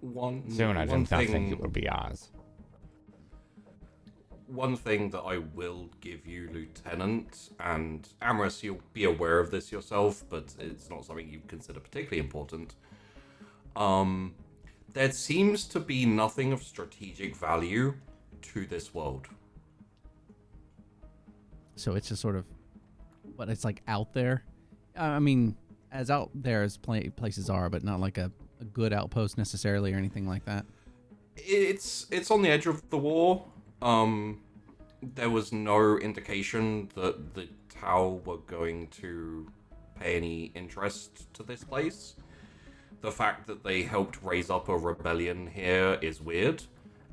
Soon I one did not think thing- it would be ours. One thing that I will give you, Lieutenant, and Amorous, you'll be aware of this yourself, but it's not something you consider particularly important. There seems to be nothing of strategic value to this world. So it's just sort of, but it's like out there. I mean, as out there as places are, but not like a good outpost necessarily or anything like that. It's on the edge of the war. There was no indication that the Tau were going to pay any interest to this place. The fact that they helped raise up a rebellion here is weird,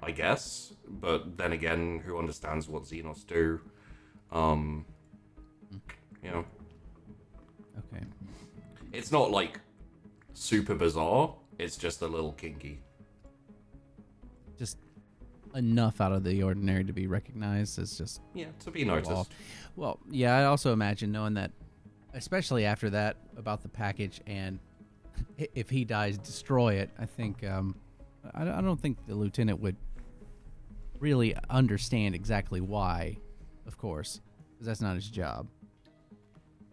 I guess. But then again, who understands what Xenos do? You know, Okay. it's not like super bizarre. It's just a little kinky. Just enough out of the ordinary to be recognized as just Yeah, to be noticed. Well, yeah, I also imagine knowing that, especially after that about the package, and if he dies, destroy it. I think I don't think the lieutenant would really understand exactly why, of course, because that's not his job.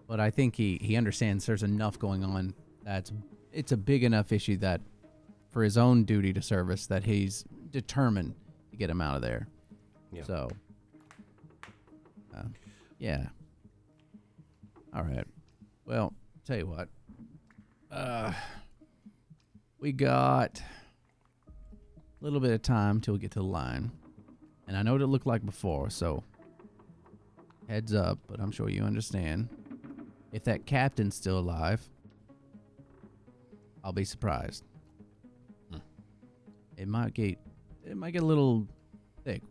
But I think he understands there's enough going on that's it's a big enough issue that for his own duty to service that he's determined to get him out of there. Yeah. So, yeah. All right. Well, tell you what. We got a little bit of time till we get to the line. And I know what it looked like before, so heads up, but I'm sure you understand. If that captain's still alive, I'll be surprised. It might get a little thick.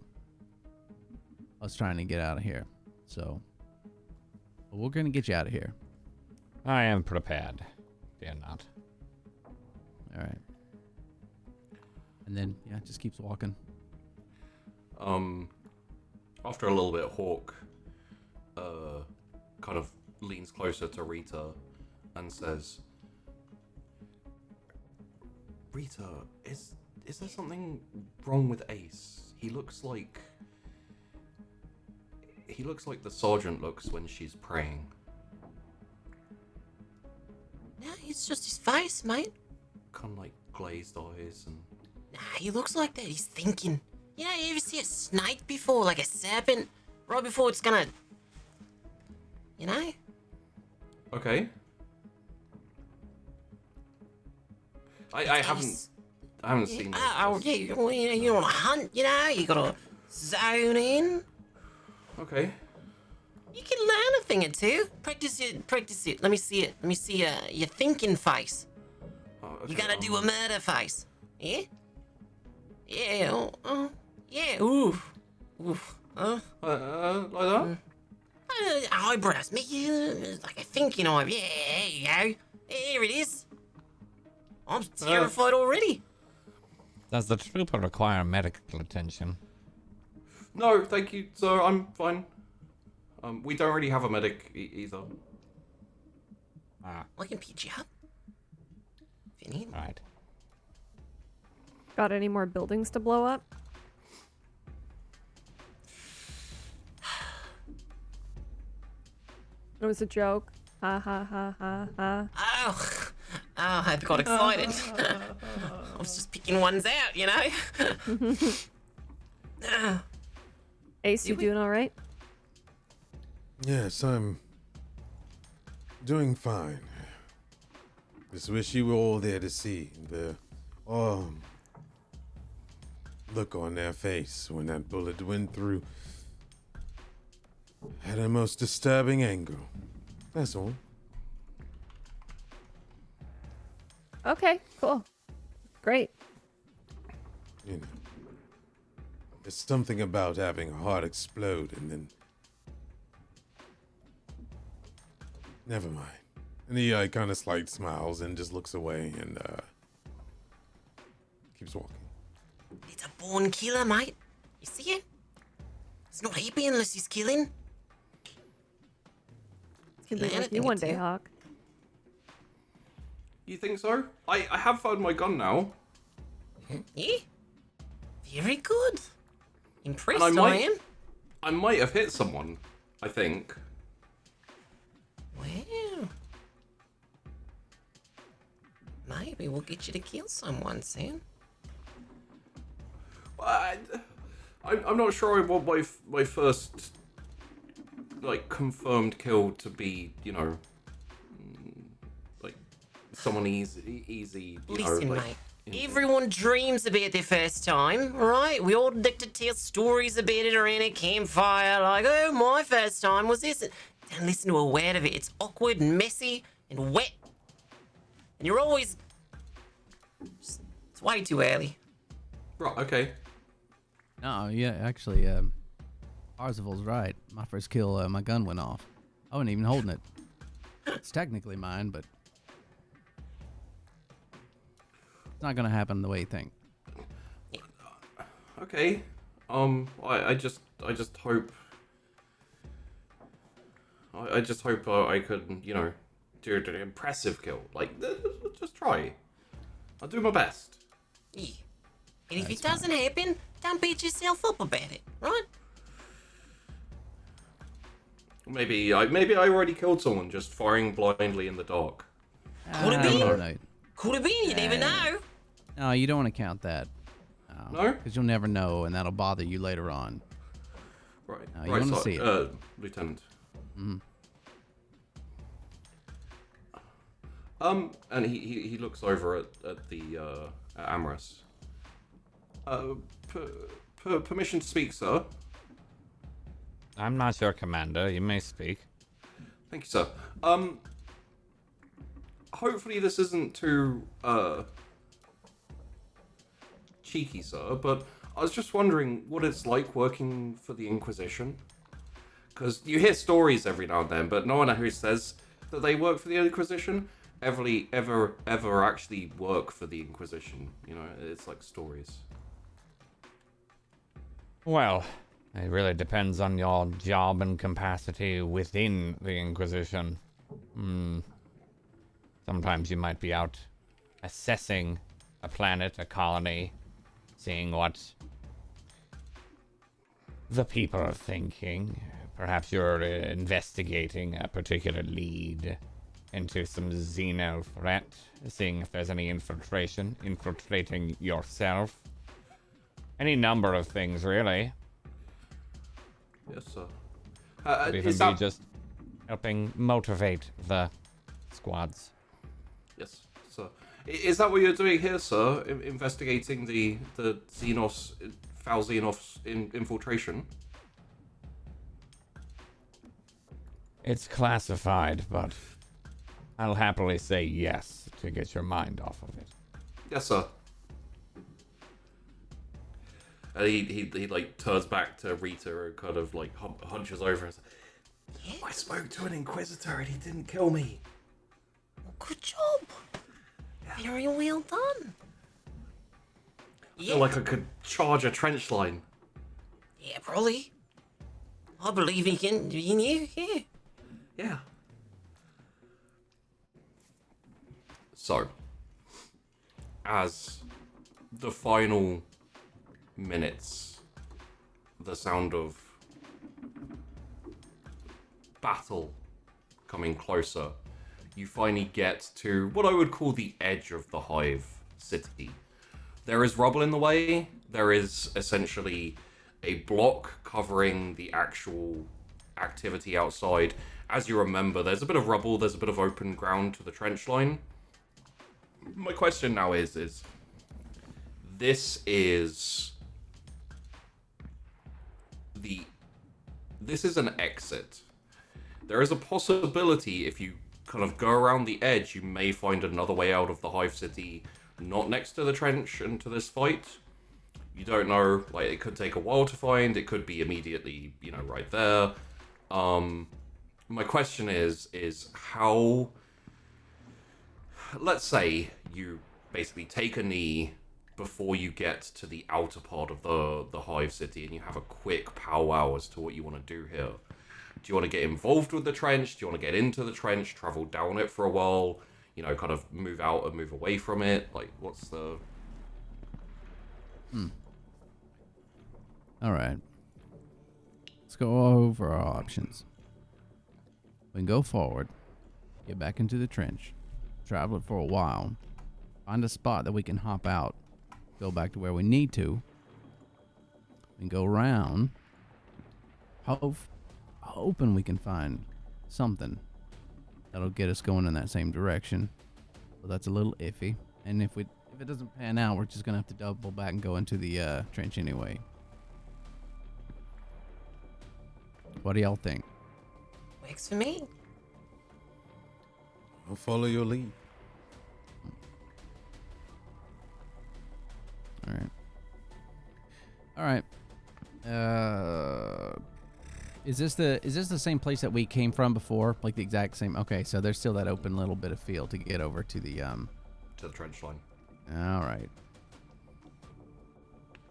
Us trying to get out of here. So, but we're gonna get you out of here. I am prepared. Fear not. All right. And then yeah, just keeps walking. After a little bit, Hawk kind of leans closer to Rita and says, Rita, is there something wrong with Ace? He looks like the sergeant looks when she's praying. No, it's just his face, mate. Kind of like glazed eyes and... Nah, he looks like that. He's thinking. You know, you ever see a snake before, like a serpent, right before it's gonna... You know? Okay. I haven't seen it. Oh, yeah, you're on a hunt, you know? You gotta zone in. Okay. You can learn a thing or two. Practice it. Let me see it. Let me see your thinking face. Oh, okay. You gotta do a murder face. Yeah? Yeah, yeah, oof. Like that? Eyebrows, like a thinking eye. Yeah, there you go. Here it is. I'm terrified already. Does the trooper require medical attention? No, thank you, sir. I'm fine. We don't really have a medic either. Ah, I can pitch you up. If you need. right. Got any more buildings to blow up? It was a joke. Ha ha ha ha ha. Oh, I got excited. I was just picking ones out, you know? Ace, you doing all right? Yes, I'm doing fine. Just wish you were all there to see the look on their face when that bullet went through. Had a most disturbing angle. That's all. Okay, cool. Great. You know, there's something about having a heart explode and then... Never mind. And he kind of slight smiles and just looks away and Keeps walking. It's a born killer, mate. You see it? It's not happy unless he's killing. It's gonna be like you one day, Hawk. You think so? I have found my gun now. Yeah? Very good. Impressed, And I am. I might have hit someone, I think. Well, maybe we'll get you to kill someone soon. I'm not sure I want my first, like, confirmed kill to be, you know, like, someone easy, you know, Listen, like... mate. Everyone dreams about their first time, right? We all like to tell stories about it around a campfire, like, oh, my first time was this. Don't listen to a word of it. It's awkward and messy and wet. And you're always... It's way too early. Right, okay. No, yeah, actually, Parzival's right. My first kill, my gun went off. I wasn't even holding it. It's technically mine, but it's not gonna happen the way you think. Okay. I just hope... I just hope I could, you know, do an impressive kill. Like, just try. I'll do my best. Yeah. And if it doesn't happen, don't beat yourself up about it, right? Maybe I already killed someone just firing blindly in the dark. Could have been. No, Could have been, you never know. no, you don't want to count that. No? Because you'll never know, and that'll bother you later on. Right. No, you right, wanna so, see it. Lieutenant. Mhm. And he looks over at the at Amorous. Permission to speak, sir. I'm not your commander. You may speak. Thank you, sir. Hopefully this isn't too cheeky, sir, but I was just wondering what it's like working for the Inquisition. Because you hear stories every now and then, but no one who says that they work for the Inquisition ever actually work for the Inquisition. You know, it's like stories. Well, it really depends on your job and capacity within the Inquisition. Sometimes you might be out assessing a planet, a colony, seeing what the people are thinking. Perhaps you're investigating a particular lead into some Xeno threat, seeing if there's any infiltrating yourself. Any number of things, really. Yes, sir. Could even Is be that... just helping motivate the squads. Yes, sir. Is that what you're doing here, sir? Investigating the Xenos, foul Xenos infiltration? It's classified, but I'll happily say yes to get your mind off of it. Yes, sir. And he like turns back to Rita and kind of like hunches over and says, I spoke to an Inquisitor and he didn't kill me. Good job. Very well done. I feel like I could charge a trench line. Yeah, probably. I believe he can. You knew, yeah. Yeah. So, as the final minutes, the sound of battle coming closer, you finally get to what I would call the edge of the Hive city. There is rubble in the way. There is essentially a block covering the actual activity outside. As you remember, there's a bit of rubble, there's a bit of open ground to the trench line. My question now is this is an exit. There is a possibility if you kind of go around the edge, you may find another way out of the Hive City, not next to the trench and to this fight. You don't know, like, it could take a while to find, it could be immediately, you know, right there. My question is how, let's say you basically take a knee before you get to the outer part of the Hive City, and you have a quick powwow as to what you want to do here. Do you want to get involved with the trench? Do you want to get into the trench, travel down it for a while, you know, kind of move out and move away from it? Like, what's the... All right. Let's go over our options. We can go forward, get back into the trench, travel it for a while, find a spot that we can hop out, go back to where we need to, and go around, hoping we can find something that'll get us going in that same direction. But that's a little iffy. And if it doesn't pan out, we're just gonna have to double back and go into the trench anyway. What do y'all think? Works for me. I'll follow your lead. All right. Is this the same place that we came from before? Like the exact same? Okay, so there's still that open little bit of field to get over to the To the trench line. All right.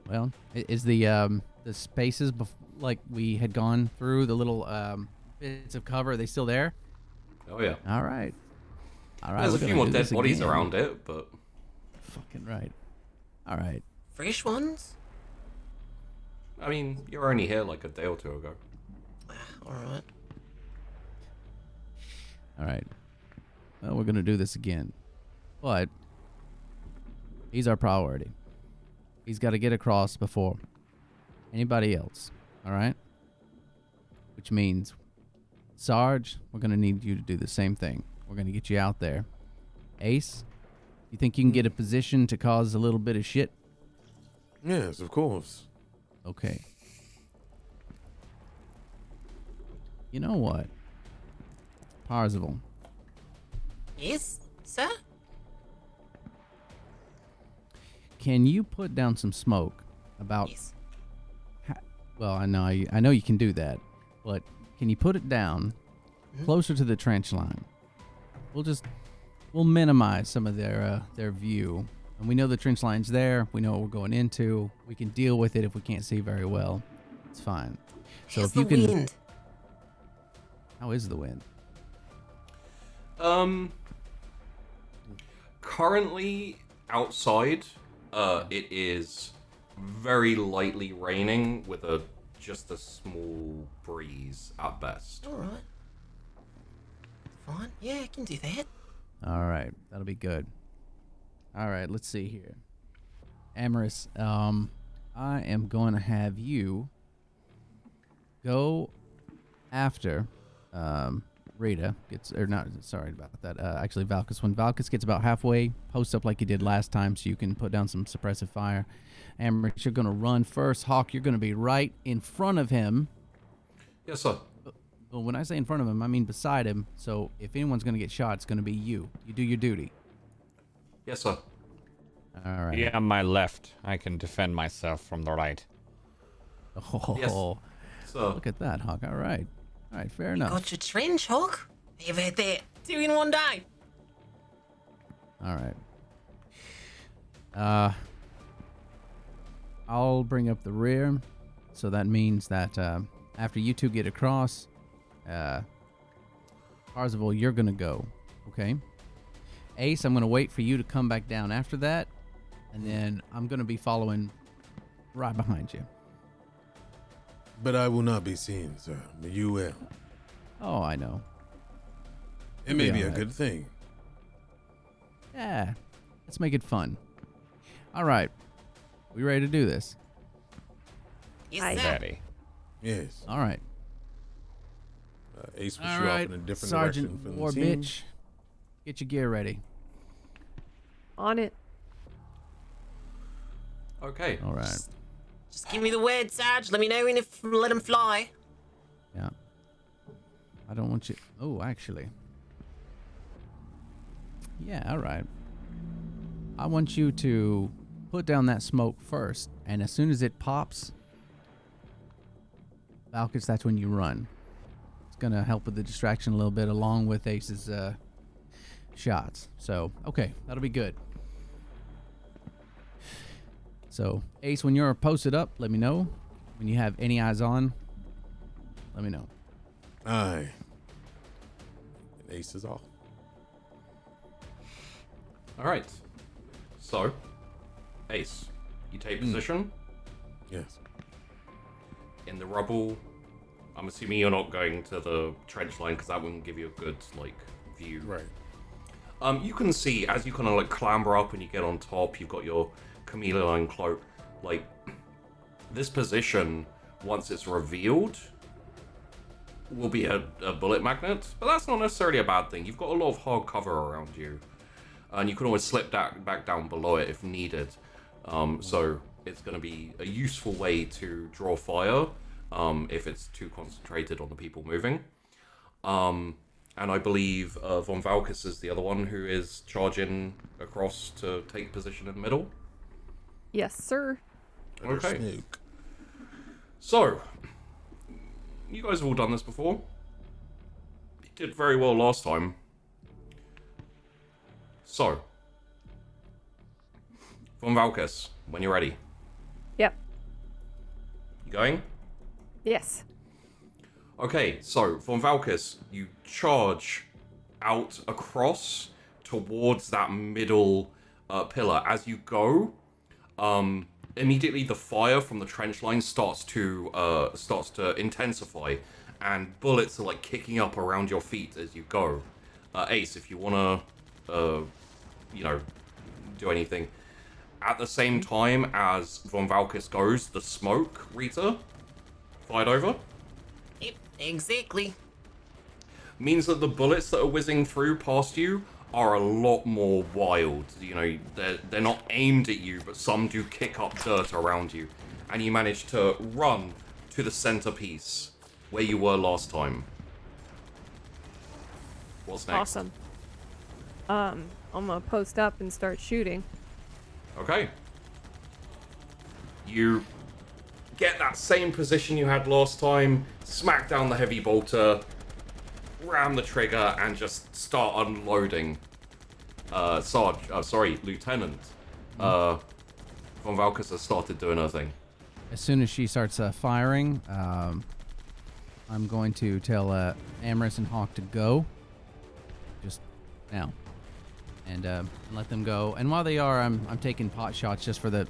Well, is the spaces like we had gone through, the little bits of cover, are they still there? Oh, yeah. All right. There's a we're few gonna more do dead this bodies again. around it, but... Fucking right. All right. Fresh ones? I mean, you were only here like a day or two ago. Alright. All right. Well, we're going to do this again. But he's our priority. He's got to get across before anybody else. All right? Which means, Sarge, we're going to need you to do the same thing. We're going to get you out there. Ace, you think you can get a position to cause a little bit of shit? Yes, of course. Okay. You know what? Parzival, Yes, sir? can you put down some smoke about... Yes. Well, I know you can do that, but can you put it down closer to the trench line? We'll minimize some of their view, and we know the trench line's there. We know what we're going into. We can deal with it if we can't see very well. It's fine. So How's if you the can, wind? how is the wind? Currently outside, it is very lightly raining with just a small breeze at best. Alright. Fine. Yeah, I can do that. All right, that'll be good. All right, let's see here. Amaris, I am going to have you go after Rita gets, or not, sorry about that. Actually, Valkus. When Valkus gets about halfway, post up like you did last time so you can put down some suppressive fire. Amaris, you're going to run first. Hawk, you're going to be right in front of him. Yes, sir. Well, when I say in front of him, I mean beside him. So if anyone's going to get shot, it's going to be you. You do your duty. Yes, sir. All right. Yeah, on my left. I can defend myself from the right. Oh, Yes, sir. look at that, Hawk. All right. All right, fair enough. Got your trench, Hawk. You've had that 2 in 1 day. All right. I'll bring up the rear. So that means that after you two get across, Parzival, you're going to go. Okay? Ace, I'm going to wait for you to come back down after that. And then I'm going to be following right behind you. But I will not be seen, sir. But you will. Oh, I know. It may be be a alright. good thing. Yeah. Let's make it fun. All right. We ready to do this? Yes, Aye. sir. Ready. Yes. All right. Ace will All shoot off right. in a different Sergeant direction from War the team. Bitch. Get your gear ready. On it. Okay. All right. Just give me the word, Sarge. Let me know when to let him fly. Yeah. I don't want you... Oh, actually. Yeah, all right. I want you to put down that smoke first, and as soon as it pops, Valkus, that's when you run. It's going to help with the distraction a little bit, along with Ace's shots. So, okay, that'll be good. So, Ace, when you're posted up, let me know. When you have any eyes on, let me know. Aye. And Ace is off. All right. So, Ace, you take position Yes. in the rubble. I'm assuming you're not going to the trench line because that wouldn't give you a good view. Right. You can see as you kind of clamber up and you get on top, you've got your chameleon cloak. This position, once it's revealed, will be a bullet magnet, but that's not necessarily a bad thing. You've got a lot of hard cover around you, and you can always slip back down below it if needed. So it's going to be a useful way to draw fire if it's too concentrated on the people moving. And I believe Von Valkis is the other one who is charging across to take position in the middle. Yes, sir. Okay. Snook. So, you guys have all done this before. You did very well last time. So, Von Valkis, when you're ready. Yep. You going? Yes. Okay, so Von Valkis, you charge out across towards that middle pillar. As you go, immediately the fire from the trench line starts to intensify, and bullets are kicking up around your feet as you go. Ace, if you wanna, do anything. At the same time as Von Valkis goes, the smoke, Rita, fired over. Yep, exactly. Means that the bullets that are whizzing through past you are a lot more wild. They're not aimed at you, but some do kick up dirt around you. And you manage to run to the centerpiece where you were last time. What's next? Awesome. I'm gonna post up and start shooting. Okay. You get that same position you had last time, smack down the heavy bolter, ram the trigger, and just start unloading. Lieutenant. Von Valkis has started doing her thing. As soon as she starts firing, I'm going to tell Amorous and Hawk to go. Just now. And let them go. And while they are, I'm taking pot shots just for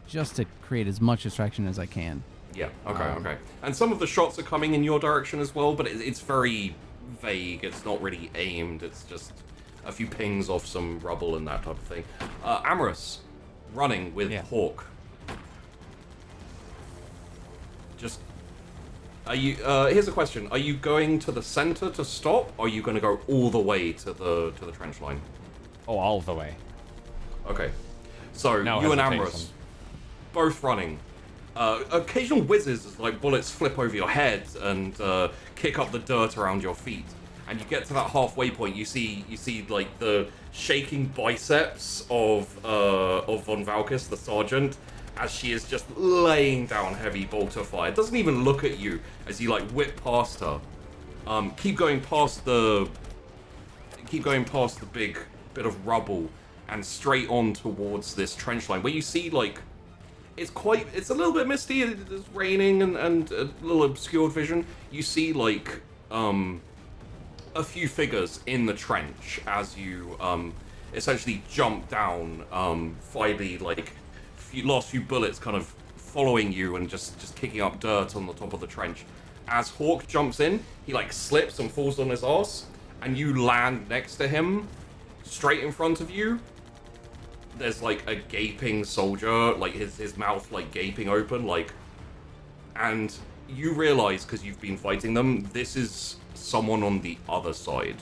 just to create as much distraction as I can. Yeah, okay. And some of the shots are coming in your direction as well, but it's very vague. It's not really aimed. It's just a few pings off some rubble and that type of thing. Amorous, running with Hawk. Just, are you? Here's a question: are you going to the center to stop, or are you going to go all the way to the trench line? Oh, all the way. Okay, so No you and hesitation. Amorous, both running. Occasional whizzes as bullets flip over your head and kick up the dirt around your feet. And you get to that halfway point. You see the shaking biceps of Von Valkis, the sergeant, as she is just laying down heavy bolter fire. Doesn't even look at you as you whip past her. Keep going past the big bit of rubble and straight on towards this trench line where you see it's a little bit misty. It's raining and a little obscured vision. You see a few figures in the trench as you essentially jump down, finally last few bullets kind of following you and just kicking up dirt on the top of the trench. As Hawk jumps in, he slips and falls on his ass, and you land next to him, straight in front of you. There's a gaping soldier, his mouth gaping open, and you realize, because you've been fighting them, this is someone on the other side.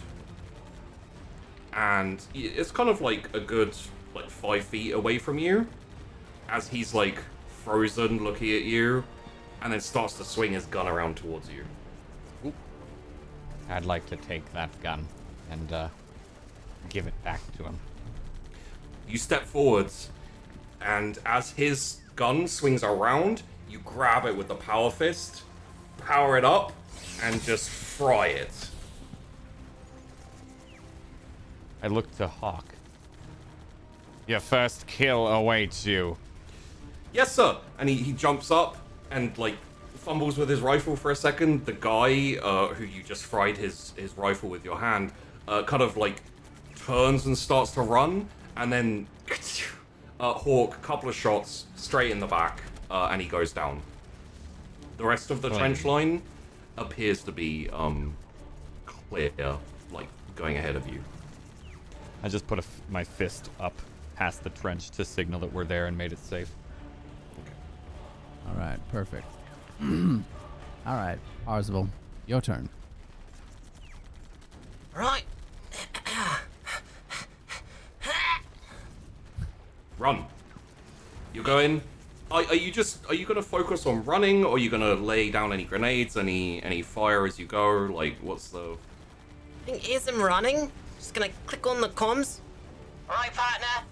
And it's kind of a good 5 feet away from you, as he's frozen looking at you, and then starts to swing his gun around towards you. Oop. I'd like to take that gun and give it back to him. You step forwards, and as his gun swings around, you grab it with the power fist, power it up, and just fry it. I look to Hawk. Your first kill awaits you. yes, sir. And he jumps up and, like, fumbles with his rifle for a second. The guy who you just fried his rifle with your hand kind of, like, turns and starts to run. And then Hawk, couple of shots straight in the back, and he goes down. The rest of the trench line appears to be clear, like, going ahead of you. I just put my fist up past the trench to signal that we're there and made it safe. All right, perfect. All right, Parzival, your turn. Right. Run. You're going. Are you gonna focus on running, or are you gonna lay down any grenades, any fire as you go? Like, what's the? I think here's him running. Just gonna click on the comms. Right, partner.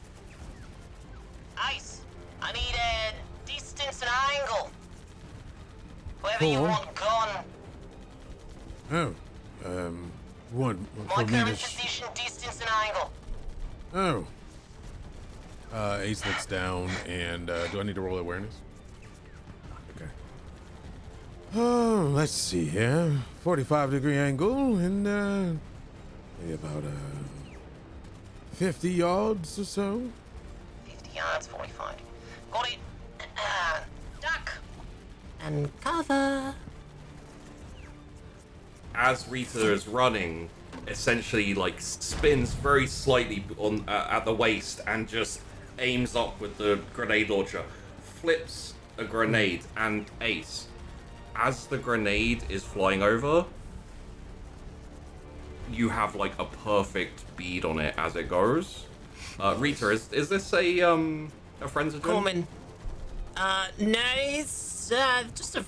Ace, I need a distance and angle. Whoever you Cool. want gone. Oh, one My for me current to. position, distance and angle. Oh. Ace looks down, and do I need to roll awareness? Okay. Oh, let's see here. 45-degree angle, and maybe about 50 yards or so. 50 yards, 45. Got it. Duck. And cover. As Rita is running, essentially like spins very slightly on at the waist and just aims up with the grenade launcher, flips a grenade, and Ace, as the grenade is flying over, you have like a perfect bead on it as it goes. Rita, is this a friend's of Common. No, it's just a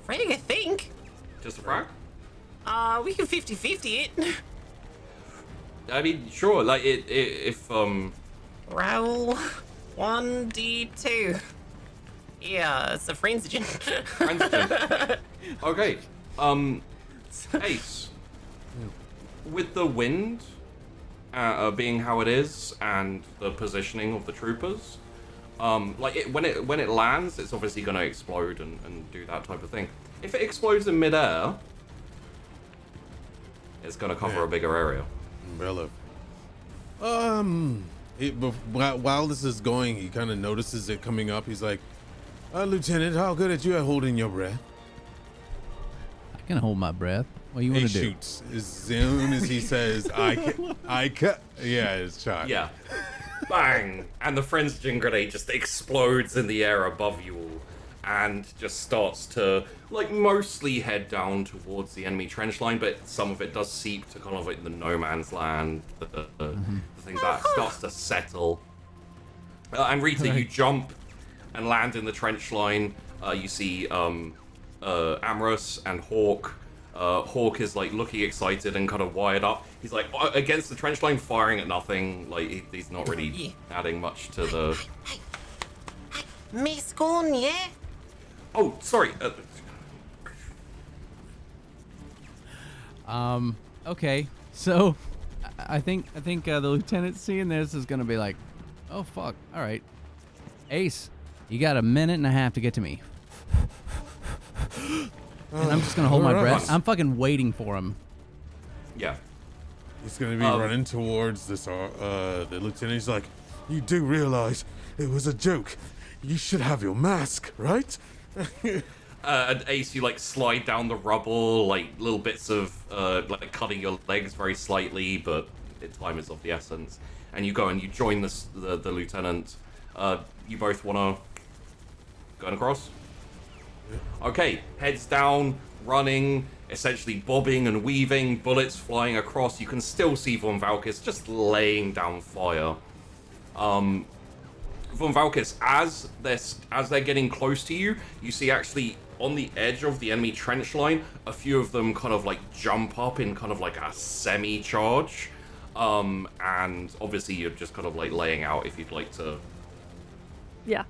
frag, I think. Just a frag? We can 50-50 it. I mean, sure. Like if Roll 1d2. Yeah, it's a frenzogen. Frenzogen. Okay. Ace. With the wind being how it is and the positioning of the troopers, like when it lands, it's obviously going to explode and do that type of thing. If it explodes in midair, it's going to cover a bigger area. Umbrella. While this is going, he kind of notices it coming up. He's like, Lieutenant, how good at you at holding your breath? I can hold my breath. What do you want He to do? shoots as soon as he says, I cut. Yeah, it's shot. Yeah. Bang! And the frenzogen grenade just explodes in the air above you all and just starts to, like, mostly head down towards the enemy trench line, but some of it does seep to kind of like the no man's land, the things that starts to settle. And Rita, you jump and land in the trench line. You see Amorous and Hawk. Hawk is like looking excited and kind of wired up. He's like against the trench line, firing at nothing. Like he's not really adding much to the. Hey, Miss Gone, yeah? Oh, sorry. Okay. So, I think the lieutenant seeing this is gonna be like, oh fuck. All right, Ace, you got a minute and a half to get to me. And I'm just gonna hold my breath. I'm fucking waiting for him. Yeah. He's gonna be running towards this. The lieutenant's like, you do realize it was a joke. You should have your mask, right? And Ace, you like slide down the rubble, like little bits of like cutting your legs very slightly, but time is of the essence. And you go and you join the lieutenant. You both wanna go across? Okay, heads down, running, essentially bobbing and weaving, bullets flying across. You can still see Von Valkis just laying down fire. Von Valkis, as they're getting close to you, you see actually on the edge of the enemy trench line, a few of them kind of like jump up in kind of like a semi-charge. And obviously you're just kind of like laying out if you'd like to. Yeah.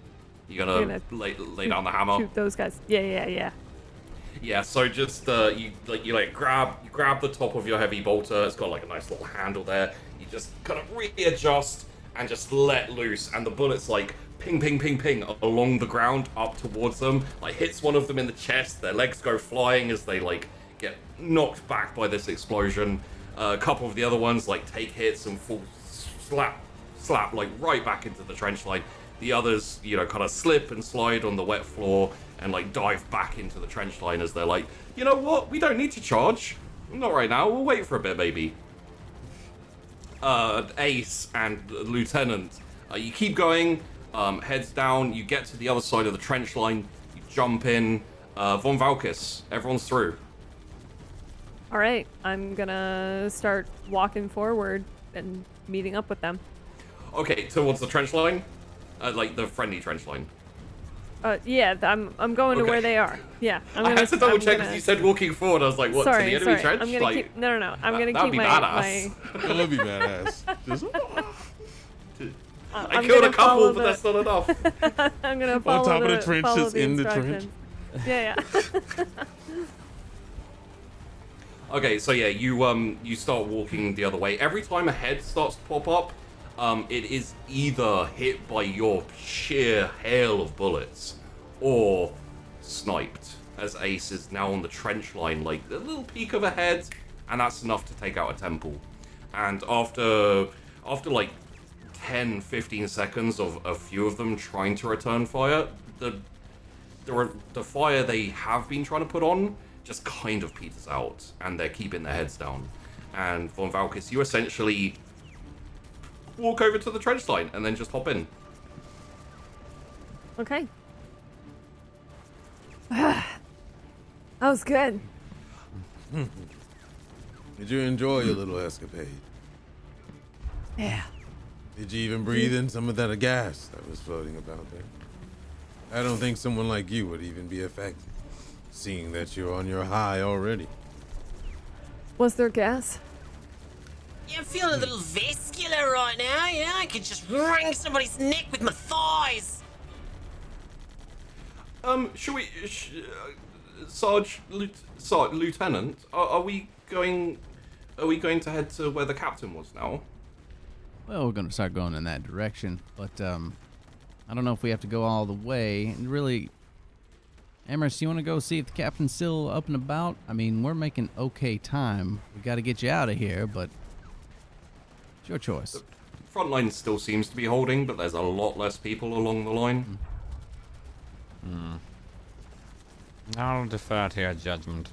You're gonna lay down the hammer. Shoot those guys. Yeah. Yeah, so just you grab the top of your heavy bolter. It's got like a nice little handle there. You just kind of readjust and just let loose, and the bullets like ping, ping, ping, ping along the ground up towards them. Like hits one of them in the chest. Their legs go flying as they like get knocked back by this explosion. A couple of the other ones like take hits and fall slap like right back into the trench line. The others, you know, kind of slip and slide on the wet floor and like dive back into the trench line as they're like, you know what? We don't need to charge. Not right now. We'll wait for a bit, maybe. Ace and Lieutenant, you keep going. Heads down. You get to the other side of the trench line. You jump in. Von Valkis, everyone's through. All right, I'm gonna start walking forward and meeting up with them. Okay, towards the trench line, like the friendly trench line. Yeah, I'm going to where they are. Yeah, I had to double check because you said walking forward. I was like, what, to the enemy trench? I'm gonna like, keep, no. I'm gonna that'd keep be my. badass. That would be badass. Just, I killed a couple, but that's not enough. I'm gonna follow on top of the trench, follow just the in the trench. instructions. Yeah. Okay, so yeah, you start walking the other way. Every time a head starts to pop up, it is either hit by your sheer hail of bullets or sniped, as Ace is now on the trench line, like a little peek of a head, and that's enough to take out a temple. And after like 10-15 seconds of a few of them trying to return fire, the fire they have been trying to put on just kind of peters out, and they're keeping their heads down. And Von Valkis, you essentially walk over to the trench line and then just hop in. Okay. That was good. did you enjoy your little escapade? Yeah. Did you even breathe in some of that gas that was floating about there? I don't think someone like you would even be affected, seeing that you're on your high already. Was there gas? Yeah, I'm feeling a little vascular right now, you know? I could just wring somebody's neck with my thighs. Should we, Lieutenant, are we going to head to where the captain was now? Well, we're gonna start going in that direction, but I don't know if we have to go all the way. And really, Amherst, you want to go see if the captain's still up and about? I mean, we're making okay time. We got to get you out of here, but it's your choice. The front line still seems to be holding, but there's a lot less people along the line. I'll defer to your judgment.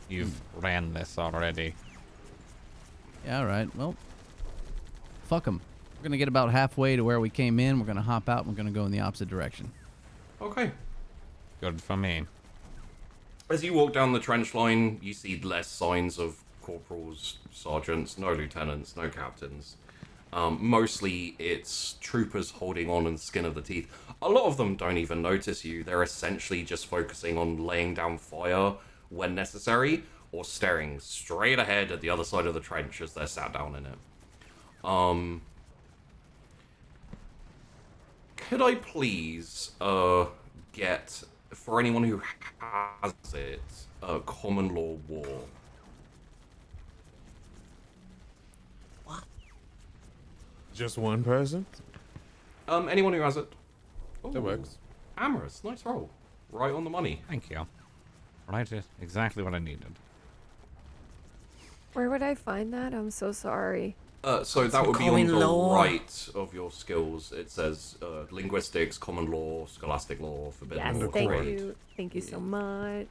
You've ran this already. Yeah, all right. Well, fuck them. We're gonna get about halfway to where we came in. We're gonna hop out and we're gonna go in the opposite direction. Okay. Good for me. As you walk down the trench line, you see less signs of corporals, sergeants, no lieutenants, no captains. Mostly it's troopers holding on and skin of the teeth. A lot of them don't even notice you. They're essentially just focusing on laying down fire when necessary, or staring straight ahead at the other side of the trench as they're sat down in it. Could I please get, for anyone who has it, a common law war? What? Just one person? Anyone who has it. That Ooh, works. Amorous, nice roll. Right on the money. Thank you. Right, exactly what I needed. Where would I find that? I'm so sorry. So that would be on common the law. right of your skills. It says linguistics, common law, scholastic law, forbidden Yes, law. thank trade. you. Thank you so much.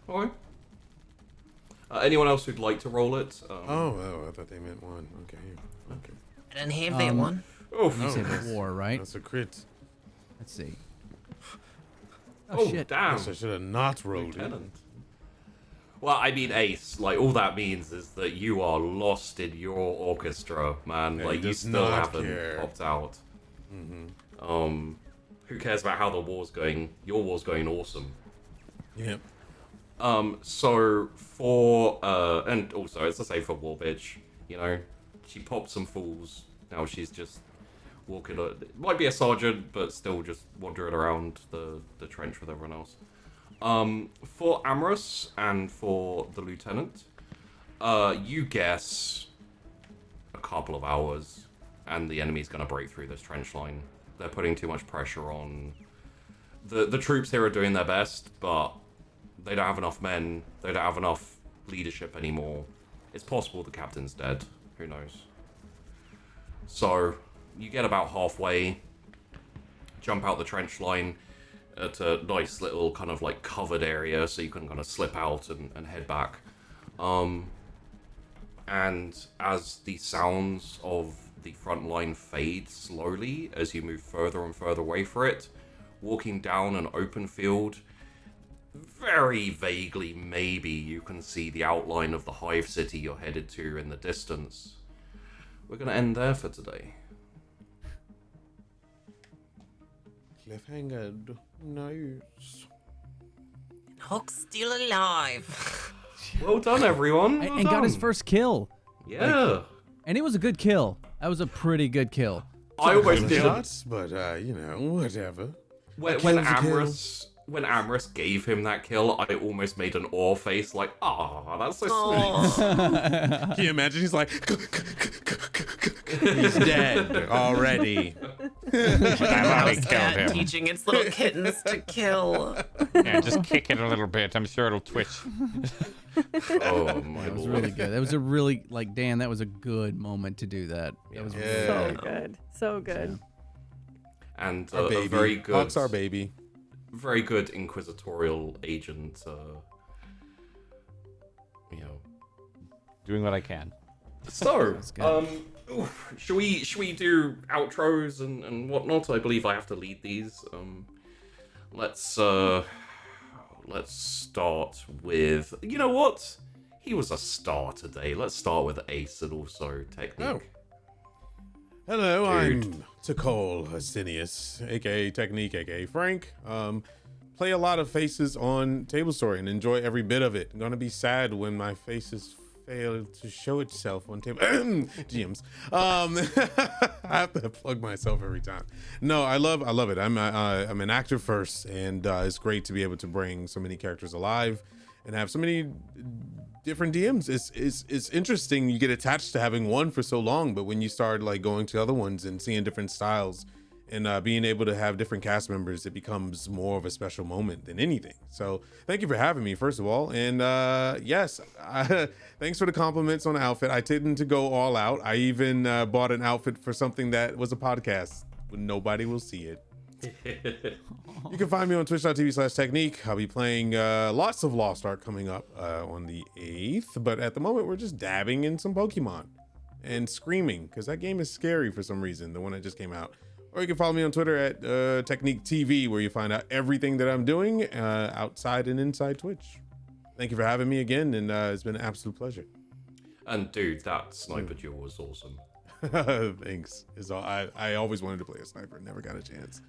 Alright. Anyone else who'd like to roll it? Oh, I thought they meant one. Okay. I don't have that one. Oh, You said war, right? That's a crit. Let's see. oh shit. damn. Guess I should have not rolled it. Lieutenant. Well, I mean, Ace, like, all that means is that you are lost in your orchestra, man. Yeah, like, he you does still not haven't care. popped out. Who cares about how the war's going? Your war's going awesome. Yep. So for, and also, it's the same for War Bitch, you know, she popped some fools, now she's just walking, might be a sergeant, but still just wandering around the trench with everyone else. For Amorous and for the lieutenant, you guess a couple of hours, and the enemy's going to break through this trench line. They're putting too much pressure on... The troops here are doing their best, but they don't have enough men. They don't have enough leadership anymore. It's possible the captain's dead. Who knows? So, you get about halfway, jump out the trench line at a nice little kind of like covered area so you can kind of slip out and head back. And as the sounds of the front line fade slowly as you move further and further away from it, walking down an open field, very vaguely maybe you can see the outline of the hive city you're headed to in the distance. We're going to end there for today. Cliffhanger. Nice. Hook's still alive. Well done, everyone. Well And got his done. first kill. Yeah. And it was a good kill. That was a pretty good kill. I almost did. Shots, but whatever. When kill's a kill. Amrys gave him that kill, I almost made an awe face like, ah, that's so sweet. Aw. Can you imagine? He's like, he's dead already. I've already killed Cat him. teaching its little kittens to kill. Yeah, just kick it a little bit. I'm sure it'll twitch. Oh my That was lord. really good. That was a really, like, Dan, that was a good moment to do that. That was Yeah. So good. So good. And Our a baby. very good, Hawk's our baby. very good inquisitorial agent. Doing what I can. So, good. should we do outros and whatnot? I believe I have to lead these. Let's start with, you know what? He was a star today. Let's start with Ace and also Technique. Oh. Hello, Dude. I'm Takol Asinius, aka Technique, aka Frank. Play a lot of faces on Table Story and enjoy every bit of it. I'm gonna be sad when my faces fail to show itself on table GMs. I have to plug myself every time. No, I love it. I'm an actor first, and it's great to be able to bring so many characters alive and have so many different DMs. It's interesting. You get attached to having one for so long, but when you start like going to other ones and seeing different styles and being able to have different cast members, it becomes more of a special moment than anything. So thank you for having me, first of all. And yes, thanks for the compliments on the outfit. I tended to go all out. I even bought an outfit for something that was a podcast, but nobody will see it. You can find me on twitch.tv/technique. I'll be playing lots of Lost Ark coming up on the 8th, but at the moment we're just dabbing in some Pokemon and screaming because that game is scary for some reason, the one that just came out. Or you can follow me on Twitter at Technique TV, where you find out everything that I'm doing outside and inside Twitch. Thank you for having me again, and it's been an absolute pleasure. And dude, that sniper duel was awesome. Thanks. I always wanted to play a sniper, never got a chance.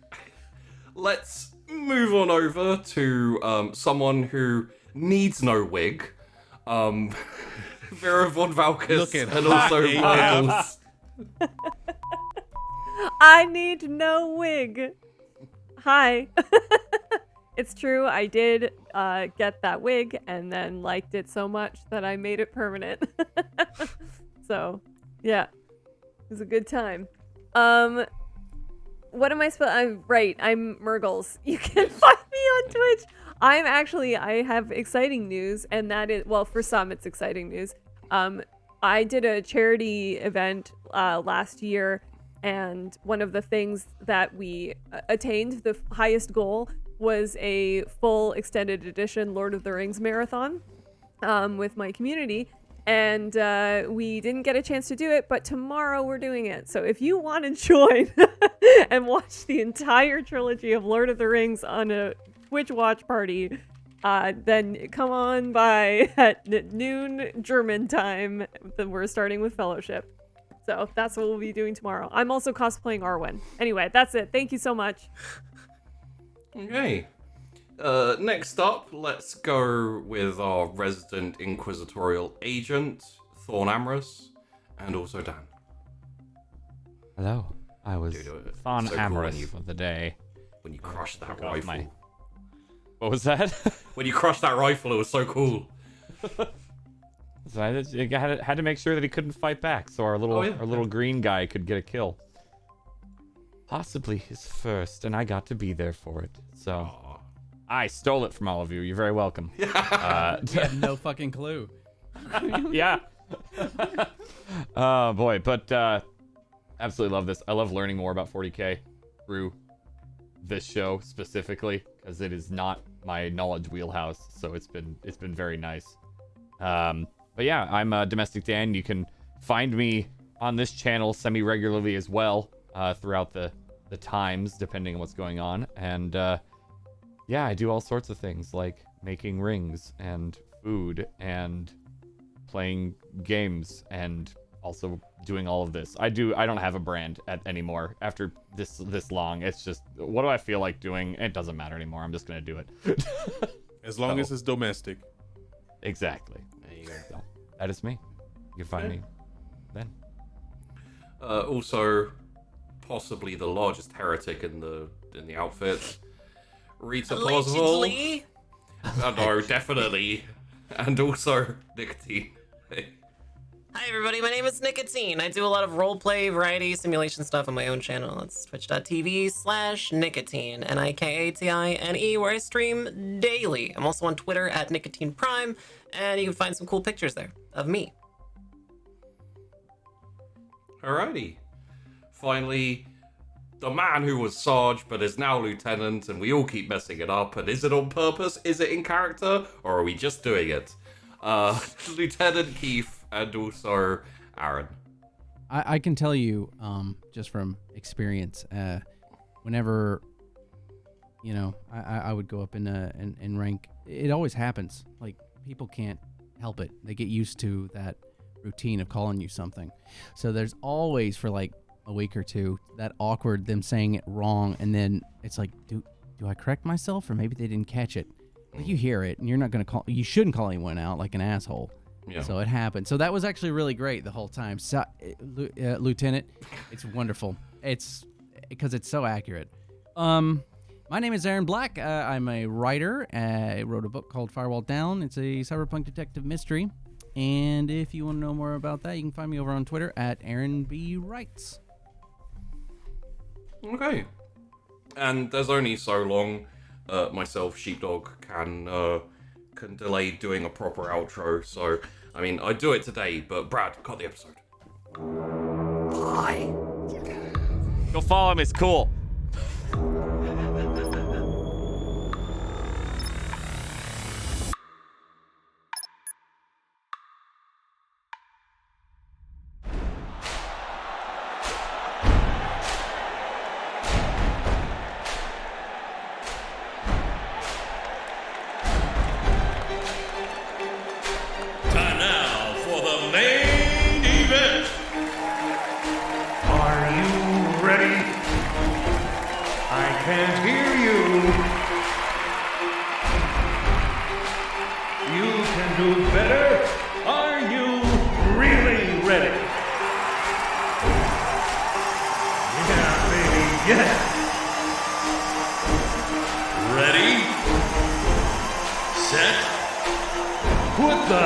Let's move on over to someone who needs no wig. Vera von Valkus Looking and also hot Miles. I need no wig. Hi. It's true. I did get that wig and then liked it so much that I made it permanent. So, yeah. It was a good time. What am I supposed? I'm right. I'm Murgles. You can find me on Twitch. I have exciting news, and that is, well, for some it's exciting news. I did a charity event last year, and one of the things that we attained, the highest goal, was a full extended edition Lord of the Rings marathon with my community. And we didn't get a chance to do it, but tomorrow we're doing it. So if you want to join and watch the entire trilogy of Lord of the Rings on a Twitch watch party, then come on by at noon German time. We're starting with Fellowship. So that's what we'll be doing tomorrow. I'm also cosplaying Arwen. Anyway, that's it. Thank you so much. Okay. Next up, let's go with our resident inquisitorial agent, Thorn Amorous, and also Dan. Hello. I was Dude, on so cool amorous when you- for the day. When you crushed that Took off rifle. my- What was that? When you crushed that rifle, it was so cool. So I had to make sure that he couldn't fight back, so our little green guy could get a kill. Possibly his first, and I got to be there for it. So I stole it from all of you. You're very welcome. You had no fucking clue. Yeah. Oh boy, but absolutely love this. I love learning more about 40K through this show specifically, because it is not my knowledge wheelhouse. So it's been very nice. But yeah, I'm Domestic Dan. You can find me on this channel semi-regularly as well throughout the times, depending on what's going on. And yeah, I do all sorts of things like making rings and food and playing games and also doing all of this. I don't have a brand anymore after this long. It's just, what do I feel like doing? It doesn't matter anymore. I'm just gonna do it. As long as it's domestic. Exactly. There you go. So, that is me. You can find me then. Also, possibly the largest heretic in the outfit, Rita Plausible. Allegedly. No, definitely, and also Nicotine. Hi everybody, my name is Nicotine. I do a lot of roleplay, variety, simulation stuff on my own channel. It's twitch.tv/Nicotine, Nikatine, where I stream daily. I'm also on Twitter at Nicotine Prime, and you can find some cool pictures there of me. Alrighty. Finally, the man who was Sarge but is now Lieutenant, and we all keep messing it up. And is it on purpose? Is it in character? Or are we just doing it? Lieutenant Keith, and also Aaron. I can tell you, just from experience, whenever, you know, I would go up in rank, it always happens. Like, people can't help it. They get used to that routine of calling you something. So there's always, for like a week or two, that awkward, them saying it wrong, and then it's like, do I correct myself, or maybe they didn't catch it? But you hear it, and you're not going to you shouldn't call anyone out like an asshole. Yeah. So it happened. So that was actually really great the whole time. So, Lieutenant, it's wonderful. It's because it's so accurate. My name is Aaron Black. I'm a writer. I wrote a book called Firewall Down. It's a cyberpunk detective mystery. And if you want to know more about that, you can find me over on Twitter at Aaron B. Writes. Okay. And there's only so long myself, Sheepdog, can delay doing a proper outro. So, I mean, I do it today, but Brad, cut the episode. Bye. Go follow him. It's cool. Time now for the main event. Are you ready? I can't hear you. You can do better. Are you really ready? Yeah, baby, yeah. Ready? Set. Put the